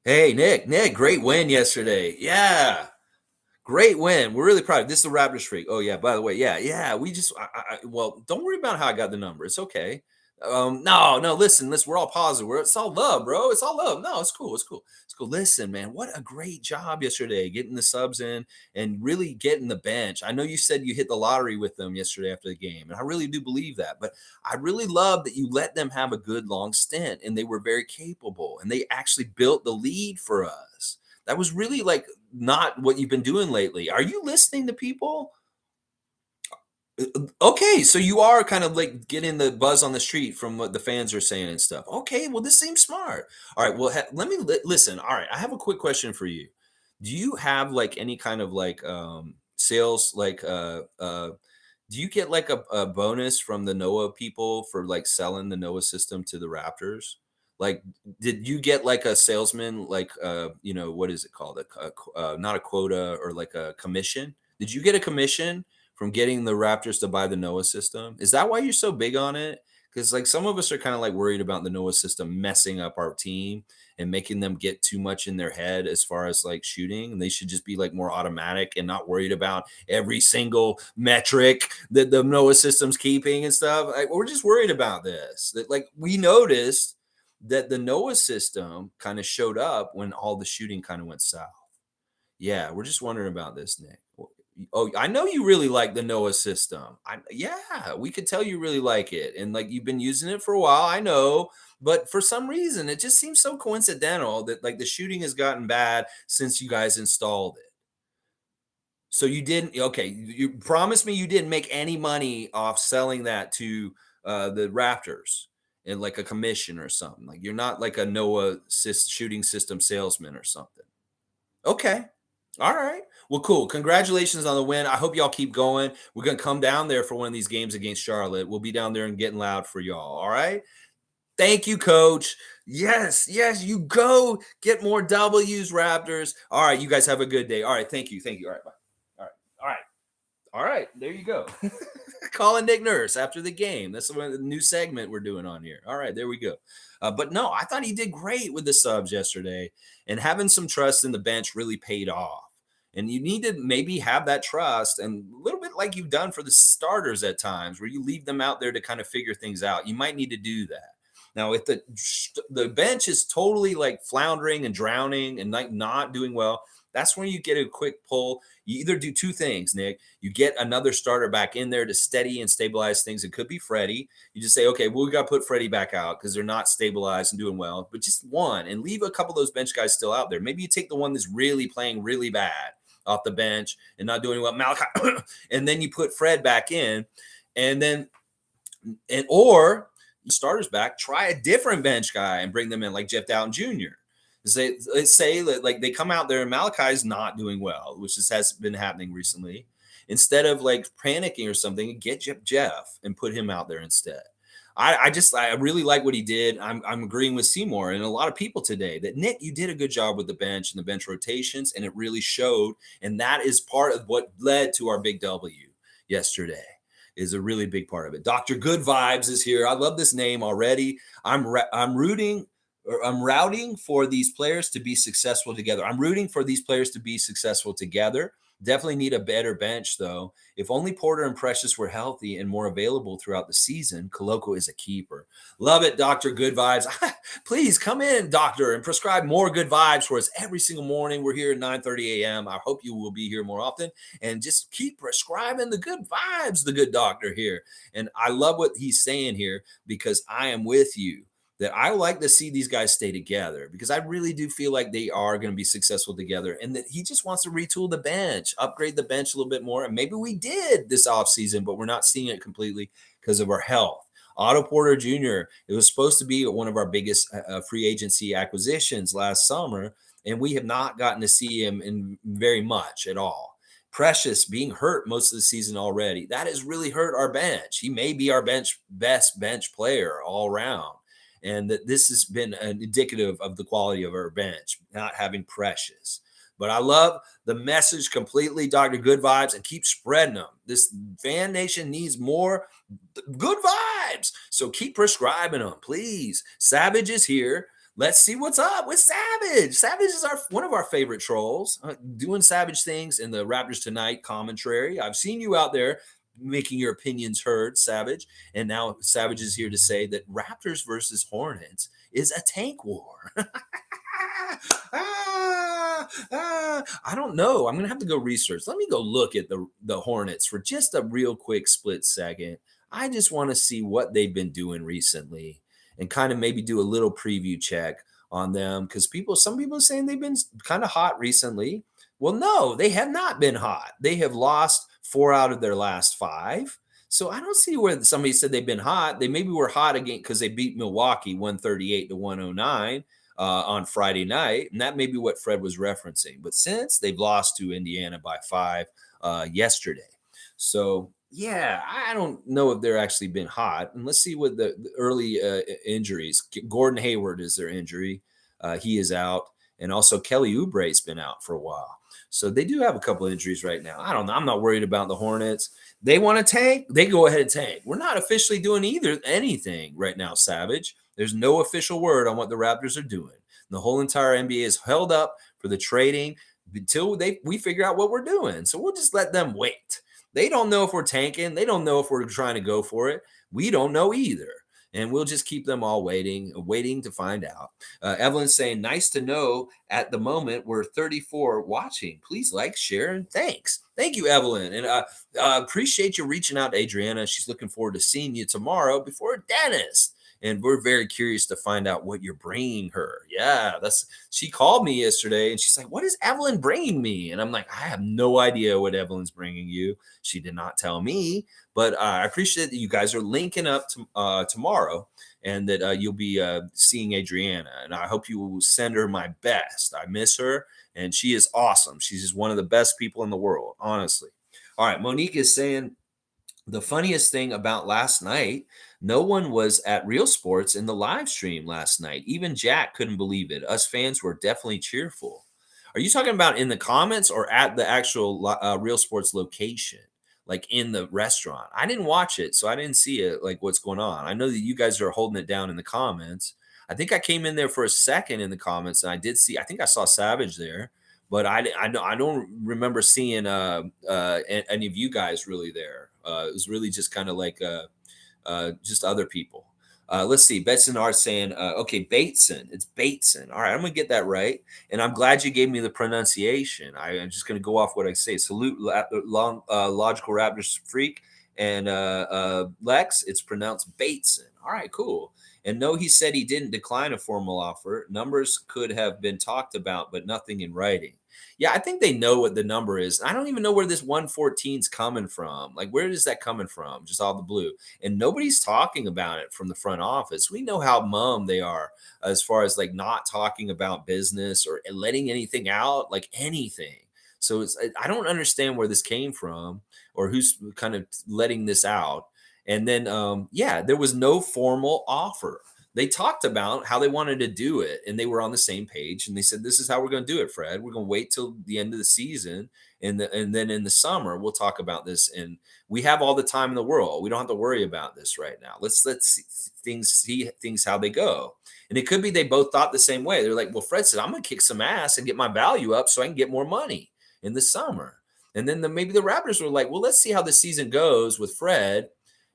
Hey, Nick, great win yesterday. Yeah. Great win. We're really proud. This is the Raptors Freak. Oh, yeah. By the way, yeah. We just, well, don't worry about how I got the number. It's okay. No, listen, we're all positive. It's all love, bro. It's all love. No, it's cool. It's cool. It's cool. Listen, man, what a great job yesterday getting the subs in and really getting the bench. I know you said you hit the lottery with them yesterday after the game, and I really do believe that. But I really love that you let them have a good long stint and they were very capable and they actually built the lead for us. That was really like not what you've been doing lately. Are you listening to people? Okay, so you are kind of like getting the buzz on the street from what the fans are saying and stuff. Okay, well, this seems smart. All right, well, let me listen. All right, I have a quick question for you. Do you have like any kind of like sales like do you get like a bonus from the NOAA people for like selling the NOAA system to the Raptors? Like, did you get like a salesman, like, what is it called? Not a quota or like a commission? Did you get a commission from getting the Raptors to buy the NOAA system? Is that why you're so big on it? Because like some of us are kind of like worried about the NOAA system messing up our team and making them get too much in their head as far as like shooting. And they should just be like more automatic and not worried about every single metric that the NOAA system's keeping and stuff. Like, we're just worried about this. That like we noticed that the NOAA system kind of showed up when all the shooting kind of went south. Yeah, we're just wondering about this, Nick. Oh, I know you really like the NOAA system. Yeah, we could tell you really like it, and like you've been using it for a while. I know, but for some reason, it just seems so coincidental that like the shooting has gotten bad since you guys installed it. So you didn't. Okay, you promised me you didn't make any money off selling that to the Raptors in like a commission or something. Like you're not like a NOAA shooting system salesman or something. Okay. All right. Well, cool. Congratulations on the win. I hope y'all keep going. We're going to come down there for one of these games against Charlotte. We'll be down there and getting loud for y'all. All right. Thank you, coach. Yes. Yes. You go get more W's, Raptors. All right. You guys have a good day. All right. Thank you. Thank you. All right. Bye. All right. All right. All right. There you go. Calling Nick Nurse after the game. That's the new segment we're doing on here. All right. There we go. But no, I thought he did great with the subs yesterday, and having some trust in the bench really paid off. And you need to maybe have that trust and a little bit like you've done for the starters at times where you leave them out there to kind of figure things out. You might need to do that. Now, if the bench is totally like floundering and drowning and like not doing well, that's when you get a quick pull. You either do two things, Nick. You get another starter back in there to steady and stabilize things. It could be Freddie. You just say, okay, well, we got to put Freddie back out because they're not stabilized and doing well, but just one and leave a couple of those bench guys still out there. Maybe you take the one that's really playing really bad off the bench and not doing well, Malachi, and then you put Fred back in, and then or starters back, try a different bench guy and bring them in like Jeff Dowden Jr. Say that like they come out there and Malachi's not doing well, which has been happening recently. Instead of like panicking or something, get Jeff and put him out there instead. I really like what he did. I'm agreeing with Seymour and a lot of people today that Nick, you did a good job with the bench and the bench rotations, and it really showed. And that is part of what led to our big W yesterday. Is a really big part of it. Dr. Good Vibes is here. I love this name already. I'm rooting or I'm routing for these players to be successful together. I'm rooting for these players to be successful together. Definitely need a better bench, though. If only Porter and Precious were healthy and more available throughout the season, Koloko is a keeper. Love it, Dr. Good Vibes. Please come in, doctor, and prescribe more good vibes for us every single morning. We're here at 9:30 a.m. I hope you will be here more often and just keep prescribing the good vibes, the good doctor here. And I love what he's saying here because I am with you that I like to see these guys stay together because I really do feel like they are going to be successful together and that he just wants to retool the bench, upgrade the bench a little bit more. And maybe we did this offseason, but we're not seeing it completely because of our health. Otto Porter Jr., it was supposed to be one of our biggest free agency acquisitions last summer, and we have not gotten to see him in very much at all. Precious being hurt most of the season already. That has really hurt our bench. He may be our best bench player all around. And that this has been indicative of the quality of our bench, not having Precious. But I love the message completely, Dr. Good Vibes, and keep spreading them. This fan nation needs more good vibes. So keep prescribing them, please. Savage is here. Let's see what's up with Savage. Savage is one of our favorite trolls, doing Savage things in the Raptors Tonight commentary. I've seen you out there making your opinions heard, Savage. And now Savage is here to say that Raptors versus Hornets is a tank war. I don't know. I'm gonna have to go research. Let me go look at the Hornets for just a real quick split second. I just want to see what they've been doing recently and kind of maybe do a little preview check on them because some people are saying they've been kind of hot recently. Well, no, they have not been hot. They have lost 4 out of their last 5. So I don't see where somebody said they've been hot. They maybe were hot again because they beat Milwaukee 138 to 109 on Friday night, and that may be what Fred was referencing. But since they've lost to Indiana by 5 yesterday, so yeah, I don't know if they're actually been hot. And let's see what the early injuries. Gordon Hayward is their injury; he is out, and also Kelly Oubre's been out for a while. So they do have a couple of injuries right now. I don't know. I'm not worried about the Hornets. They want to tank. They go ahead and tank. We're not officially doing anything right now, Savage. There's no official word on what the Raptors are doing. The whole entire NBA is held up for the trading until we figure out what we're doing. So we'll just let them wait. They don't know if we're tanking. They don't know if we're trying to go for it. We don't know either. And we'll just keep them all waiting to find out. Evelyn's saying, nice to know at the moment we're 34 watching. Please like, share, and thanks. Thank you, Evelyn. And appreciate you reaching out to Adriana. She's looking forward to seeing you tomorrow before dentist. And we're very curious to find out what you're bringing her. Yeah, she called me yesterday and she's like, what is Evelyn bringing me? And I'm like, I have no idea what Evelyn's bringing you. She did not tell me, but I appreciate that you guys are linking up tomorrow and that you'll be seeing Adriana. And I hope you will send her my best. I miss her and she is awesome. She's just one of the best people in the world, honestly. All right, Monique is saying, the funniest thing about last night, no one was at Real Sports in the live stream last night. Even Jack couldn't believe it. Us fans were definitely cheerful. Are you talking about in the comments or at the actual Real Sports location, like in the restaurant? I didn't watch it, so I didn't see it, like what's going on. I know that you guys are holding it down in the comments. I think I came in there for a second in the comments, and I think I saw Savage there. But I don't remember seeing any of you guys really there. It was really just kind of like just other people. Let's see. Betson are saying, okay, Bateson. It's Bateson. All right, I'm going to get that right. And I'm glad you gave me the pronunciation. I'm just going to go off what I say. Salute, Logical Raptors Freak. And Lex, it's pronounced Bateson. All right, cool. And no, he said he didn't decline a formal offer. Numbers could have been talked about, but nothing in writing. Yeah, I think they know what the number is. I don't even know where this 114 is coming from. Like, where is that coming from? Just all the blue. And nobody's talking about it from the front office. We know how mum they are as far as like not talking about business or letting anything out, like anything. So I don't understand where this came from or who's kind of letting this out. And then, there was no formal offer. They talked about how they wanted to do it, and they were on the same page. And they said, "This is how we're going to do it, Fred. We're going to wait till the end of the season, and then in the summer we'll talk about this. And we have all the time in the world. We don't have to worry about this right now. Let's see things how they go." And it could be they both thought the same way. They're like, "Well, Fred said I'm going to kick some ass and get my value up so I can get more money in the summer." And then maybe the Raptors were like, "Well, let's see how the season goes with Fred."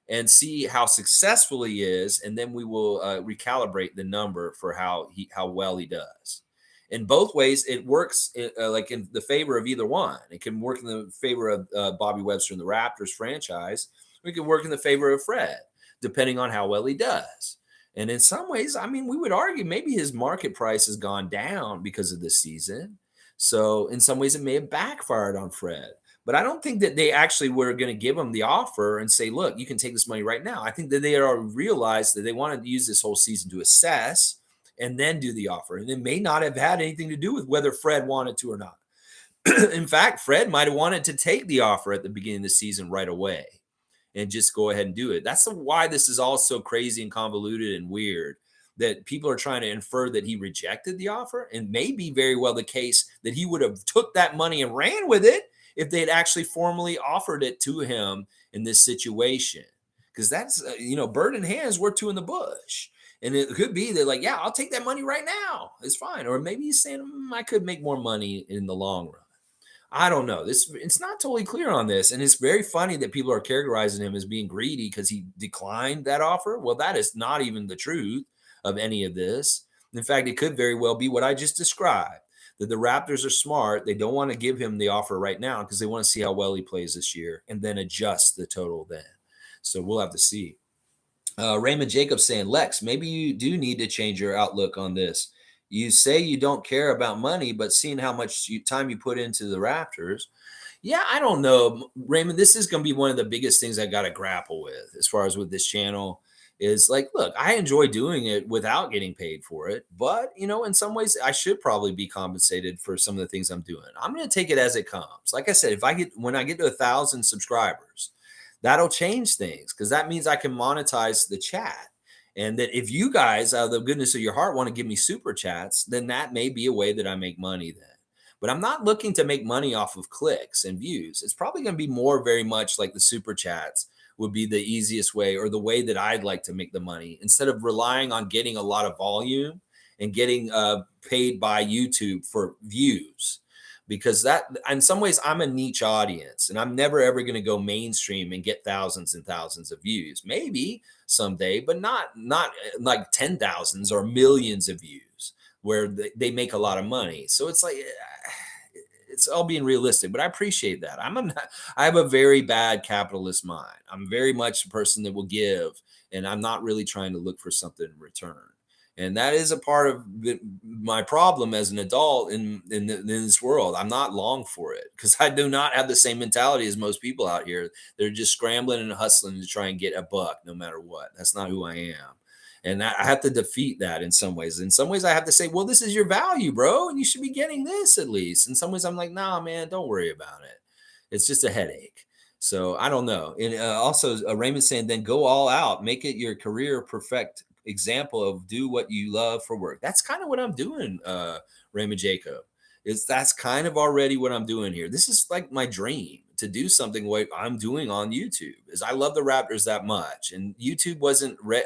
And see how successful he is, and then we will recalibrate the number for how well he does. In both ways, it works like in the favor of either one. It can work in the favor of Bobby Webster and the Raptors franchise. Or it can work in the favor of Fred, depending on how well he does. And in some ways, I mean, we would argue maybe his market price has gone down because of this season. So in some ways, it may have backfired on Fred. But I don't think that they actually were going to give him the offer and say, look, you can take this money right now. I think that they already realized that they wanted to use this whole season to assess and then do the offer. And it may not have had anything to do with whether Fred wanted to or not. In fact, Fred might have wanted to take the offer at the beginning of the season right away and just go ahead and do it. That's why this is all so crazy and convoluted and weird, that people are trying to infer that he rejected the offer. And may be very well the case that he would have took that money and ran with it if they had actually formally offered it to him in this situation. Because that's, bird in hands, we're two in the bush. And it could be that like, yeah, I'll take that money right now. It's fine. Or maybe he's saying, I could make more money in the long run. I don't know. It's not totally clear on this, and it's very funny that people are characterizing him as being greedy because he declined that offer. Well, that is not even the truth of any of this. In fact, it could very well be what I just described. That the Raptors are smart. They don't want to give him the offer right now because they want to see how well he plays this year and then adjust the total then. So we'll have to see. Raymond Jacobs saying, Lex, maybe you do need to change your outlook on this. You say you don't care about money, but seeing how much time you put into the Raptors, yeah, I don't know, Raymond. This is going to be one of the biggest things I got to grapple with as far as with this channel is like, look, I enjoy doing it without getting paid for it, but in some ways, I should probably be compensated for some of the things I'm doing. I'm going to take it as it comes. Like I said, when I get to 1,000 subscribers, that'll change things because that means I can monetize the chat. And that if you guys, out of the goodness of your heart, want to give me super chats, then that may be a way that I make money then. But I'm not looking to make money off of clicks and views. It's probably going to be more very much like the super chats would be the easiest way or the way that I'd like to make the money instead of relying on getting a lot of volume and getting paid by YouTube for views. Because that, in some ways, I'm a niche audience and I'm never ever going to go mainstream and get thousands and thousands of views. Maybe someday, but not like 10,000s or millions of views where they make a lot of money. So it's like it's all being realistic, but I appreciate that. I have a very bad capitalist mind. I'm very much a person that will give, and I'm not really trying to look for something in return. And that is a part of my problem as an adult in this world. I'm not long for it because I do not have the same mentality as most people out here. They're just scrambling and hustling to try and get a buck no matter what. That's not who I am. And I have to defeat that in some ways. In some ways, I have to say, well, this is your value, bro, and you should be getting this at least. In some ways, I'm like, nah, man, don't worry about it. It's just a headache. So I don't know. And also, Raymond saying, then go all out, make it your career perfect example of do what you love for work. That's kind of what I'm doing, Raymond Jacob. That's kind of already what I'm doing here. This is like my dream to do something what I'm doing on YouTube. Is I love the Raptors that much, and YouTube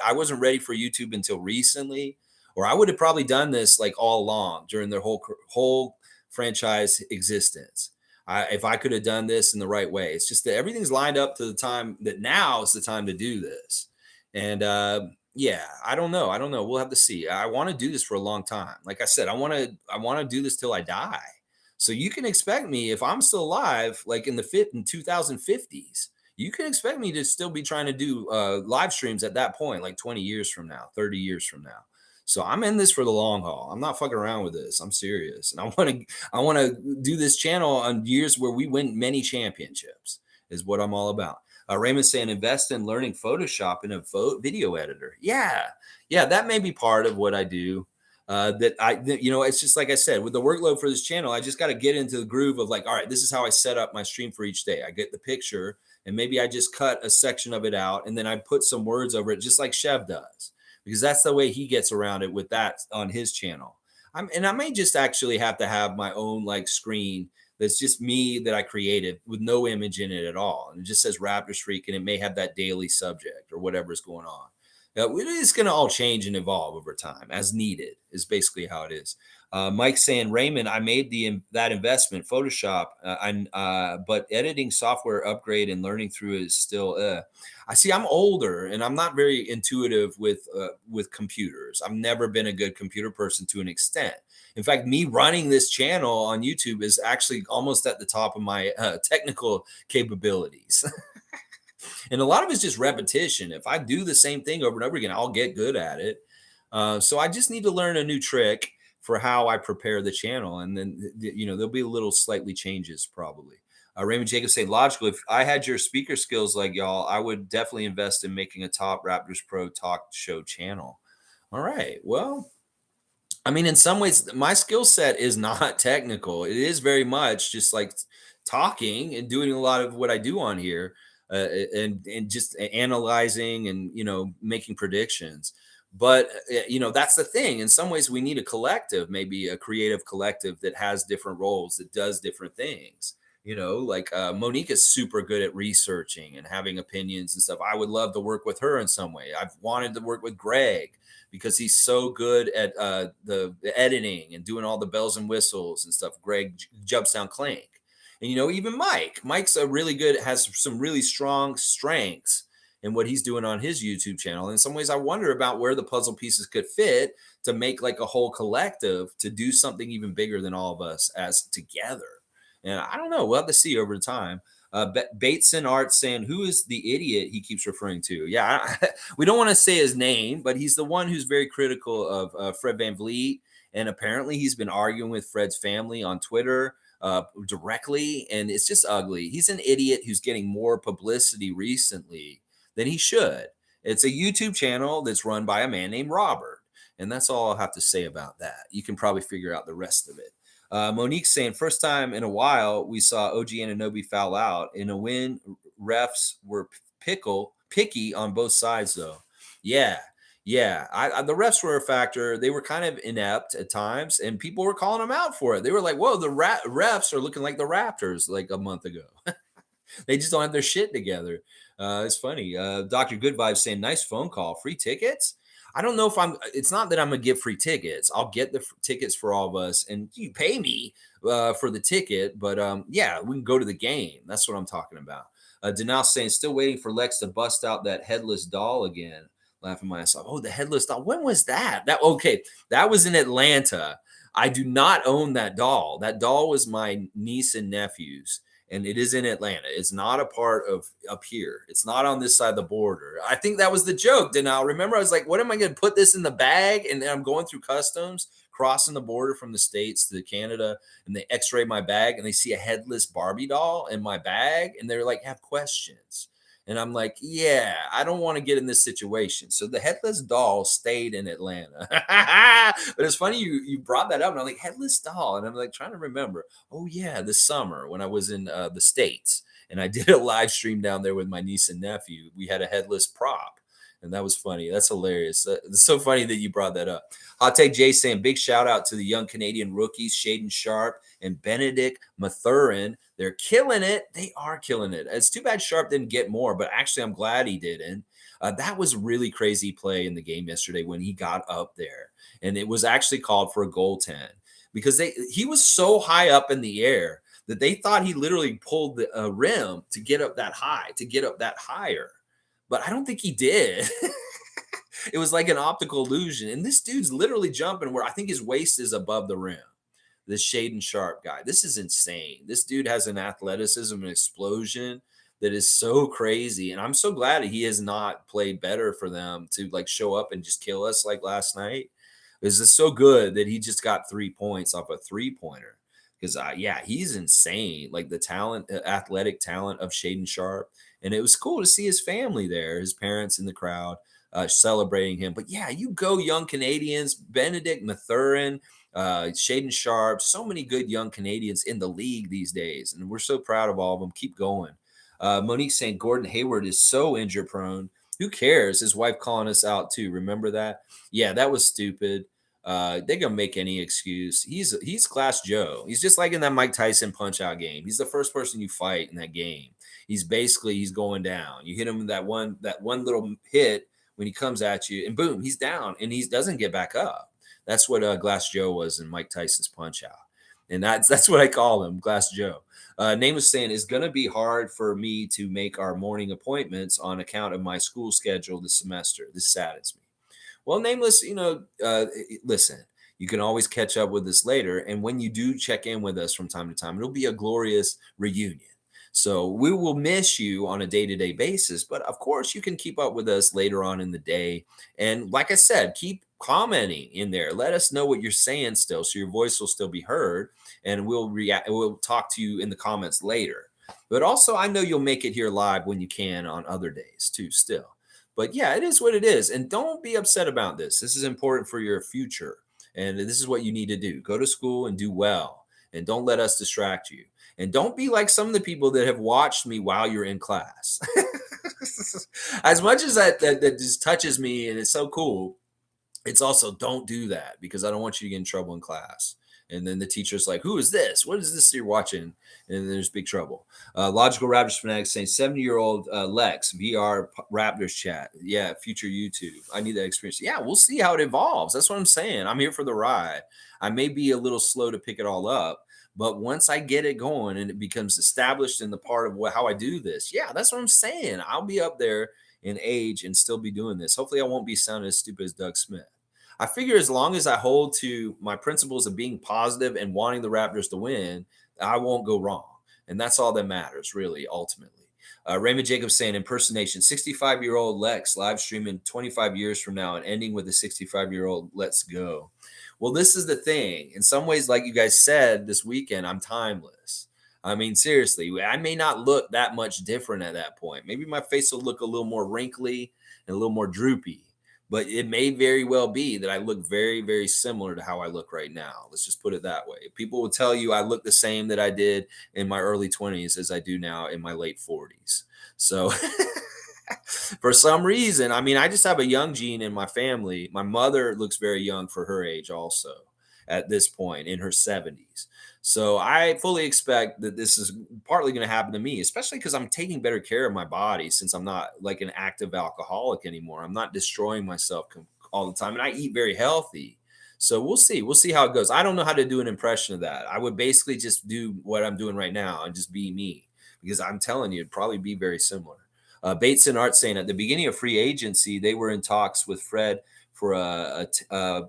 I wasn't ready for YouTube until recently, or I would have probably done this like all along during their whole franchise existence. If I could have done this in the right way, it's just that everything's lined up to the time that now is the time to do this, and yeah, I don't know. I don't know. We'll have to see. I want to do this for a long time. Like I said, I want to do this till I die. So you can expect me if I'm still alive, like in 2050s, you can expect me to still be trying to do live streams at that point, like 20 years from now, 30 years from now. So I'm in this for the long haul. I'm not fucking around with this. I'm serious, and I want to do this channel on years where we win many championships. Is what I'm all about. Raymond saying invest in learning Photoshop in a video editor. Yeah, that may be part of what I do. It's just like I said, with the workload for this channel, I just got to get into the groove of like, all right, this is how I set up my stream for each day. I get the picture and maybe I just cut a section of it out and then I put some words over it, just like Chev does, because that's the way he gets around it with that on his channel. And I may just actually have to have my own like screen that's just me that I created with no image in it at all. And it just says Raptorsfreak, and it may have that daily subject or whatever's going on. It's going to all change and evolve over time as needed is basically how it is. Mike saying, Raymond, I made that investment, Photoshop, but editing software upgrade and learning through it is still. I see. I'm older and I'm not very intuitive with computers. I've never been a good computer person to an extent. In fact, me running this channel on YouTube is actually almost at the top of my technical capabilities. And a lot of it's just repetition. If I do the same thing over and over again, I'll get good at it. So I just need to learn a new trick for how I prepare the channel. And then, there'll be little slightly changes probably. Raymond Jacobs saying, logical, if I had your speaker skills like y'all, I would definitely invest in making a top Raptors Pro talk show channel. All right. Well, I mean, in some ways, my skill set is not technical. It is very much just like talking and doing a lot of what I do on here, and just analyzing and making predictions. But that's the thing. In some ways, we need a collective, maybe a creative collective that has different roles that does different things. Like Monique is super good at researching and having opinions and stuff. I would love to work with her in some way. I've wanted to work with Greg because he's so good at the editing and doing all the bells and whistles and stuff. Greg jumps down Clank. And, even Mike's a really good, has some really strong strengths in what he's doing on his YouTube channel. In some ways, I wonder about where the puzzle pieces could fit to make like a whole collective to do something even bigger than all of us as together. And I don't know. We'll have to see over time. Bateson Art saying, who is the idiot he keeps referring to? Yeah, we don't want to say his name, but he's the one who's very critical of Fred VanVleet. And apparently he's been arguing with Fred's family on Twitter directly. And it's just ugly. He's an idiot who's getting more publicity recently than he should. It's a YouTube channel that's run by a man named Robert. And that's all I'll have to say about that. You can probably figure out the rest of it. Monique's saying, first time in a while we saw OG Anunoby foul out. In a win, refs were picky on both sides, though. Yeah. The refs were a factor. They were kind of inept at times, and people were calling them out for it. They were like, whoa, the refs are looking like the Raptors like a month ago. They just don't have their shit together. It's funny. Dr. Good Vibes saying, nice phone call. Free tickets? I don't know if it's not that I'm going to give free tickets. I'll get the tickets for all of us, and you pay me for the ticket. But yeah, we can go to the game. That's what I'm talking about. Denal saying, still waiting for Lex to bust out that headless doll again. Laughing my ass off. Oh, the headless doll. When was that? Okay, that was in Atlanta. I do not own that doll. That doll was my niece and nephew's. And it is in Atlanta. It's not a part of up here. It's not on this side of the border. I think that was the joke. Denal, remember, I was like, what am I going to put this in the bag? And then I'm going through customs, crossing the border from the States to Canada, and they x-ray my bag, and they see a headless Barbie doll in my bag, and they're like, have questions. And I'm like, yeah, I don't want to get in this situation. So the headless doll stayed in Atlanta. But it's funny you brought that up. And I'm like, headless doll. And I'm like trying to remember. Oh, yeah, this summer when I was in the States. And I did a live stream down there with my niece and nephew. We had a headless prop. And that was funny. That's hilarious. It's so funny that you brought that up. Hot Take Jay saying, big shout out to the young Canadian rookies, Shaden Sharp and Benedict Mathurin. They're killing it. They are killing it. It's too bad Sharp didn't get more, but actually I'm glad he didn't. That was really crazy play in the game yesterday when he got up there. And it was actually called for a goaltend because he was so high up in the air that they thought he literally pulled the rim to get up that high, to get up that higher. But I don't think he did. It was like an optical illusion. And this dude's literally jumping where I think his waist is above the rim. This Shaden Sharp guy. This is insane. This dude has an athleticism and explosion that is so crazy. And I'm so glad he has not played better for them to like show up and just kill us like last night. This is so good that he just got 3 points off a 3-pointer. Because, yeah, he's insane. Like the talent, athletic talent of Shaden Sharp. And it was cool to see his family there, his parents in the crowd celebrating him. But, yeah, you go young Canadians, Benedict Mathurin, Shaden Sharp, so many good young Canadians in the league these days. And we're so proud of all of them. Keep going. Monique saying Gordon Hayward is so injury prone. Who cares? His wife calling us out too. Remember that? Yeah, that was stupid. They're gonna make any excuse. He's Class Joe. He's just like in that Mike Tyson punch out game. He's the first person you fight in that game. He's going down. You hit him with that one little hit when he comes at you, and boom, he's down, and he doesn't get back up. That's what Glass Joe was in Mike Tyson's punch out. And that's what I call him, Glass Joe. Name was saying, it's going to be hard for me to make our morning appointments on account of my school schedule this semester. This saddens me. Well, Nameless, listen, you can always catch up with us later. And when you do check in with us from time to time, it'll be a glorious reunion. So we will miss you on a day-to-day basis. But of course, you can keep up with us later on in the day. And like I said, keep commenting in there. Let us know what you're saying still, so your voice will still be heard. And we'll react. We'll talk to you in the comments later. But also, I know you'll make it here live when you can on other days too, still. But yeah, it is what it is. And don't be upset about this. This is important for your future. And this is what you need to do. Go to school and do well. And don't let us distract you. And don't be like some of the people that have watched me while you're in class. As much as that just touches me and it's so cool, it's also don't do that because I don't want you to get in trouble in class. And then the teacher's like, who is this? What is this you're watching? And there's big trouble. Logical Raptors Fanatics saying 70-year-old Lex, VR Raptors chat. Yeah, future YouTube. I need that experience. Yeah, we'll see how it evolves. That's what I'm saying. I'm here for the ride. I may be a little slow to pick it all up, But once I get it going and it becomes established in the part of how I do this, yeah, that's what I'm saying. I'll be up there in age and still be doing this. Hopefully, I won't be sounding as stupid as Doug Smith. I figure as long as I hold to my principles of being positive and wanting the Raptors to win, I won't go wrong. And that's all that matters, really, ultimately. Raymond Jacobs saying impersonation 65-year-old Lex live streaming 25 years from now and ending with a 65-year-old let's go. Well, this is the thing. In some ways, like you guys said this weekend, I'm timeless. I mean, seriously, I may not look that much different at that point. Maybe my face will look a little more wrinkly and a little more droopy, but it may very well be that I look very, very similar to how I look right now. Let's just put it that way. People will tell you I look the same that I did in my early 20s as I do now in my late 40s. So for some reason, I mean, I just have a young gene in my family. My mother looks very young for her age also at this point in her 70s. So I fully expect that this is partly going to happen to me, especially because I'm taking better care of my body since I'm not like an active alcoholic anymore. I'm not destroying myself all the time and I eat very healthy. So we'll see. We'll see how it goes. I don't know how to do an impression of that. I would basically just do what I'm doing right now and just be me because I'm telling you, it'd probably be very similar. Bates and Art saying at the beginning of free agency, they were in talks with Fred for a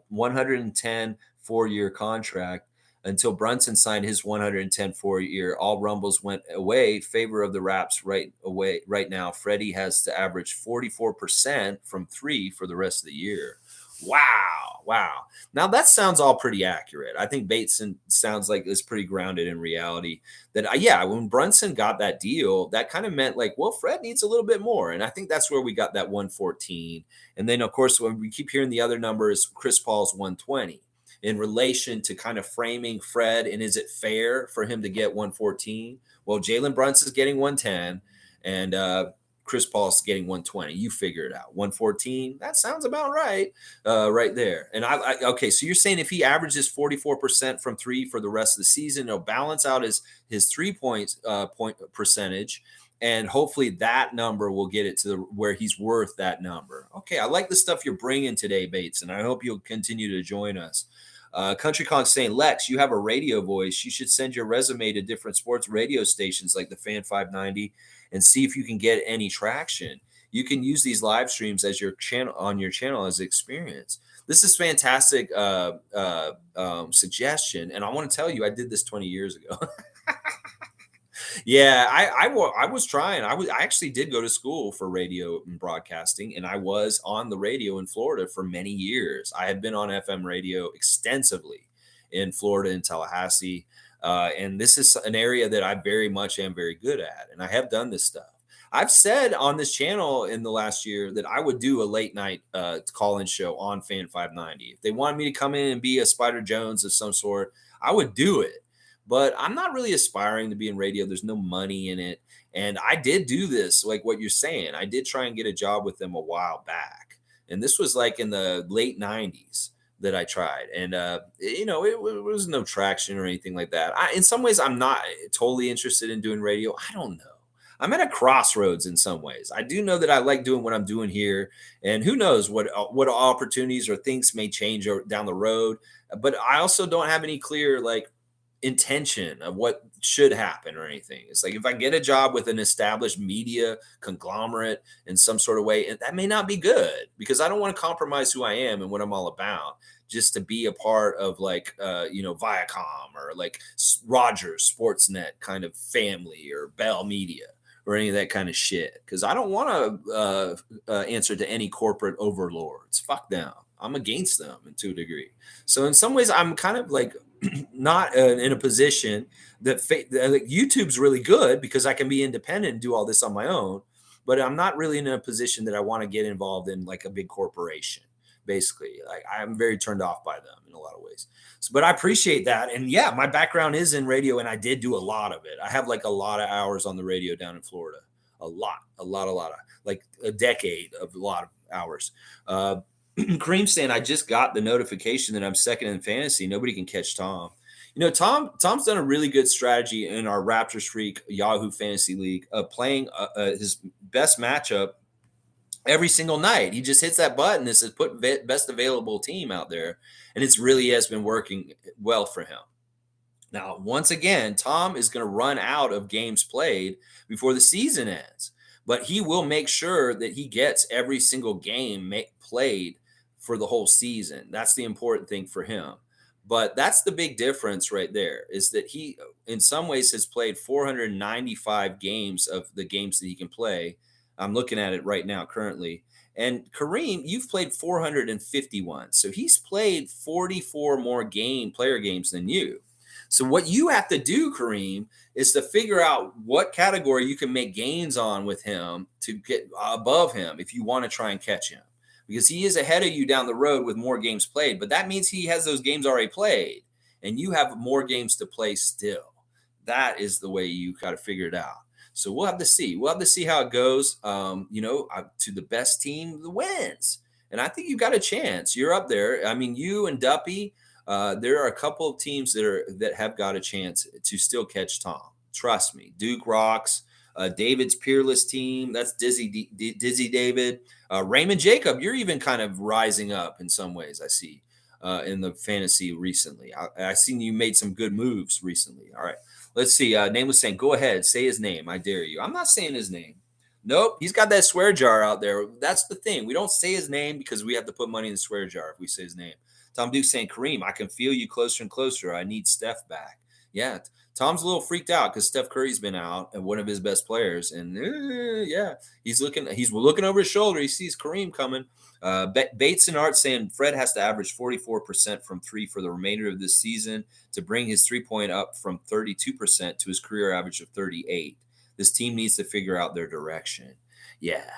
110 4-year contract until Brunson signed his 110 4-year. All rumbles went away, favor of the Raps right away. Right now, Freddie has to average 44% from three for the rest of the year. Wow. Wow. Now that sounds all pretty accurate. I think Bateson sounds like it's pretty grounded in reality that, yeah, when Brunson got that deal, that kind of meant like, well, Fred needs a little bit more. And I think that's where we got that 114. And then, of course, when we keep hearing the other numbers, Chris Paul's 120 in relation to kind of framing Fred. And is it fair for him to get 114? Well, Jalen Brunson's getting 110 and, Chris Paul's getting 120. You figure it out. 114. That sounds about right, right there. And okay. So you're saying if he averages 44% from three for the rest of the season, it'll balance out his 3 point percentage, and hopefully that number will get it to where he's worth that number. Okay, I like the stuff you're bringing today, Bates, and I hope you'll continue to join us. Country Kong saying, Lex, you have a radio voice. You should send your resume to different sports radio stations like the Fan 590 and see if you can get any traction. You can use these live streams as your channel on your channel as experience. This is fantastic suggestion, and I want to tell you, I did this 20 years ago. Yeah, I was trying. I actually did go to school for radio and broadcasting, and I was on the radio in Florida for many years. I had been on FM radio extensively in Florida and Tallahassee, and this is an area that I very much am very good at, and I have done this stuff. I've said on this channel in the last year that I would do a late night call-in show on Fan 590. If they wanted me to come in and be a Spider Jones of some sort, I would do it. But I'm not really aspiring to be in radio. There's no money in it. And I did do this, like what you're saying. I did try and get a job with them a while back. And this was like in the late 90s that I tried. And, it was no traction or anything like that. In some ways, I'm not totally interested in doing radio. I don't know. I'm at a crossroads in some ways. I do know that I like doing what I'm doing here. And who knows what opportunities or things may change down the road. But I also don't have any clear, like, intention of what should happen or anything. It's like if I get a job with an established media conglomerate in some sort of way, that may not be good because I don't want to compromise who I am and what I'm all about just to be a part of like Viacom or like Rogers Sportsnet kind of family or Bell Media or any of that kind of shit, because I don't want to answer to any corporate overlords. Fuck them. I'm against them to a degree. So in some ways, I'm kind of like not in a position that YouTube's really good because I can be independent and do all this on my own, but I'm not really in a position that I want to get involved in like a big corporation. Basically, like I'm very turned off by them in a lot of ways. So, but I appreciate that. And yeah, my background is in radio and I did do a lot of it. I have like a lot of hours on the radio down in Florida, a lot of like a decade of a lot of hours. Kareem saying, I just got the notification that I'm second in fantasy. Nobody can catch Tom. Tom's done a really good strategy in our Raptorsfreak Yahoo Fantasy League of playing his best matchup every single night. He just hits that button that says put best available team out there, and it's really has been working well for him. Now, once again, Tom is going to run out of games played before the season ends, but he will make sure that he gets every single game played for the whole season. That's the important thing for him. But that's the big difference right there is that he, in some ways, has played 495 games of the games that he can play. I'm looking at it right now currently. And Kareem, you've played 451. So he's played 44 more player games than you. So what you have to do, Kareem, is to figure out what category you can make gains on with him to get above him if you want to try and catch him. Because he is ahead of you down the road with more games played, but that means he has those games already played and you have more games to play still. That is the way you got to figure it out. So we'll have to see. We'll have to see how it goes. To the best team wins. And I think you've got a chance. You're up there. I mean, you and Duppy, there are a couple of teams that have got a chance to still catch Tom. Trust me. Duke rocks. David's peerless team. That's Dizzy David. Raymond Jacob, you're even kind of rising up in some ways. I see in the fantasy recently. I seen you made some good moves recently. All right, let's see. Nameless saying, go ahead, say his name. I dare you. I'm not saying his name. Nope, he's got that swear jar out there. That's the thing. We don't say his name because we have to put money in the swear jar if we say his name. Tom Duke saying, Kareem, I can feel you closer and closer. I need Steph back. Yeah, Tom's a little freaked out because Steph Curry's been out and one of his best players. And yeah, he's looking over his shoulder. He sees Kareem coming. Bates and Hart saying Fred has to average 44% from three for the remainder of this season to bring his 3-point up from 32% to his career average of 38. This team needs to figure out their direction. Yeah.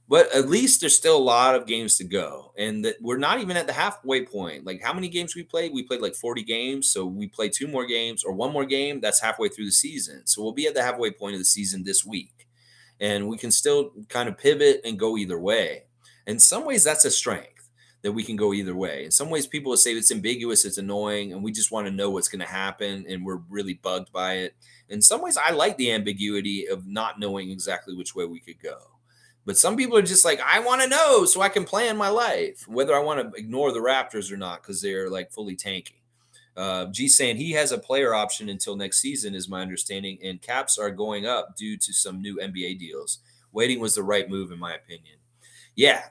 But at least there's still a lot of games to go. And that we're not even at the halfway point. Like how many games we played? We played like 40 games. So we play 2 more games or 1 more game. That's halfway through the season. So we'll be at the halfway point of the season this week. And we can still kind of pivot and go either way. In some ways, that's a strength that we can go either way. In some ways, people will say it's ambiguous, it's annoying, and we just want to know what's going to happen, and we're really bugged by it. In some ways, I like the ambiguity of not knowing exactly which way we could go. But some people are just like, I want to know so I can plan my life, whether I want to ignore the Raptors or not, because they're like fully tanking. G saying he has a player option until next season, is my understanding, and caps are going up due to some new NBA deals. Waiting was the right move, in my opinion. Yeah,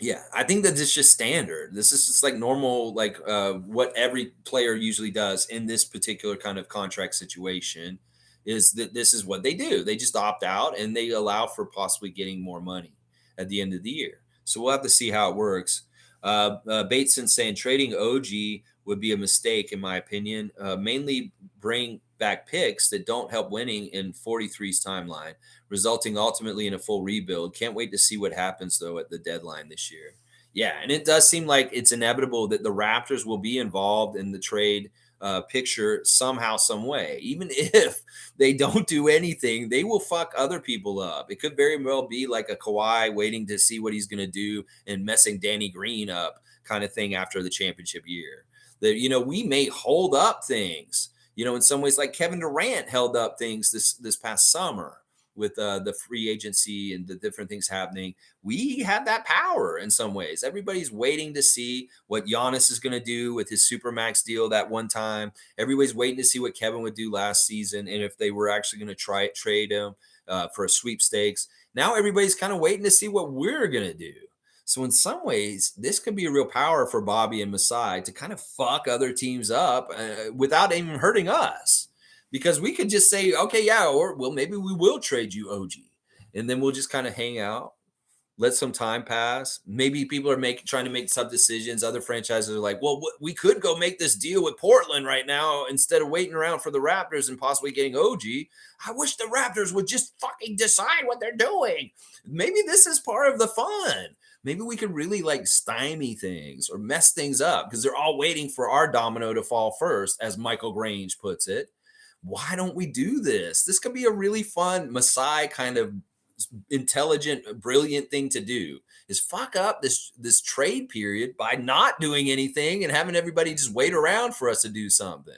yeah, I think that it's just standard. This is just like normal, like what every player usually does in this particular kind of contract situation. Is that this is what they do? They just opt out and they allow for possibly getting more money at the end of the year. So we'll have to see how it works. Bateson saying trading OG would be a mistake, in my opinion. Mainly bring back picks that don't help winning in 43's timeline, resulting ultimately in a full rebuild. Can't wait to see what happens, though, at the deadline this year. Yeah, and it does seem like it's inevitable that the Raptors will be involved in the trade picture somehow, some way. Even if they don't do anything, they will fuck other people up. It could very well be like a Kawhi waiting to see what he's going to do and messing Danny Green up kind of thing after the championship year. That, we may hold up things, in some ways, like Kevin Durant held up things this past summer with the free agency and the different things happening. We have that power in some ways. Everybody's waiting to see what Giannis is going to do with his Supermax deal that one time. Everybody's waiting to see what Kevin would do last season and if they were actually going to trade him for a sweepstakes. Now everybody's kind of waiting to see what we're going to do. So in some ways, this could be a real power for Bobby and Masai to kind of fuck other teams up without even hurting us. Because we could just say, okay, yeah, or well, maybe we will trade you OG. And then we'll just kind of hang out, let some time pass. Maybe people are trying to make some decisions. Other franchises are like, well, we could go make this deal with Portland right now instead of waiting around for the Raptors and possibly getting OG. I wish the Raptors would just fucking decide what they're doing. Maybe this is part of the fun. Maybe we could really like stymie things or mess things up because they're all waiting for our domino to fall first, as Michael Grange puts it. Why don't we do this? This could be a really fun Masai kind of intelligent, brilliant thing to do is fuck up this trade period by not doing anything and having everybody just wait around for us to do something.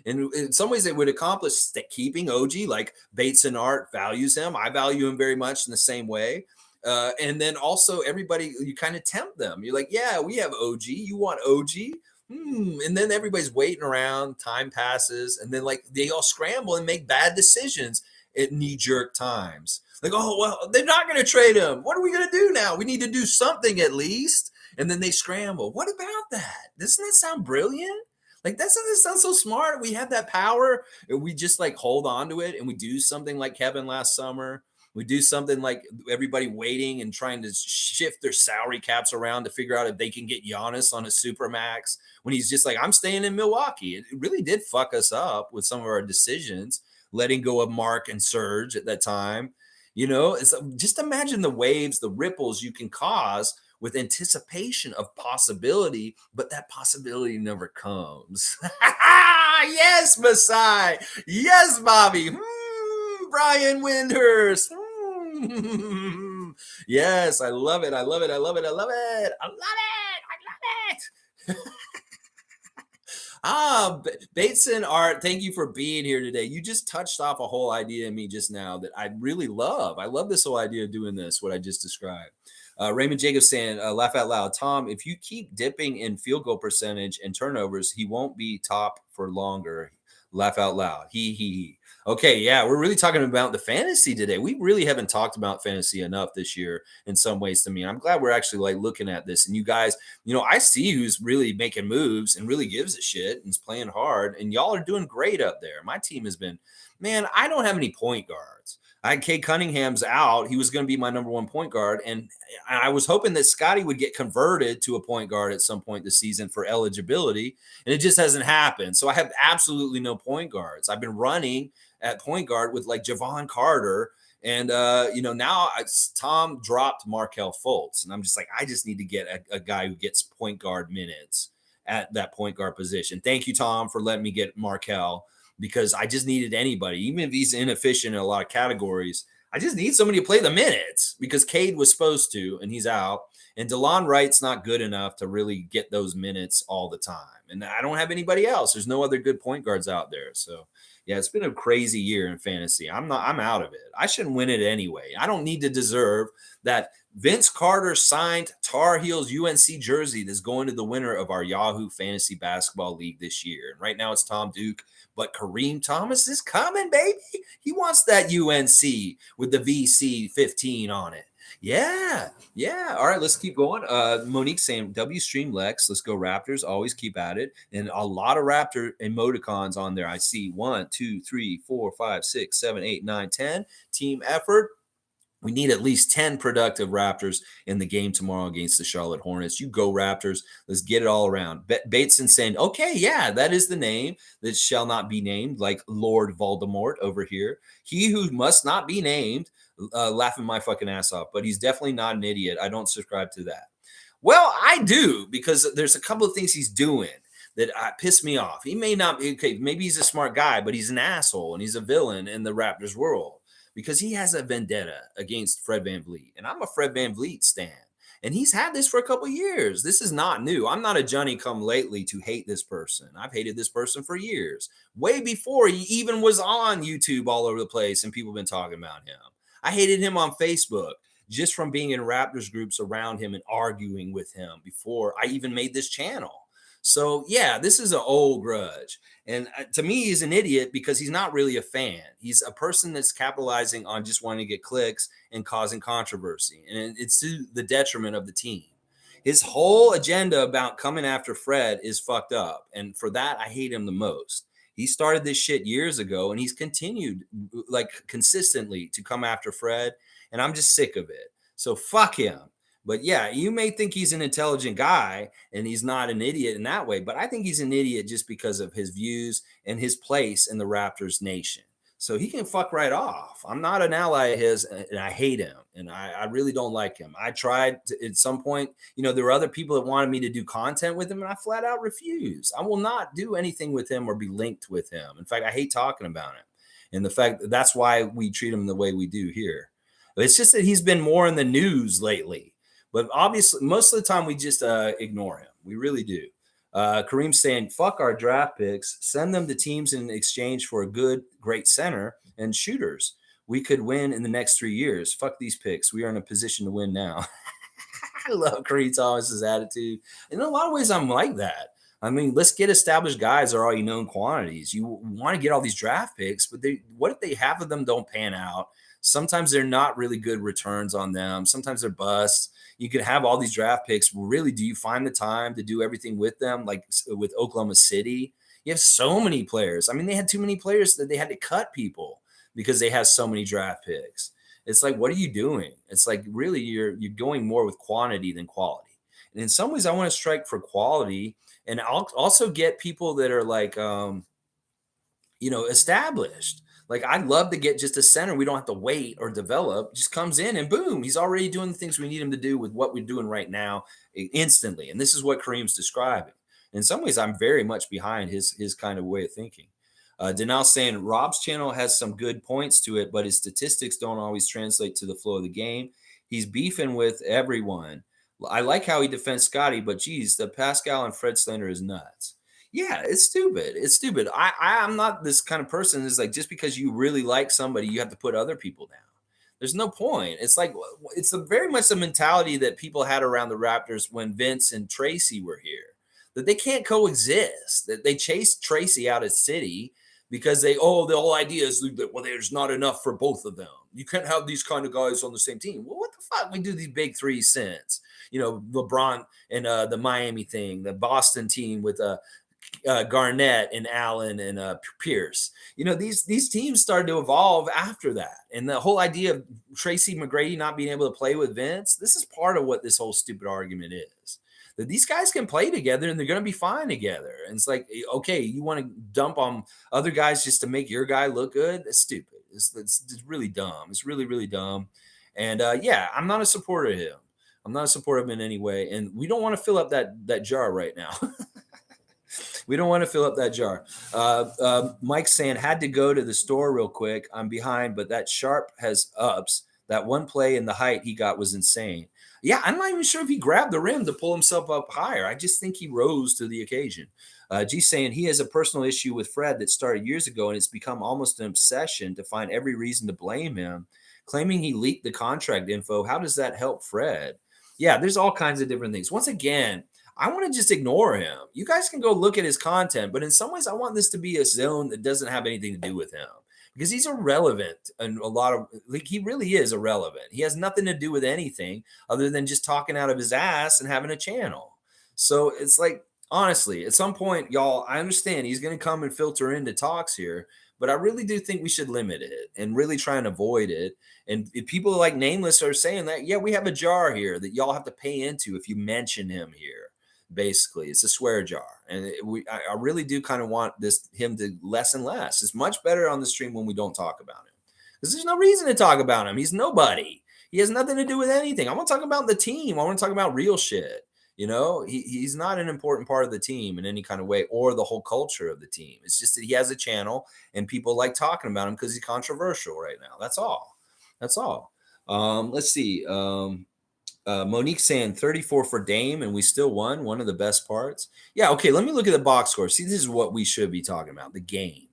And in some ways, it would accomplish keeping OG, like Bates and Hart values him. I value him very much in the same way. And then also everybody, you kind of tempt them. You're like, yeah, we have OG. You want OG? And then everybody's waiting around, time passes, and then like they all scramble and make bad decisions at knee-jerk times. Like, oh well, they're not gonna trade him. What are we gonna do now? We need to do something at least. And then they scramble. What about that? Doesn't that sound brilliant? Like, doesn't this sound so smart? We have that power, and we just like hold on to it, and we do something like Kevin last summer. We do something like everybody waiting and trying to shift their salary caps around to figure out if they can get Giannis on a super max when he's just like, I'm staying in Milwaukee. It really did fuck us up with some of our decisions, letting go of Mark and Serge at that time. It's just imagine the waves, the ripples you can cause with anticipation of possibility, but that possibility never comes. Yes, Masai. Yes, Bobby. Brian Windhurst. Yes, I love it. I love it. I love it. I love it. I love it. I love it. Bateson Art, thank you for being here today. You just touched off a whole idea in me just now that I really love. I love this whole idea of doing this, what I just described. Raymond Jacobs saying, laugh out loud. Tom, if you keep dipping in field goal percentage and turnovers, he won't be top for longer. Laugh out loud. He. Okay, yeah, we're really talking about the fantasy today. We really haven't talked about fantasy enough this year in some ways to me. I'm glad we're actually like looking at this. And you guys, I see who's really making moves and really gives a shit and is playing hard. And y'all are doing great up there. My team has been, man, I don't have any point guards. Kate Cunningham's out. He was going to be my number one point guard. And I was hoping that Scottie would get converted to a point guard at some point this season for eligibility. And it just hasn't happened. So I have absolutely no point guards. I've been running at point guard with like Javon Carter. And, now Tom dropped Markelle Fultz. And I'm just like, I just need to get a guy who gets point guard minutes at that point guard position. Thank you, Tom, for letting me get Markelle, because I just needed anybody, even if he's inefficient in a lot of categories. I just need somebody to play the minutes because Cade was supposed to, and he's out. And DeLon Wright's not good enough to really get those minutes all the time. And I don't have anybody else. There's no other good point guards out there. So, yeah, it's been a crazy year in fantasy. I'm out of it. I shouldn't win it anyway. I don't need to deserve that Vince Carter signed Tar Heels UNC jersey that's going to the winner of our Yahoo Fantasy Basketball League this year. And right now it's Tom Duke, but Kareem Thomas is coming, baby. He wants that UNC with the VC 15 on it. Yeah. All right, let's keep going. Monique saying W Stream Lex. Let's go Raptors. Always keep at it. And a lot of Raptor emoticons on there. I see 1, 2, 3, 4, 5, 6, 7, 8, 9, 10. Team effort. We need at least 10 productive Raptors in the game tomorrow against the Charlotte Hornets. You go Raptors. Let's get it all around. Bateson saying, okay, yeah, that is the name that shall not be named, like Lord Voldemort over here. He who must not be named, laughing my fucking ass off, but he's definitely not an idiot. I don't subscribe to that. Well, I do, because there's a couple of things he's doing that piss me off. He may not be, okay, maybe he's a smart guy, but he's an asshole and he's a villain in the Raptors world, because he has a vendetta against Fred VanVleet. And I'm a Fred VanVleet stan. And he's had this for a couple of years. This is not new. I'm not a Johnny come lately to hate this person. I've hated this person for years, way before he even was on YouTube all over the place and people have been talking about him. I hated him on Facebook just from being in Raptors groups around him and arguing with him before I even made this channel. So, yeah, this is an old grudge. And to me, he's an idiot because he's not really a fan. He's a person that's capitalizing on just wanting to get clicks and causing controversy. And it's to the detriment of the team. His whole agenda about coming after Fred is fucked up. And for that, I hate him the most. He started this shit years ago, and he's continued like consistently to come after Fred. And I'm just sick of it. So fuck him. But yeah, you may think he's an intelligent guy and he's not an idiot in that way, but I think he's an idiot just because of his views and his place in the Raptors nation. So he can fuck right off. I'm not an ally of his, and I hate him, and I really don't like him. I tried to, at some point, there were other people that wanted me to do content with him, and I flat out refused. I will not do anything with him or be linked with him. In fact, I hate talking about him. And the fact that's why we treat him the way we do here. It's just that he's been more in the news lately. But obviously, most of the time, we just ignore him. We really do. Kareem's saying, fuck our draft picks. Send them to teams in exchange for a good, great center and shooters. We could win in the next 3 years. Fuck these picks. We are in a position to win now. I love Kareem Thomas's attitude. In a lot of ways, I'm like that. I mean, let's get established guys that are already known quantities. You want to get all these draft picks, but what if they half of them don't pan out? Sometimes they're not really good returns on them. Sometimes they're busts. You could have all these draft picks. Really, do you find the time to do everything with them? Like with Oklahoma City, you have so many players. I mean, they had too many players that they had to cut people because they have so many draft picks. It's like, what are you doing? It's like really you're going more with quantity than quality. And in some ways, I want to strike for quality, and I'll also get people that are like, established. Like I'd love to get just a center. We don't have to wait or develop. Just comes in and boom, he's already doing the things we need him to do with what we're doing right now instantly. And this is what Kareem's describing. In some ways, I'm very much behind his kind of way of thinking. Denal saying Rob's channel has some good points to it, but his statistics don't always translate to the flow of the game. He's beefing with everyone. I like how he defends Scottie, but geez, the Pascal and Fred slander is nuts. Yeah, it's stupid. It's stupid. I'm not this kind of person that's like just because you really like somebody, you have to put other people down. There's no point. It's like very much the mentality that people had around the Raptors when Vince and Tracy were here. That they can't coexist. That they chased Tracy out of city because the whole idea is that there's not enough for both of them. You can't have these kind of guys on the same team. Well, what the fuck? We do these big three since LeBron and the Miami thing, the Boston team with Garnett and Allen and Pierce. These teams started to evolve after that. And the whole idea of Tracy McGrady not being able to play with Vince, this is part of what this whole stupid argument is. That these guys can play together and they're going to be fine together. And it's like, okay, you want to dump on other guys just to make your guy look good? That's stupid. It's really dumb. It's really, really dumb. And yeah, I'm not a supporter of him. I'm not a supporter of him in any way. And we don't want to fill up that jar right now. We don't want to fill up that jar. Mike's saying, had to go to the store real quick. I'm behind, but that Sharp has ups. That one play and the height he got was insane. Yeah, I'm not even sure if he grabbed the rim to pull himself up higher. I just think he rose to the occasion. G saying he has a personal issue with Fred that started years ago, and it's become almost an obsession to find every reason to blame him, claiming he leaked the contract info. How does that help Fred? Yeah, there's all kinds of different things. Once again, I want to just ignore him. You guys can go look at his content, but in some ways, I want this to be a zone that doesn't have anything to do with him because he's irrelevant. And he really is irrelevant. He has nothing to do with anything other than just talking out of his ass and having a channel. So it's like, honestly, at some point, y'all, I understand he's going to come and filter into talks here, but I really do think we should limit it and really try and avoid it. And if people like Nameless are saying that, yeah, we have a jar here that y'all have to pay into if you mention him here. Basically, it's a swear jar, and I really do kind of want him to less and less. It's much better on the stream when we don't talk about him because there's no reason to talk about him. He's nobody. He has nothing to do with anything. I want to talk about the team. I want to talk about real shit. He's not an important part of the team in any kind of way or the whole culture of the team. It's just that he has a channel and people like talking about him because he's controversial right now. That's all. That's all. Let's see. Monique saying 34 for Dame, and we still won. One of the best parts. Yeah, okay. Let me look at the box score. See, this is what we should be talking about, the game.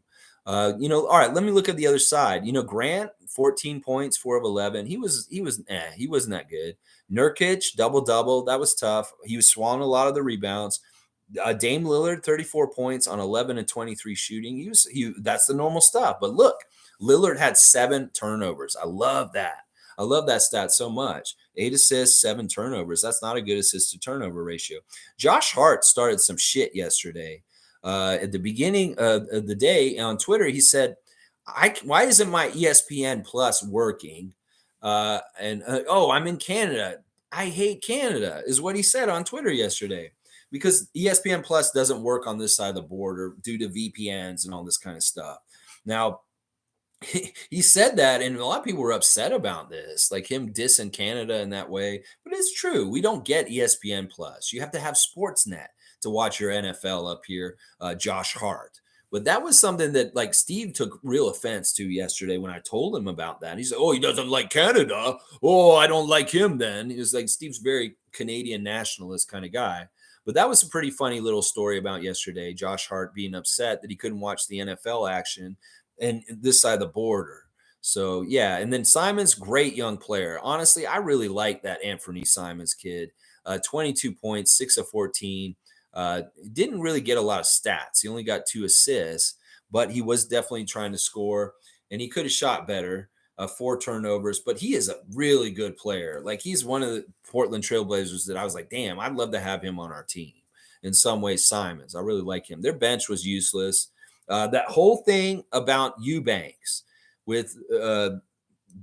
All right, let me look at the other side. Grant, 14 points, 4 of 11. He wasn't that good. Nurkic, double-double. That was tough. He was swallowing a lot of the rebounds. Dame Lillard, 34 points on 11 and 23 shooting. That's the normal stuff. But look, Lillard had 7 turnovers. I love that. I love that stat so much. 8 assists, 7 turnovers. That's not a good assist to turnover ratio. Josh Hart started some shit yesterday. At the beginning of the day on Twitter, he said, why isn't my ESPN Plus working? I'm in Canada. I hate Canada, is what he said on Twitter yesterday. Because ESPN Plus doesn't work on this side of the border due to VPNs and all this kind of stuff. Now, he said that, and a lot of people were upset about this, like him dissing Canada in that way. But it's true. We don't get ESPN Plus. You have to have Sportsnet to watch your NFL up here, Josh Hart. But that was something that like Steve took real offense to yesterday when I told him about that. He said, "Oh, he doesn't like Canada. Oh, I don't like him then." He was like, Steve's very Canadian nationalist kind of guy. But that was a pretty funny little story about yesterday. Josh Hart being upset that he couldn't watch the NFL action and this side of the border. So yeah, and then Simon's great young player. Honestly, I really like that Anthony Simons kid. 22 points, 6 of 14. Didn't really get a lot of stats. He only got 2 assists, but he was definitely trying to score, and he could have shot better. 4 turnovers, but he is a really good player. Like, he's one of the Portland Trailblazers that I was like, damn, I'd love to have him on our team. In some ways, Simons, I really like him. Their bench was useless. That whole thing about Eubanks with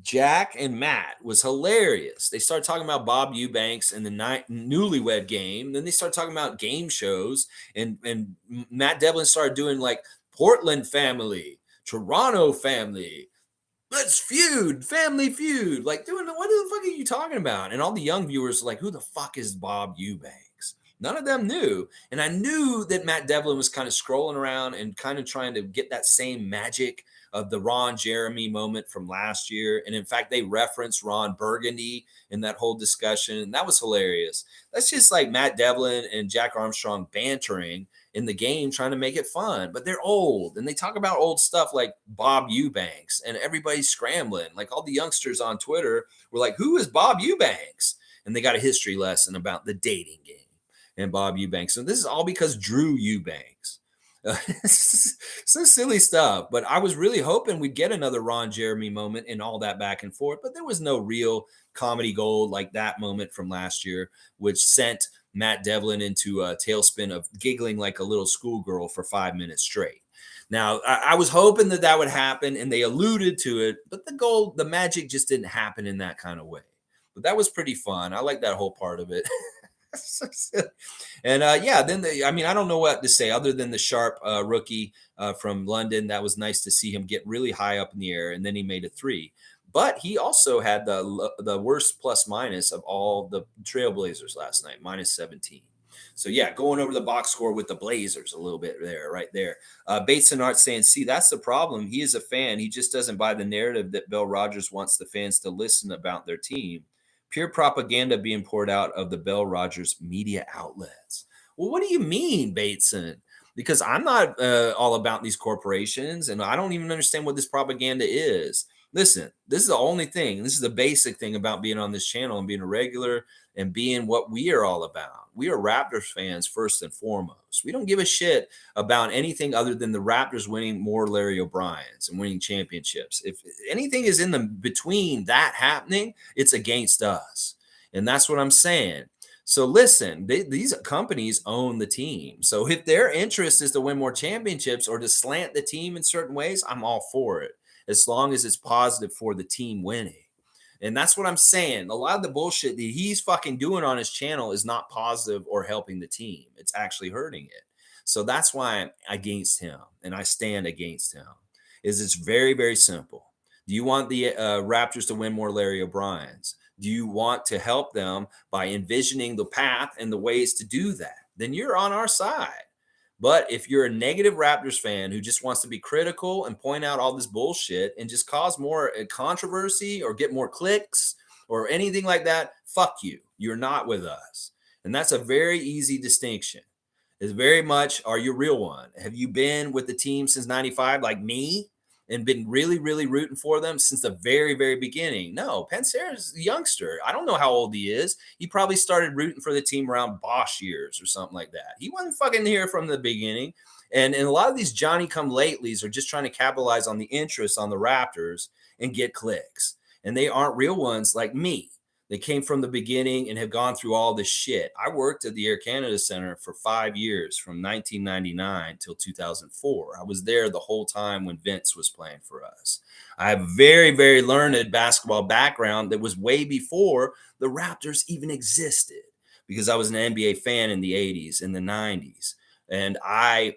Jack and Matt was hilarious. They started talking about Bob Eubanks and the newlywed game. Then they started talking about game shows, and Matt Devlin started doing like Portland family, Toronto family, let's feud, family feud. Like, doing what the fuck are you talking about? And all the young viewers were like, who the fuck is Bob Eubanks? None of them knew. And I knew that Matt Devlin was kind of scrolling around and kind of trying to get that same magic of the Ron Jeremy moment from last year. And in fact, they referenced Ron Burgundy in that whole discussion. And that was hilarious. That's just like Matt Devlin and Jack Armstrong bantering in the game, trying to make it fun. But they're old, and they talk about old stuff like Bob Eubanks, and everybody's scrambling. Like, all the youngsters on Twitter were like, who is Bob Eubanks? And they got a history lesson about the dating game and Bob Eubanks. And this is all because Drew Eubanks. Some silly stuff, but I was really hoping we'd get another Ron Jeremy moment and all that back and forth, but there was no real comedy gold like that moment from last year, which sent Matt Devlin into a tailspin of giggling like a little schoolgirl for 5 minutes straight. Now, I was hoping that that would happen, and they alluded to it, but the magic just didn't happen in that kind of way. But that was pretty fun. I like that whole part of it. And yeah, then I don't know what to say other than the sharp rookie from London. That was nice to see him get really high up in the air, and then he made a three. But he also had the worst plus minus of all the Trailblazers last night, -17. So yeah, going over the box score with the Blazers a little bit there, right there. Bates and Art saying, see, that's the problem. He is a fan. He just doesn't buy the narrative that Bill Rogers wants the fans to listen about their team. Pure propaganda being poured out of the Bell Rogers media outlets. Well, what do you mean, Bateson? Because I'm not all about these corporations, and I don't even understand what this propaganda is. Listen, this is the only thing. This is the basic thing about being on this channel and being a regular and being what we are all about. We are Raptors fans first and foremost. We don't give a shit about anything other than the Raptors winning more Larry O'Briens and winning championships. If anything is in the between that happening, it's against us. And that's what I'm saying. So listen, these companies own the team. So if their interest is to win more championships or to slant the team in certain ways, I'm all for it, as long as it's positive for the team winning. And that's what I'm saying. A lot of the bullshit that he's fucking doing on his channel is not positive or helping the team. It's actually hurting it. So that's why I'm against him, and I stand against him. It's very, very simple. Do you want the Raptors to win more Larry O'Briens? Do you want to help them by envisioning the path and the ways to do that? Then you're on our side. But if you're a negative Raptors fan who just wants to be critical and point out all this bullshit and just cause more controversy or get more clicks or anything like that, fuck you. You're not with us. And that's a very easy distinction. It's very much, are you a real one? Have you been with the team since 95 like me and been really, really rooting for them since the very, very beginning? No, Panzer's a youngster. I don't know how old he is. He probably started rooting for the team around Bosch years or something like that. He wasn't fucking here from the beginning. And a lot of these Johnny come latelys are just trying to capitalize on the interest on the Raptors and get clicks. And they aren't real ones like me. They came from the beginning and have gone through all this shit. I worked at the Air Canada Center for 5 years, from 1999 till 2004. I was there the whole time when Vince was playing for us. I have a very, very learned basketball background that was way before the Raptors even existed, because I was an NBA fan in the 80s and the 90s. And I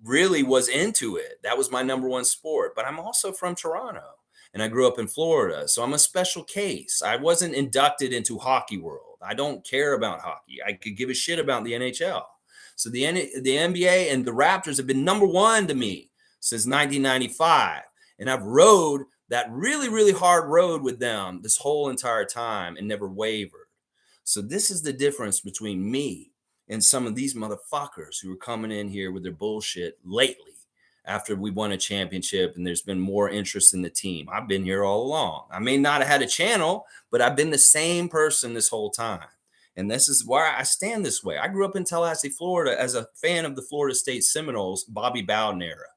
really was into it. That was my number one sport. But I'm also from Toronto, and I grew up in Florida. So I'm a special case. I wasn't inducted into hockey world. I don't care about hockey. I could give a shit about the NHL. So the NBA and the Raptors have been number one to me since 1995. And I've rode that really, really hard road with them this whole entire time and never wavered. So this is the difference between me and some of these motherfuckers who are coming in here with their bullshit lately, after we won a championship and there's been more interest in the team. I've been here all along. I may not have had a channel, but I've been the same person this whole time. And this is why I stand this way. I grew up in Tallahassee, Florida, as a fan of the Florida State Seminoles, Bobby Bowden era.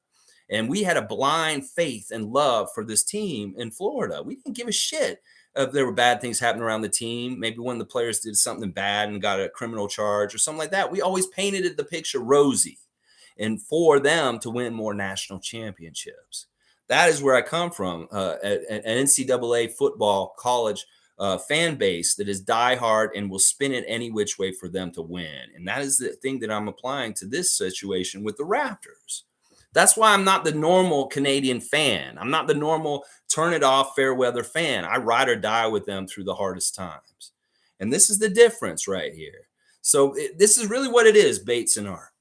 And we had a blind faith and love for this team in Florida. We didn't give a shit if there were bad things happening around the team. Maybe when the players did something bad and got a criminal charge or something like that. We always painted the picture rosy and for them to win more national championships. That is where I come from, an NCAA football college fan base that is diehard and will spin it any which way for them to win. And that is the thing that I'm applying to this situation with the Raptors. That's why I'm not the normal Canadian fan. I'm not the normal turn it off fair weather fan. I ride or die with them through the hardest times. And this is the difference right here. So this is really what it is, Bates and Hart.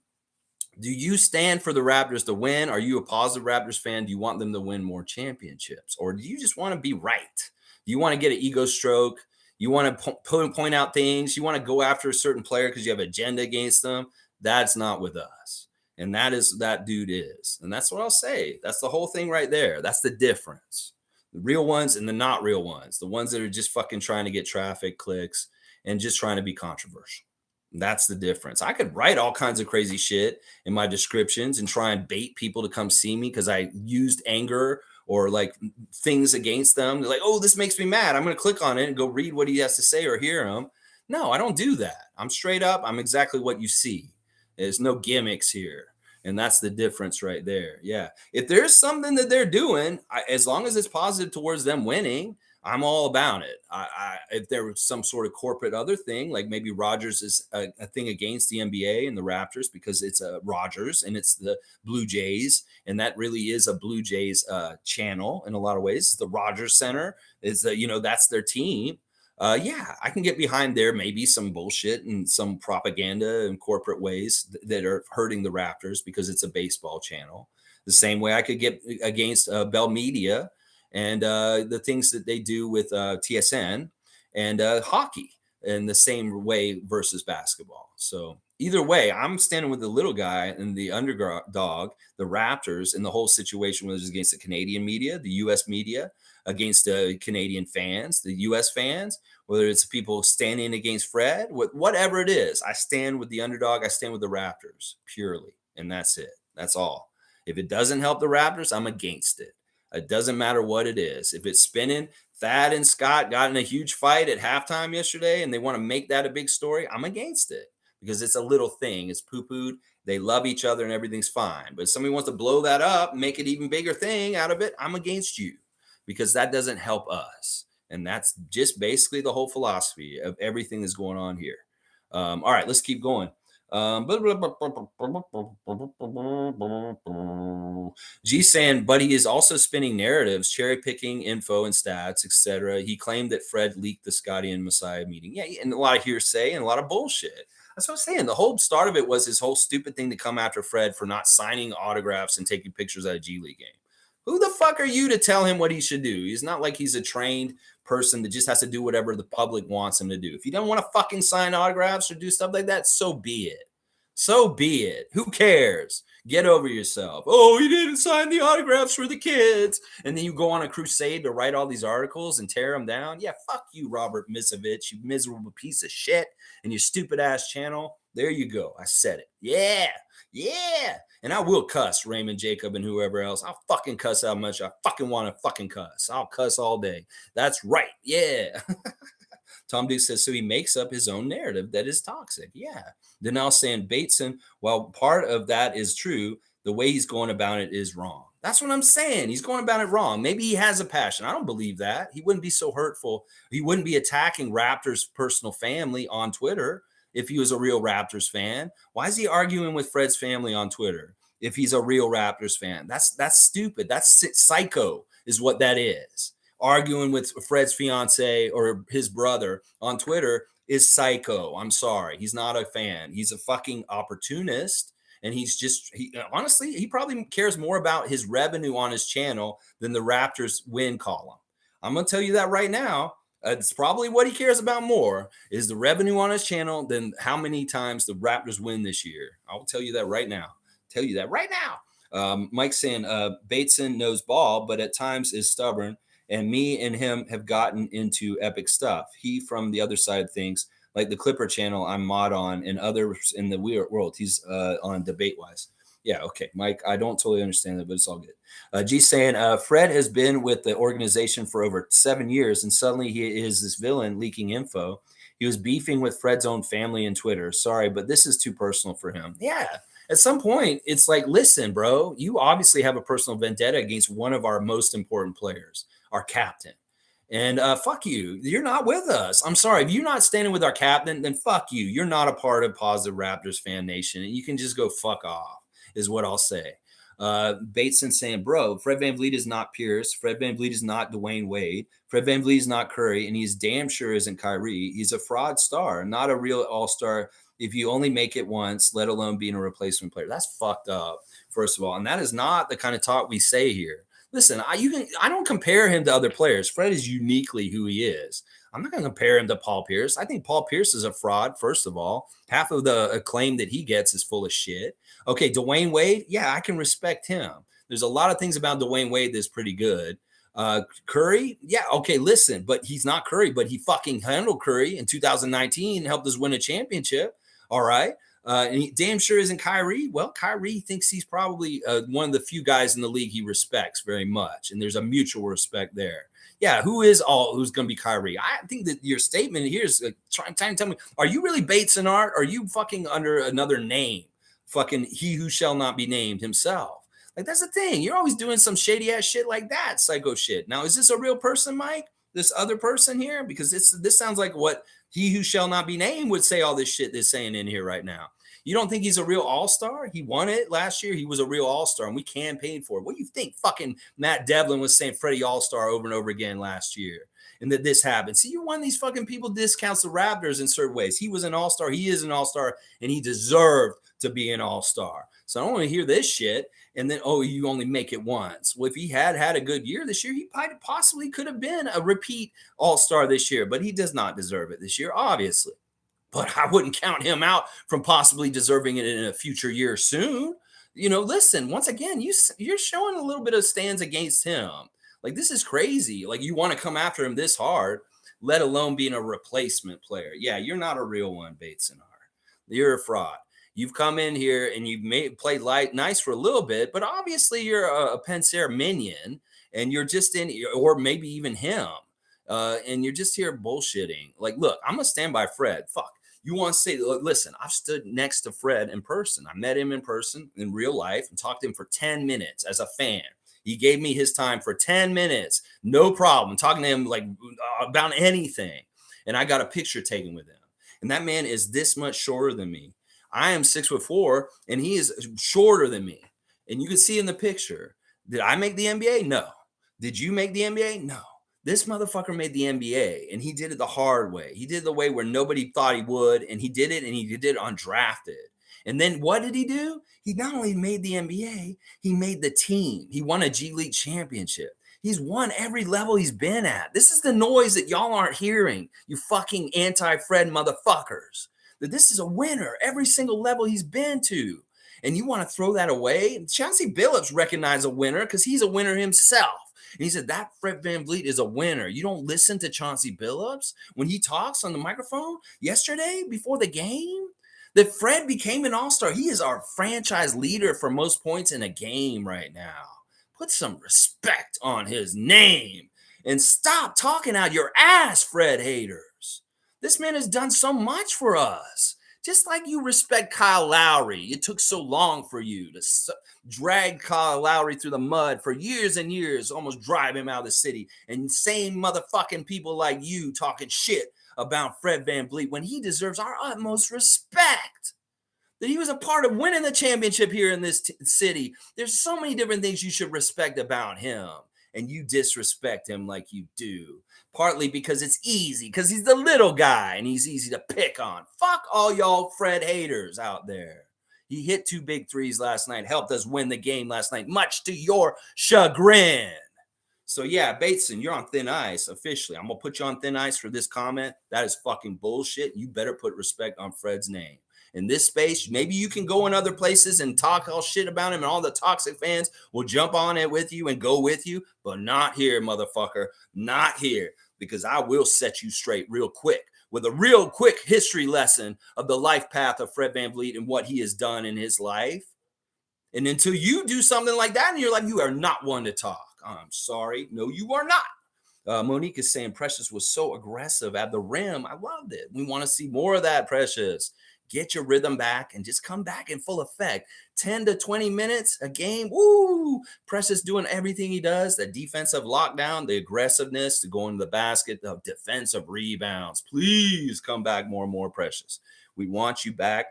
Do you stand for the Raptors to win? Are you a positive Raptors fan? Do you want them to win more championships? Or do you just want to be right? Do you want to get an ego stroke? You want to point out things? You want to go after a certain player because you have agenda against them? That's not with us. And that dude is. And that's what I'll say. That's the whole thing right there. That's the difference. The real ones and the not real ones. The ones that are just fucking trying to get traffic, clicks, and just trying to be controversial. That's the difference. I could write all kinds of crazy shit in my descriptions and try and bait people to come see me because I used anger or like things against them. They're like, oh, this makes me mad. I'm going to click on it and go read what he has to say or hear him. No, I don't do that. I'm straight up. I'm exactly what you see. There's no gimmicks here. And that's the difference right there. Yeah. If there's something that they're doing, as long as it's positive towards them winning, I'm all about it. If there was some sort of corporate other thing, like maybe Rogers is a thing against the NBA and the Raptors because it's a Rogers and it's the Blue Jays, and that really is a Blue Jays channel in a lot of ways. It's the Rogers Center is that's their team. Yeah, I can get behind there. Maybe some bullshit and some propaganda in corporate ways that are hurting the Raptors because it's a baseball channel. The same way I could get against Bell Media and the things that they do with TSN and hockey in the same way versus basketball. So either way, I'm standing with the little guy and the underdog, the Raptors, and the whole situation was against the Canadian media, the U.S. media, against the Canadian fans, the U.S. fans, whether it's people standing against Fred, whatever it is. I stand with the underdog. I stand with the Raptors purely, and that's it. That's all. If it doesn't help the Raptors, I'm against it. It doesn't matter what it is. If it's spinning, Thad and Scott got in a huge fight at halftime yesterday and they want to make that a big story, I'm against it because it's a little thing. It's poo-pooed. They love each other and everything's fine. But if somebody wants to blow that up, make it even bigger thing out of it, I'm against you because that doesn't help us. And that's just basically the whole philosophy of everything that's going on here. All right, let's keep going. G saying, but he is also spinning narratives, cherry picking info and stats, etc. He claimed that Fred leaked the Scottie and Messiah meeting. Yeah, and a lot of hearsay and a lot of bullshit. That's what I'm saying. The whole start of it was his whole stupid thing to come after Fred for not signing autographs and taking pictures at a G League game. Who the fuck are you to tell him what he should do? He's not like he's a trained person that just has to do whatever the public wants him to do. If you don't want to fucking sign autographs or do stuff like that, so be it. So be it. Who cares? Get over yourself. Oh, he didn't sign the autographs for the kids. And then you go on a crusade to write all these articles and tear them down. Yeah, fuck you, Robert Misovich, you miserable piece of shit, and your stupid ass channel. There you go. I said it. Yeah. Yeah. And I will cuss Raymond Jacob and whoever else. I'll fucking cuss how much I fucking want to fucking cuss. I'll cuss all day. That's right. Yeah. Tom Duke says, so he makes up his own narrative that is toxic. Yeah. Then I'll saying Bateson, while part of that is true, the way he's going about it is wrong. That's what I'm saying. He's going about it wrong. Maybe he has a passion. I don't believe that. He wouldn't be so hurtful. He wouldn't be attacking Raptors' personal family on Twitter if he was a real Raptors fan. Why is he arguing with Fred's family on Twitter if he's a real Raptors fan? That's stupid. That's psycho is what that is. Arguing with Fred's fiance or his brother on Twitter is psycho. I'm sorry. He's not a fan. He's a fucking opportunist. And honestly, he probably cares more about his revenue on his channel than the Raptors win column. I'm going to tell you that right now. It's probably what he cares about more is the revenue on his channel than how many times the Raptors win this year. I'll tell you that right now. Mike's saying Bateson knows ball, but at times is stubborn. And me and him have gotten into epic stuff. He, from the other side of things, like the Clipper channel I'm mod on, and others in the world. He's on DebateWise. Yeah, okay, Mike. I don't totally understand that, but it's all good. G saying Fred has been with the organization for over 7 years, and suddenly he is this villain leaking info. He was beefing with Fred's own family and Twitter. Sorry, but this is too personal for him. Yeah. At some point, it's like, listen, bro, you obviously have a personal vendetta against one of our most important players, our captain. And fuck you. You're not with us. I'm sorry. If you're not standing with our captain, then fuck you. You're not a part of Positive Raptors Fan Nation. And you can just go fuck off, is what I'll say. Bateson saying, bro, Fred VanVleet is not Pierce. Fred VanVleet is not Dwayne Wade. Fred VanVleet is not Curry. And he's damn sure isn't Kyrie. He's a fraud star, not a real all-star. If you only make it once, let alone being a replacement player. That's fucked up, first of all. And that is not the kind of talk we say here. Listen, I don't compare him to other players. Fred is uniquely who he is. I'm not going to compare him to Paul Pierce. I think Paul Pierce is a fraud, first of all. Half of the acclaim that he gets is full of shit. Okay, Dwayne Wade, yeah, I can respect him. There's a lot of things about Dwayne Wade that's pretty good. Curry, yeah, okay, listen, but he's not Curry, but he fucking handled Curry in 2019 and helped us win a championship. All right. And he damn sure isn't Kyrie. Well, Kyrie thinks he's probably one of the few guys in the league he respects very much. And there's a mutual respect there. Yeah, who's going to be Kyrie? I think that your statement here is trying to tell me, are you really Bates and Art? Are you fucking under another name? Fucking he who shall not be named himself. Like, that's the thing. You're always doing some shady ass shit like that, psycho shit. Now, is this a real person, Mike? This other person here? Because this sounds like what he who shall not be named would say all this shit they're saying in here right now. You don't think he's a real all-star? He won it last year. He was a real all-star, and we campaigned for it. What do you think fucking Matt Devlin was saying Freddie All-Star over and over again last year? And that this happened. See, you're one of these fucking people discounts the Raptors in certain ways. He was an all-star. He is an all-star, and he deserved to be an all-star. So I don't want to hear this shit. And then, oh, you only make it once. Well, if he had a good year this year, he possibly could have been a repeat all-star this year, but he does not deserve it this year, obviously. But I wouldn't count him out from possibly deserving it in a future year soon. Listen, once again, you're showing a little bit of stands against him. Like, this is crazy. Like, you want to come after him this hard, let alone being a replacement player. Yeah, you're not a real one, Bates and Hart. You're a fraud. You've come in here and you've played nice for a little bit, but obviously you're a Pensair minion, and you're just or maybe even him, and you're just here bullshitting. Like, look, I'm gonna stand by Fred. Fuck. You want to say, listen, I've stood next to Fred in person. I met him in person in real life and talked to him for 10 minutes as a fan. He gave me his time for 10 minutes. No problem. Talking to him like about anything. And I got a picture taken with him. And that man is this much shorter than me. I am 6'4", and he is shorter than me. And you can see in the picture. Did I make the NBA? No. Did you make the NBA? No. This motherfucker made the NBA, and he did it the hard way. He did it the way where nobody thought he would, and he did it undrafted. And then what did he do? He not only made the NBA, he made the team. He won a G League championship. He's won every level he's been at. This is the noise that y'all aren't hearing, you fucking anti-Fred motherfuckers. That this is a winner every single level he's been to. And you want to throw that away? Chauncey Billups recognized a winner because he's a winner himself. And he said, that Fred VanVleet is a winner. You don't listen to Chauncey Billups when he talks on the microphone yesterday before the game? That Fred became an all-star. He is our franchise leader for most points in a game right now. Put some respect on his name and stop talking out your ass, Fred haters. This man has done so much for us. Just like you respect Kyle Lowry. It took so long for you to drag Kyle Lowry through the mud for years and years, almost drive him out of the city. And same motherfucking people like you talking shit about Fred VanVleet when he deserves our utmost respect. That he was a part of winning the championship here in this city. There's so many different things you should respect about him. And you disrespect him like you do. Partly because it's easy, because he's the little guy and he's easy to pick on. Fuck all y'all Fred haters out there. He hit 2 big threes last night, helped us win the game last night, much to your chagrin. So yeah, Bateson, you're on thin ice officially. I'm going to put you on thin ice for this comment. That is fucking bullshit. You better put respect on Fred's name. In this space, maybe you can go in other places and talk all shit about him, and all the toxic fans will jump on it with you and go with you, but not here, motherfucker. Not here, because I will set you straight real quick with a real quick history lesson of the life path of Fred VanVleet and what he has done in his life. And until you do something like that in your life, you are not one to talk. I'm sorry. No, you are not. Monique is saying Precious was so aggressive at the rim. I loved it. We want to see more of that, Precious. Get your rhythm back and just come back in full effect. 10 to 20 minutes a game. Woo! Precious doing everything he does. The defensive lockdown, the aggressiveness to go into the basket, the defensive rebounds. Please come back more and more, Precious. We want you back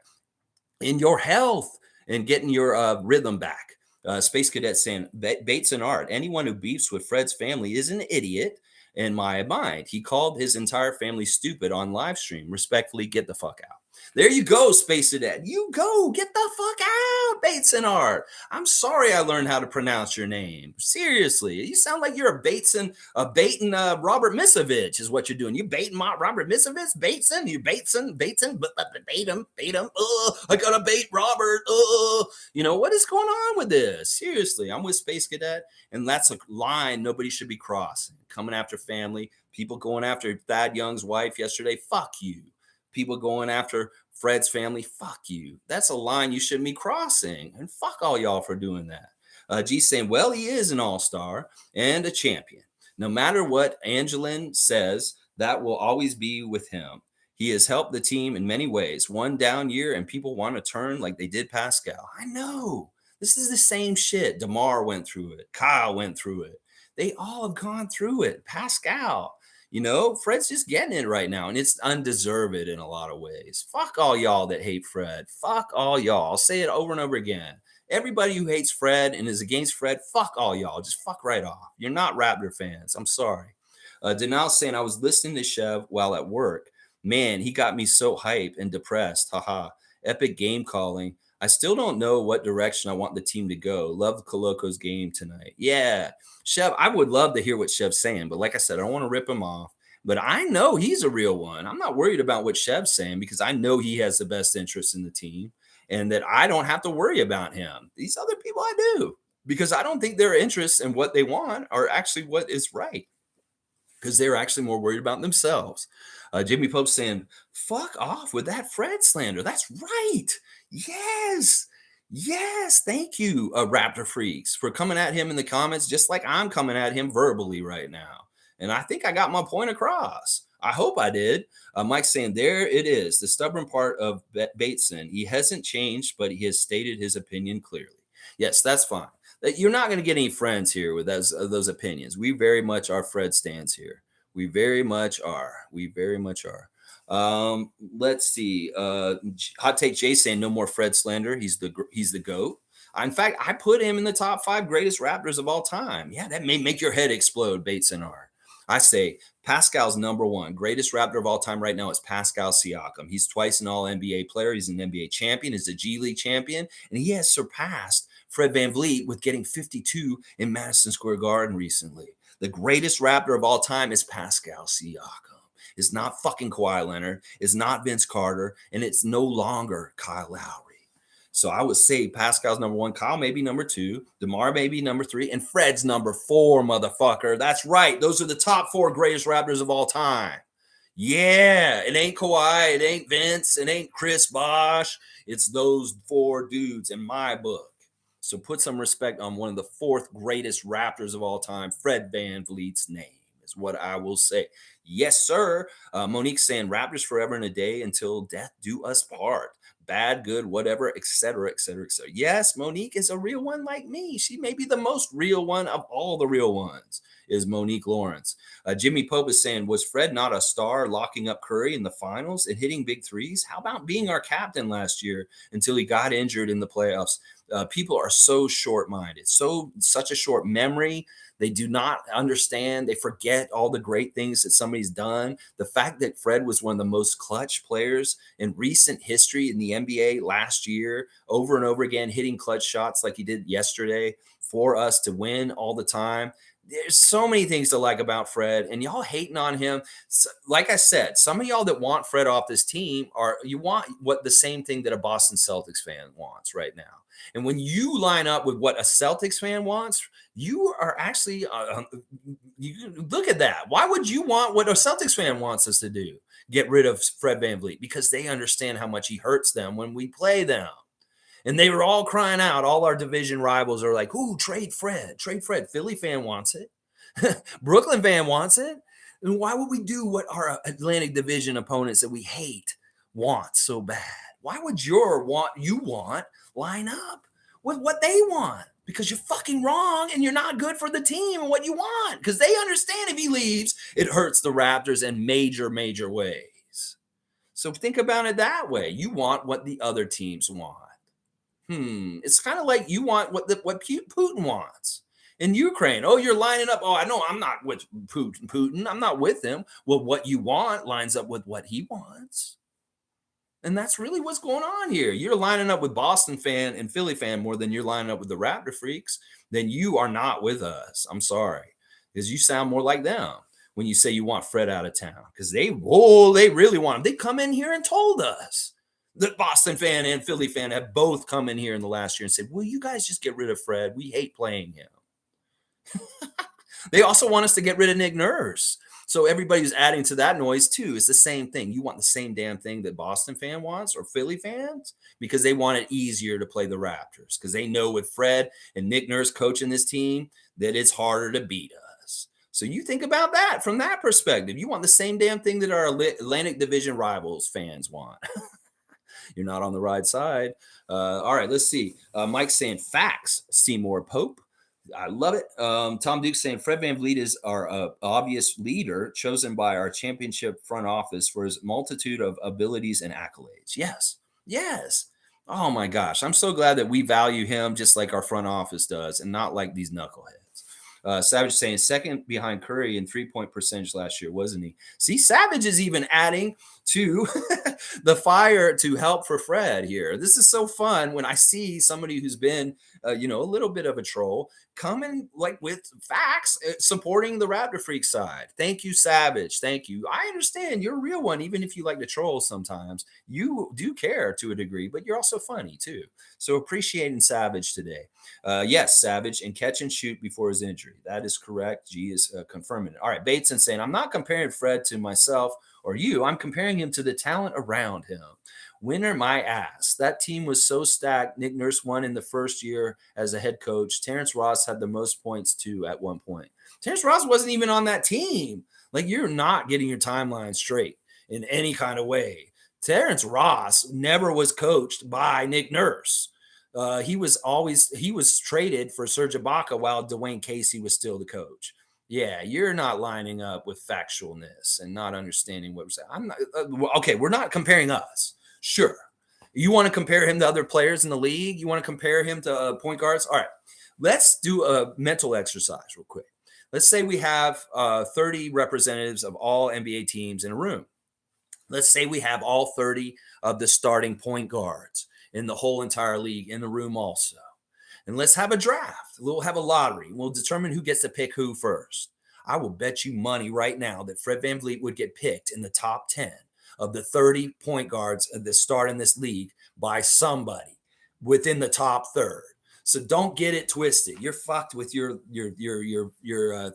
in your health and getting your rhythm back. Space Cadet saying, Bates and Art, anyone who beefs with Fred's family is an idiot in my mind. He called his entire family stupid on live stream. Respectfully, get the fuck out. There you go, Space Cadet. You go. Get the fuck out, Bates and Art. I'm sorry I learned how to pronounce your name. Seriously, you sound like you're baiting Robert Misovich is what you're doing. You baiting Robert Misovich? Bateson? You baiting, bait him. I gotta bait Robert. What is going on with this? Seriously, I'm with Space Cadet, and that's a line nobody should be crossing. Coming after family, people going after Thad Young's wife yesterday. Fuck you. People going after Fred's family, fuck you. That's a line you shouldn't be crossing. And fuck all y'all for doing that. G's saying, well, he is an all-star and a champion. No matter what Angelin says, that will always be with him. He has helped the team in many ways. One down year and people want to turn like they did Pascal. I know. This is the same shit. DeMar went through it. Kyle went through it. They all have gone through it. Pascal. Fred's just getting it right now, and it's undeserved in a lot of ways. Fuck all y'all that hate Fred. Fuck all y'all. I'll say it over and over again. Everybody who hates Fred and is against Fred, fuck all y'all. Just fuck right off. You're not Raptor fans. I'm sorry. Denal's saying, I was listening to Chev while at work. Man, he got me so hyped and depressed. Haha. Epic game calling. I still don't know what direction I want the team to go. Love Koloko's game tonight. Yeah. Chev, I would love to hear what Chev's saying, but like I said, I don't want to rip him off. But I know he's a real one. I'm not worried about what Chev's saying because I know he has the best interest in the team and that I don't have to worry about him. These other people I do because I don't think their interests and what they want are actually what is right because they're actually more worried about themselves. Jimmy Pope saying, fuck off with that Fred slander. That's right. Yes. Yes. Thank you, Raptor Freaks, for coming at him in the comments, just like I'm coming at him verbally right now. And I think I got my point across. I hope I did. Mike's saying, there it is. The stubborn part of Bateson. He hasn't changed, but he has stated his opinion clearly. Yes, that's fine. You're not going to get any friends here with those opinions. We very much are Fred stands here. We very much are. We very much are. Let's see. Hot Take Jay saying no more Fred slander. He's the GOAT. In fact, I put him in the top 5 greatest Raptors of all time. Yeah, that may make your head explode, Bates and Art. I say Pascal's number 1 greatest Raptor of all time right now is Pascal Siakam. He's twice an All-NBA player. He's an NBA champion. He's a G League champion, and he has surpassed Fred VanVleet with getting 52 in Madison Square Garden recently. The greatest Raptor of all time is Pascal Siakam. It's not fucking Kawhi Leonard. It's not Vince Carter, and it's no longer Kyle Lowry. So I would say Pascal's number 1, Kyle maybe number 2, DeMar maybe number 3, and Fred's number 4, motherfucker. That's right. Those are the top 4 greatest Raptors of all time. Yeah, it ain't Kawhi, it ain't Vince, it ain't Chris Bosh. It's those 4 dudes in my book. So put some respect on one of the 4th greatest Raptors of all time, Fred VanVleet's name is what I will say. Yes, sir. Monique's saying Raptors forever and a day until death do us part. Bad, good, whatever, etc., etc., etc. Yes, Monique is a real one like me. She may be the most real one of all the real ones, is Monique Lawrence. Jimmy Pope is saying, was Fred not a star locking up Curry in the finals and hitting big threes? How about being our captain last year until he got injured in the playoffs? People are so short-minded, such a short memory. They do not understand. They forget all the great things that somebody's done. The fact that Fred was one of the most clutch players in recent history in the NBA last year, over and over again, hitting clutch shots like he did yesterday for us to win all the time. There's so many things to like about Fred, and y'all hating on him. So, like I said, some of y'all that want Fred off this team you want what the same thing that a Boston Celtics fan wants right now. And when you line up with what a Celtics fan wants, You are actually, you look at that. Why would you want what a Celtics fan wants us to do? Get rid of Fred VanVleet because they understand how much he hurts them when we play them. And they were all crying out. All our division rivals are like, ooh, trade Fred, trade Fred. Philly fan wants it. Brooklyn fan wants it. And why would we do what our Atlantic Division opponents that we hate want so bad? Why would your you want line up with what they want? Because you're fucking wrong and you're not good for the team and what you want. Because they understand if he leaves, it hurts the Raptors in major, major ways. So think about it that way. You want what the other teams want. It's kind of like you want what Putin wants in Ukraine. Oh, you're lining up. Oh, I know I'm not with Putin. I'm not with him. Well, what you want lines up with what he wants. And that's really what's going on here. You're lining up with Boston fan and Philly fan more than you're lining up with the Raptor freaks. Then you are not with us. I'm sorry. Because you sound more like them when you say you want Fred out of town. Because they really want him. They come in here and told us. The Boston fan and Philly fan have both come in here in the last year and said, will you guys just get rid of Fred? We hate playing him. They also want us to get rid of Nick Nurse. So everybody's adding to that noise too. It's the same thing. You want the same damn thing that Boston fan wants or Philly fans because they want it easier to play the Raptors because they know with Fred and Nick Nurse coaching this team that it's harder to beat us. So you think about that from that perspective. You want the same damn thing that our Atlantic Division rivals fans want. You're not on the right side. All right, let's see. Mike's saying facts. Seymour Pope. I love it. Tom Duke saying Fred VanVleet is our obvious leader chosen by our championship front office for his multitude of abilities and accolades. Yes. Yes. Oh my gosh. I'm so glad that we value him just like our front office does and not like these knuckleheads. Savage saying second behind Curry in 3-point percentage last year, wasn't he? See, Savage is even adding to the fire to help for Fred here. This is so fun when I see somebody who's been, a little bit of a troll coming like with facts supporting the Raptor Freak side. Thank you, Savage. Thank you. I understand you're a real one, even if you like to troll sometimes. You do care to a degree, but you're also funny too. So appreciating Savage today. Yes, Savage and catch and shoot before his injury. That is correct. G is confirming it. All right, Bateson saying, I'm not comparing Fred to myself or you. I'm comparing him to the talent around him. Winner my ass. That team was so stacked. Nick Nurse won in the first year as a head coach. Terrence Ross had the most points too at one point. Terrence Ross wasn't even on that team. Like, you're not getting your timeline straight in any kind of way. Terrence Ross never was coached by Nick Nurse. He was traded for Serge Ibaka while Dwayne Casey was still the coach. Yeah, you're not lining up with factualness and not understanding what we're saying. I'm not okay. We're not comparing us. Sure, you want to compare him to other players in the league. You want to compare him to point guards. All right, let's do a mental exercise real quick. Let's say we have 30 representatives of all NBA teams in a room. Let's say we have all 30 of the starting point guards in the whole entire league in the room also. And let's have a draft. We'll have a lottery. We'll determine who gets to pick who first. I will bet you money right now that Fred VanVleet would get picked in the top 10 of the 30 point guards that start in this league by somebody within the top third. So don't get it twisted. You're fucked with your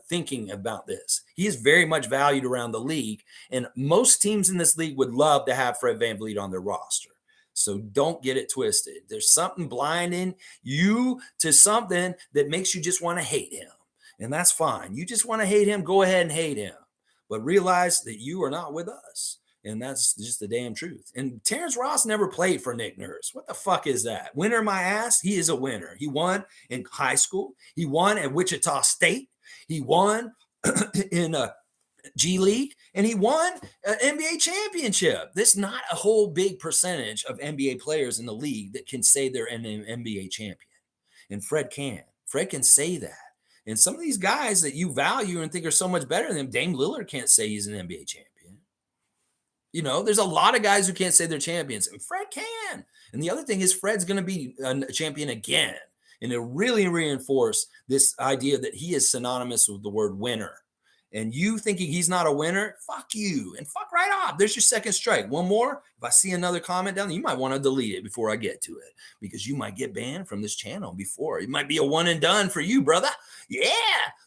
thinking about this. He is very much valued around the league, and most teams in this league would love to have Fred VanVleet on their roster. So don't get it twisted. There's something blinding you to something that makes you just want to hate him. And that's fine. You just want to hate him, go ahead and hate him. But realize that you are not with us. And that's just the damn truth. And Terrence Ross never played for Nick Nurse. What the fuck is that? Winner my ass? He is a winner. He won in high school. He won at Wichita State. He won in G League, and he won an NBA championship. There's not a whole big percentage of NBA players in the league that can say they're an NBA champion. And Fred can. Fred can say that. And some of these guys that you value and think are so much better than him, Dame Lillard can't say he's an NBA champion. There's a lot of guys who can't say they're champions, and Fred can. And the other thing is Fred's going to be a champion again. And it really reinforce this idea that he is synonymous with the word winner. and you thinking he's not a winner, fuck you and fuck right off. There's your second strike. One more. If I see another comment down there, you might want to delete it before I get to it because you might get banned from this channel before. It might be a one and done for you, brother. Yeah.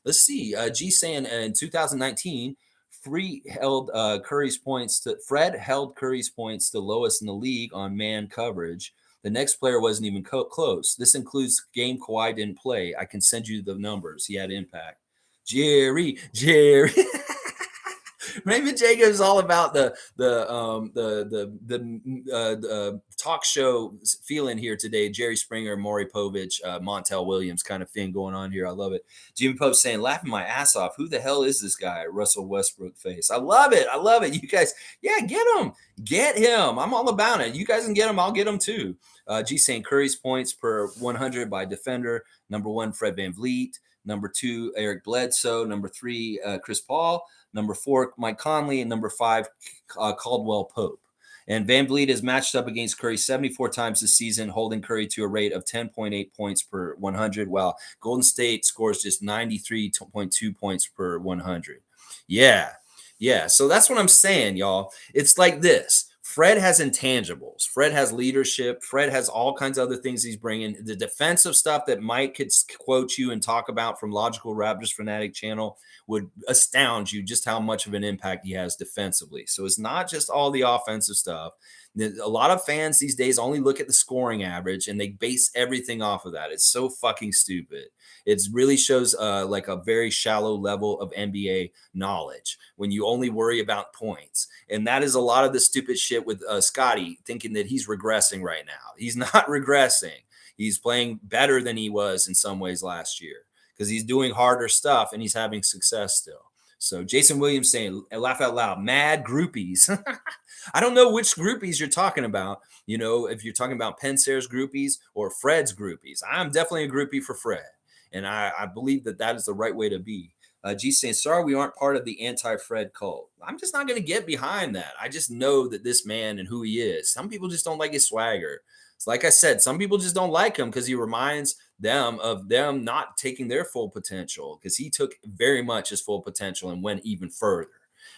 Let's see. G saying in 2019, Fred held Curry's points to lowest in the league on man coverage. The next player wasn't even close. This includes game Kawhi didn't play. I can send you the numbers. He had impact. Jerry. Raymond Jacobs is all about the talk show feeling here today. Jerry Springer, Maury Povich, Montel Williams kind of thing going on here. I love it. Jimmy Pope saying, laughing my ass off. Who the hell is this guy? Russell Westbrook face. I love it. I love it. You guys, yeah, get him. Get him. I'm all about it. You guys can get him. I'll get him too. G saying Curry's points per 100 by defender. Number 1, Fred VanVleet. Number 2, Eric Bledsoe. Number 3, Chris Paul. Number 4, Mike Conley. And number 5, Caldwell Pope. And VanVleet is matched up against Curry 74 times this season, holding Curry to a rate of 10.8 points per 100, while Golden State scores just 93.2 points per 100. Yeah. So that's what I'm saying, y'all. It's like this. Fred has intangibles. Fred has leadership. Fred has all kinds of other things he's bringing. The defensive stuff that Mike could quote you and talk about from Logical Raptors Fanatic channel would astound you just how much of an impact he has defensively. So it's not just all the offensive stuff. A lot of fans these days only look at the scoring average and they base everything off of that. It's so fucking stupid. It really shows like a very shallow level of NBA knowledge when you only worry about points. And that is a lot of the stupid shit with Scottie thinking that he's regressing right now. He's not regressing. He's playing better than he was in some ways last year because he's doing harder stuff and he's having success still. So Jason Williams saying, laugh out loud, mad groupies. I don't know which groupies you're talking about. You know, if you're talking about Pensaire's groupies or Fred's groupies. I'm definitely a groupie for Fred. And I believe that is the right way to be. G saying, sorry, we aren't part of the anti-Fred cult. I'm just not going to get behind that. I just know that this man and who he is. Some people just don't like his swagger. It's like I said, some people just don't like him because he reminds them of them not taking their full potential because he took very much his full potential and went even further.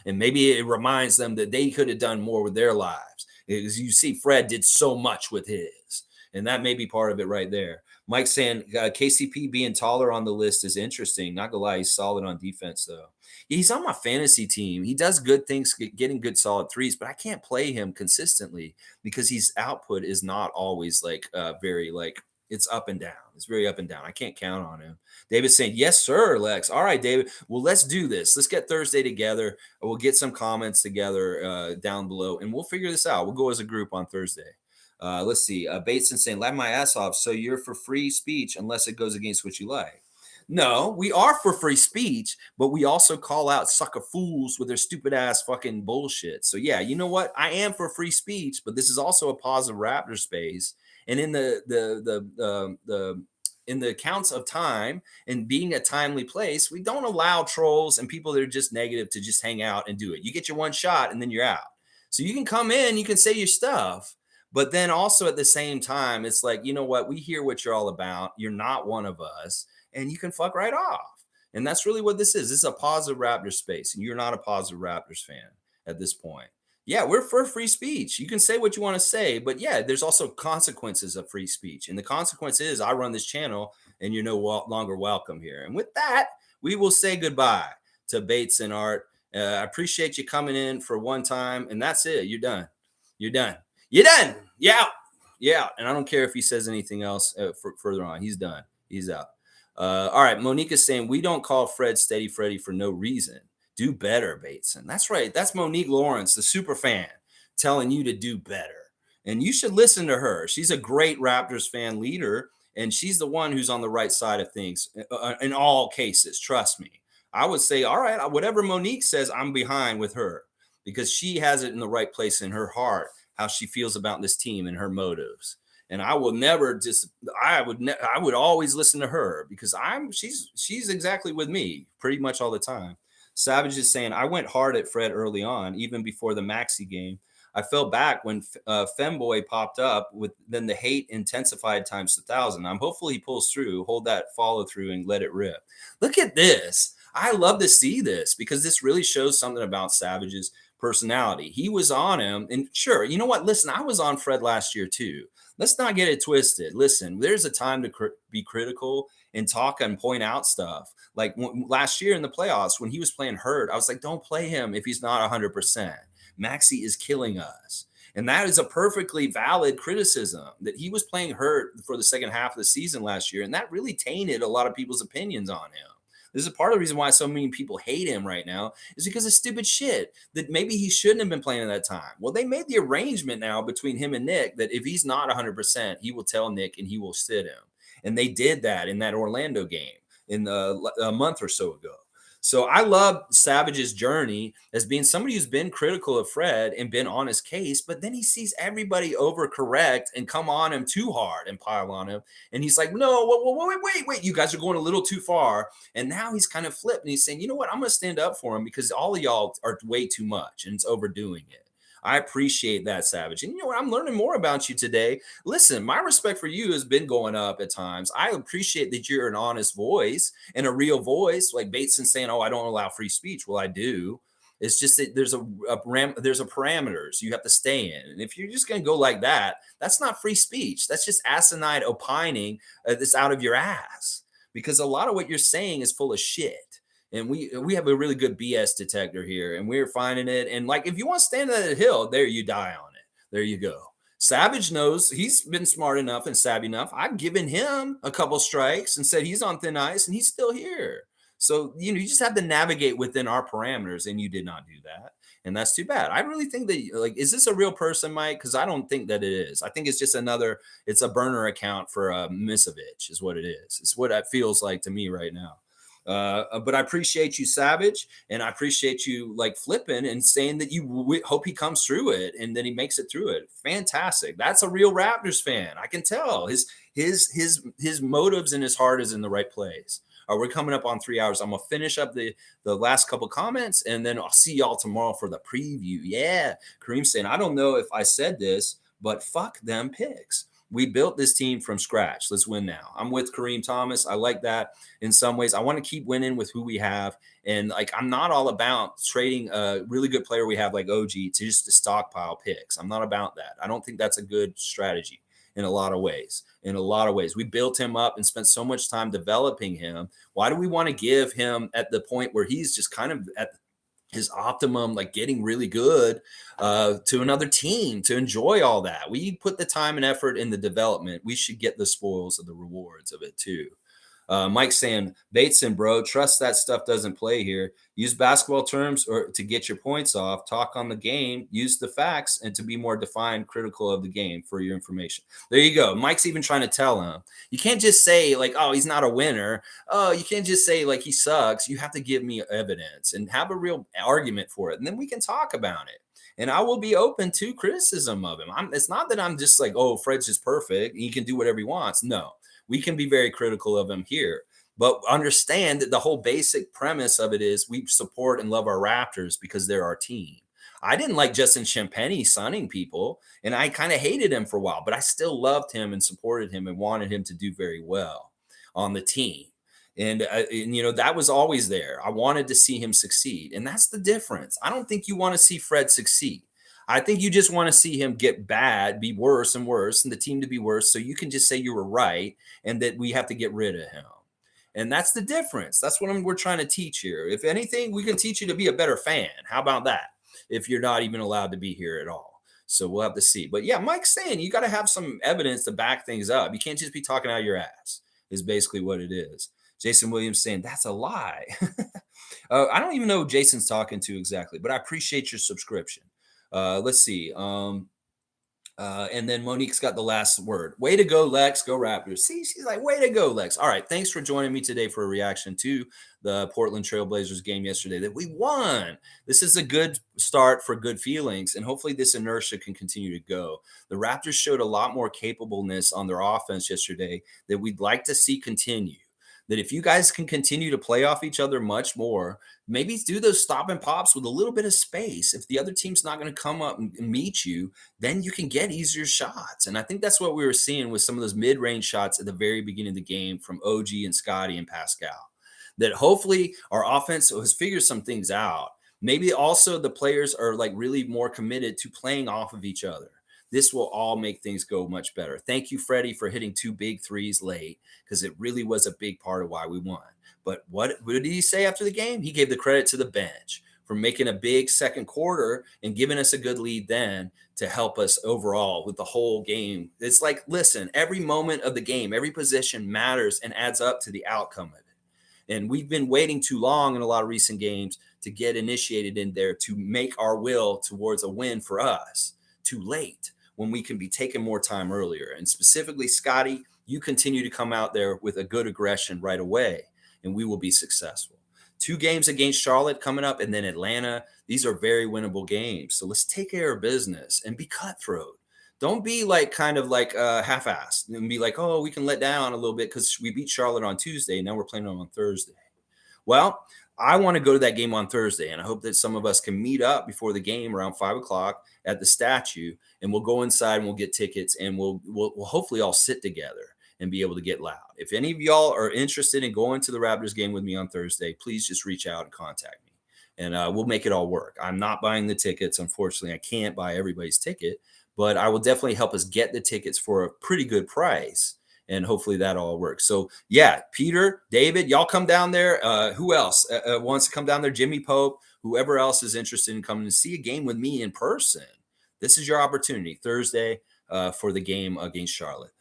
And maybe it reminds them that they could have done more with their lives. Because you see, Fred did so much with his. And that may be part of it right there. Mike saying KCP being taller on the list is interesting. Not gonna lie, he's solid on defense, though. He's on my fantasy team. He does good things, getting good solid threes, but I can't play him consistently because his output is not always like very like it's up and down. It's very up and down. I can't count on him. David's saying, yes, sir, Lex. All right, David. Well, let's do this. Let's get Thursday together. We'll get some comments together down below, and we'll figure this out. We'll go as a group on Thursday. Let's see. Bateson saying, laugh my ass off. So you're for free speech unless it goes against what you like. No, we are for free speech, but we also call out sucker fools with their stupid ass fucking bullshit. So yeah, you know what? I am for free speech, but this is also a positive Raptor space. And in in the counts of time and being a timely place, we don't allow trolls and people that are just negative to just hang out and do it. You get your one shot and then you're out. So you can come in, you can say your stuff. But then also at the same time, it's like, you know what? We hear what you're all about. You're not one of us, and you can fuck right off. And that's really what this is. This is a positive Raptors space, and you're not a positive Raptors fan at this point. Yeah, we're for free speech. You can say what you want to say, but yeah, there's also consequences of free speech. And the consequence is I run this channel, and you're no longer welcome here. And with that, we will say goodbye to Bates and Art. I appreciate you coming in for one time, and that's it. You're done. You're done. You're done. Yeah. Yeah. And I don't care if he says anything else further on. He's done. He's out. All right. Monique's saying, we don't call Fred Steady Freddy for no reason. Do better, Bateson. That's right. That's Monique Lawrence, the super fan, telling you to do better. And you should listen to her. She's a great Raptors fan leader, and she's the one who's on the right side of things in all cases. Trust me. I would say, all right, whatever Monique says, I'm behind with her because she has it in the right place in her heart, how she feels about this team and her motives. And I will never I would always listen to her because she's exactly with me pretty much all the time. Savage is saying, I went hard at Fred early on, even before the Maxey game. I fell back when Femboy popped up, then the hate intensified times 1,000. I'm hopefully he pulls through, hold that follow through and let it rip. Look at this. I love to see this because this really shows something about Savage's personality. He was on him, and sure, you know what? Listen, I was on Fred last year too. Let's not get it twisted. Listen, there's a time to be critical and talk and point out stuff. Like last year in the playoffs, when he was playing hurt, I was like, don't play him if he's not 100%. Maxey is killing us. And that is a perfectly valid criticism that he was playing hurt for the second half of the season last year. And that really tainted a lot of people's opinions on him. This is part of the reason why so many people hate him right now is because of stupid shit that maybe he shouldn't have been playing at that time. Well, they made the arrangement now between him and Nick that if he's not 100%, he will tell Nick and he will sit him. And they did that in that Orlando game a month or so ago. So I love Savage's journey as being somebody who's been critical of Fred and been on his case, but then he sees everybody overcorrect and come on him too hard and pile on him. And he's like, no, wait, you guys are going a little too far. And now he's kind of flipped and he's saying, you know what, I'm going to stand up for him because all of y'all are way too much and it's overdoing it. I appreciate that, Savage. And you know what? I'm learning more about you today. Listen, my respect for you has been going up at times. I appreciate that you're an honest voice and a real voice, like Bateson saying, "Oh, I don't allow free speech." Well, I do. It's just that there's a parameters you have to stay in, and if you're just going to go like that, that's not free speech. That's just asinine opining that's out of your ass. Because a lot of what you're saying is full of shit. And we have a really good BS detector here, and we're finding it. And like, if you want to stand at a hill, there you die on it. There you go. Savage knows he's been smart enough and savvy enough. I've given him a couple strikes and said he's on thin ice, and he's still here. So you just have to navigate within our parameters, and you did not do that, and that's too bad. I really think that is this a real person, Mike? Because I don't think that it is. I think it's just it's a burner account for Misovich, is what it is. It's what it feels like to me right now. But I appreciate you, Savage, and I appreciate you like flipping and saying that you hope he comes through it and then he makes it through it. Fantastic. That's a real Raptors fan. I can tell his motives and his heart is in the right place. We're coming up on 3 hours. I'm gonna finish up the last couple comments and then I'll see y'all tomorrow for the preview. Yeah, Kareem saying, I don't know if I said this, but fuck them picks. We built this team from scratch. Let's win now. I'm with Kareem Thomas. I like that in some ways. I want to keep winning with who we have. And like, I'm not all about trading a really good player we have like OG to just to stockpile picks. I'm not about that. I don't think that's a good strategy in a lot of ways. We built him up and spent so much time developing him. Why do we want to give him at the point where he's just kind of at his optimum, like getting really good to another team to enjoy all that? We put the time and effort in the development. We should get the spoils of the rewards of it too. Mike saying, Bateson, bro, trust that stuff doesn't play here. Use basketball terms or to get your points off. Talk on the game. Use the facts and to be more defined, critical of the game for your information. There you go. Mike's even trying to tell him. You can't just say like, oh, he's not a winner. Oh, you can't just say like he sucks. You have to give me evidence and have a real argument for it. And then we can talk about it. And I will be open to criticism of him. It's not that I'm just like, oh, Fred's just perfect. He can do whatever he wants. No. We can be very critical of him here, but understand that the whole basic premise of it is we support and love our Raptors because they're our team. I didn't like Justin Champagnie sunning people, and I kind of hated him for a while, but I still loved him and supported him and wanted him to do very well on the team. And that was always there. I wanted to see him succeed, and that's the difference. I don't think you want to see Fred succeed. I think you just want to see him get bad, be worse and worse, and the team to be worse. So you can just say you were right and that we have to get rid of him. And that's the difference. That's what we're trying to teach here. If anything, we can teach you to be a better fan. How about that? If you're not even allowed to be here at all. So we'll have to see. But yeah, Mike's saying you got to have some evidence to back things up. You can't just be talking out of your ass, is basically what it is. Jason Williams saying that's a lie. I don't even know who Jason's talking to exactly, but I appreciate your subscription. Let's see. And then Monique's got the last word. Way to go, Lex. Go Raptors. See, she's like, way to go, Lex. All right. Thanks for joining me today for a reaction to the Portland Trailblazers game yesterday that we won. This is a good start for good feelings, and hopefully this inertia can continue to go. The Raptors showed a lot more capableness on their offense yesterday that we'd like to see continue. That if you guys can continue to play off each other much more, maybe do those stop and pops with a little bit of space. If the other team's not going to come up and meet you, then you can get easier shots. And I think that's what we were seeing with some of those mid-range shots at the very beginning of the game from OG and Scottie and Pascal. that hopefully our offense has figured some things out. Maybe also the players are like really more committed to playing off of each other. This will all make things go much better. Thank you, Freddie, for hitting 2 big threes late, because it really was a big part of why we won. But what did he say after the game? He gave the credit to the bench for making a big second quarter and giving us a good lead then to help us overall with the whole game. It's like, listen, every moment of the game, every position matters and adds up to the outcome of it. And we've been waiting too long in a lot of recent games to get initiated in there to make our will towards a win for us too late, when we can be taking more time earlier. And specifically, Scottie, you continue to come out there with a good aggression right away, and we will be successful. 2 games against Charlotte coming up, and then Atlanta. These are very winnable games. So let's take care of business and be cutthroat. Don't be like kind of like half-assed and be like, oh, we can let down a little bit because we beat Charlotte on Tuesday. Now we're playing them on Thursday. Well, I want to go to that game on Thursday, and I hope that some of us can meet up before the game around 5 o'clock at the statue, and we'll go inside and we'll get tickets, and we'll hopefully all sit together and be able to get loud. If any of y'all are interested in going to the Raptors game with me on Thursday, please just reach out and contact me, and we'll make it all work. I'm not buying the tickets. Unfortunately, I can't buy everybody's ticket, but I will definitely help us get the tickets for a pretty good price. And hopefully that all works. So yeah, Peter, David, y'all come down there. Who else wants to come down there? Jimmy Pope, whoever else is interested in coming to see a game with me in person. This is your opportunity Thursday for the game against Charlotte.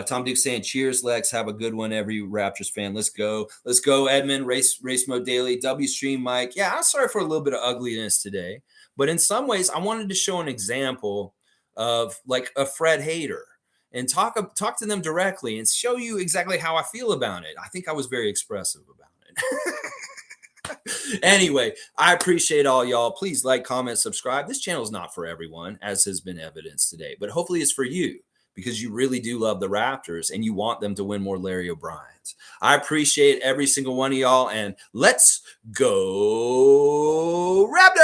Tom Duke saying, cheers, Lex. Have a good one, every Raptors fan. Let's go. Let's go, Edmund. Race Mode Daily. W Stream Mike. Yeah, I'm sorry for a little bit of ugliness today. But in some ways, I wanted to show an example of like a Fred hater and talk to them directly and show you exactly how I feel about it. I think I was very expressive about it. Anyway, I appreciate all y'all. Please like, comment, subscribe. This channel is not for everyone, as has been evidenced today, but hopefully it's for you, because you really do love the Raptors and you want them to win more Larry O'Briens. I appreciate every single one of y'all, and let's go Raptors!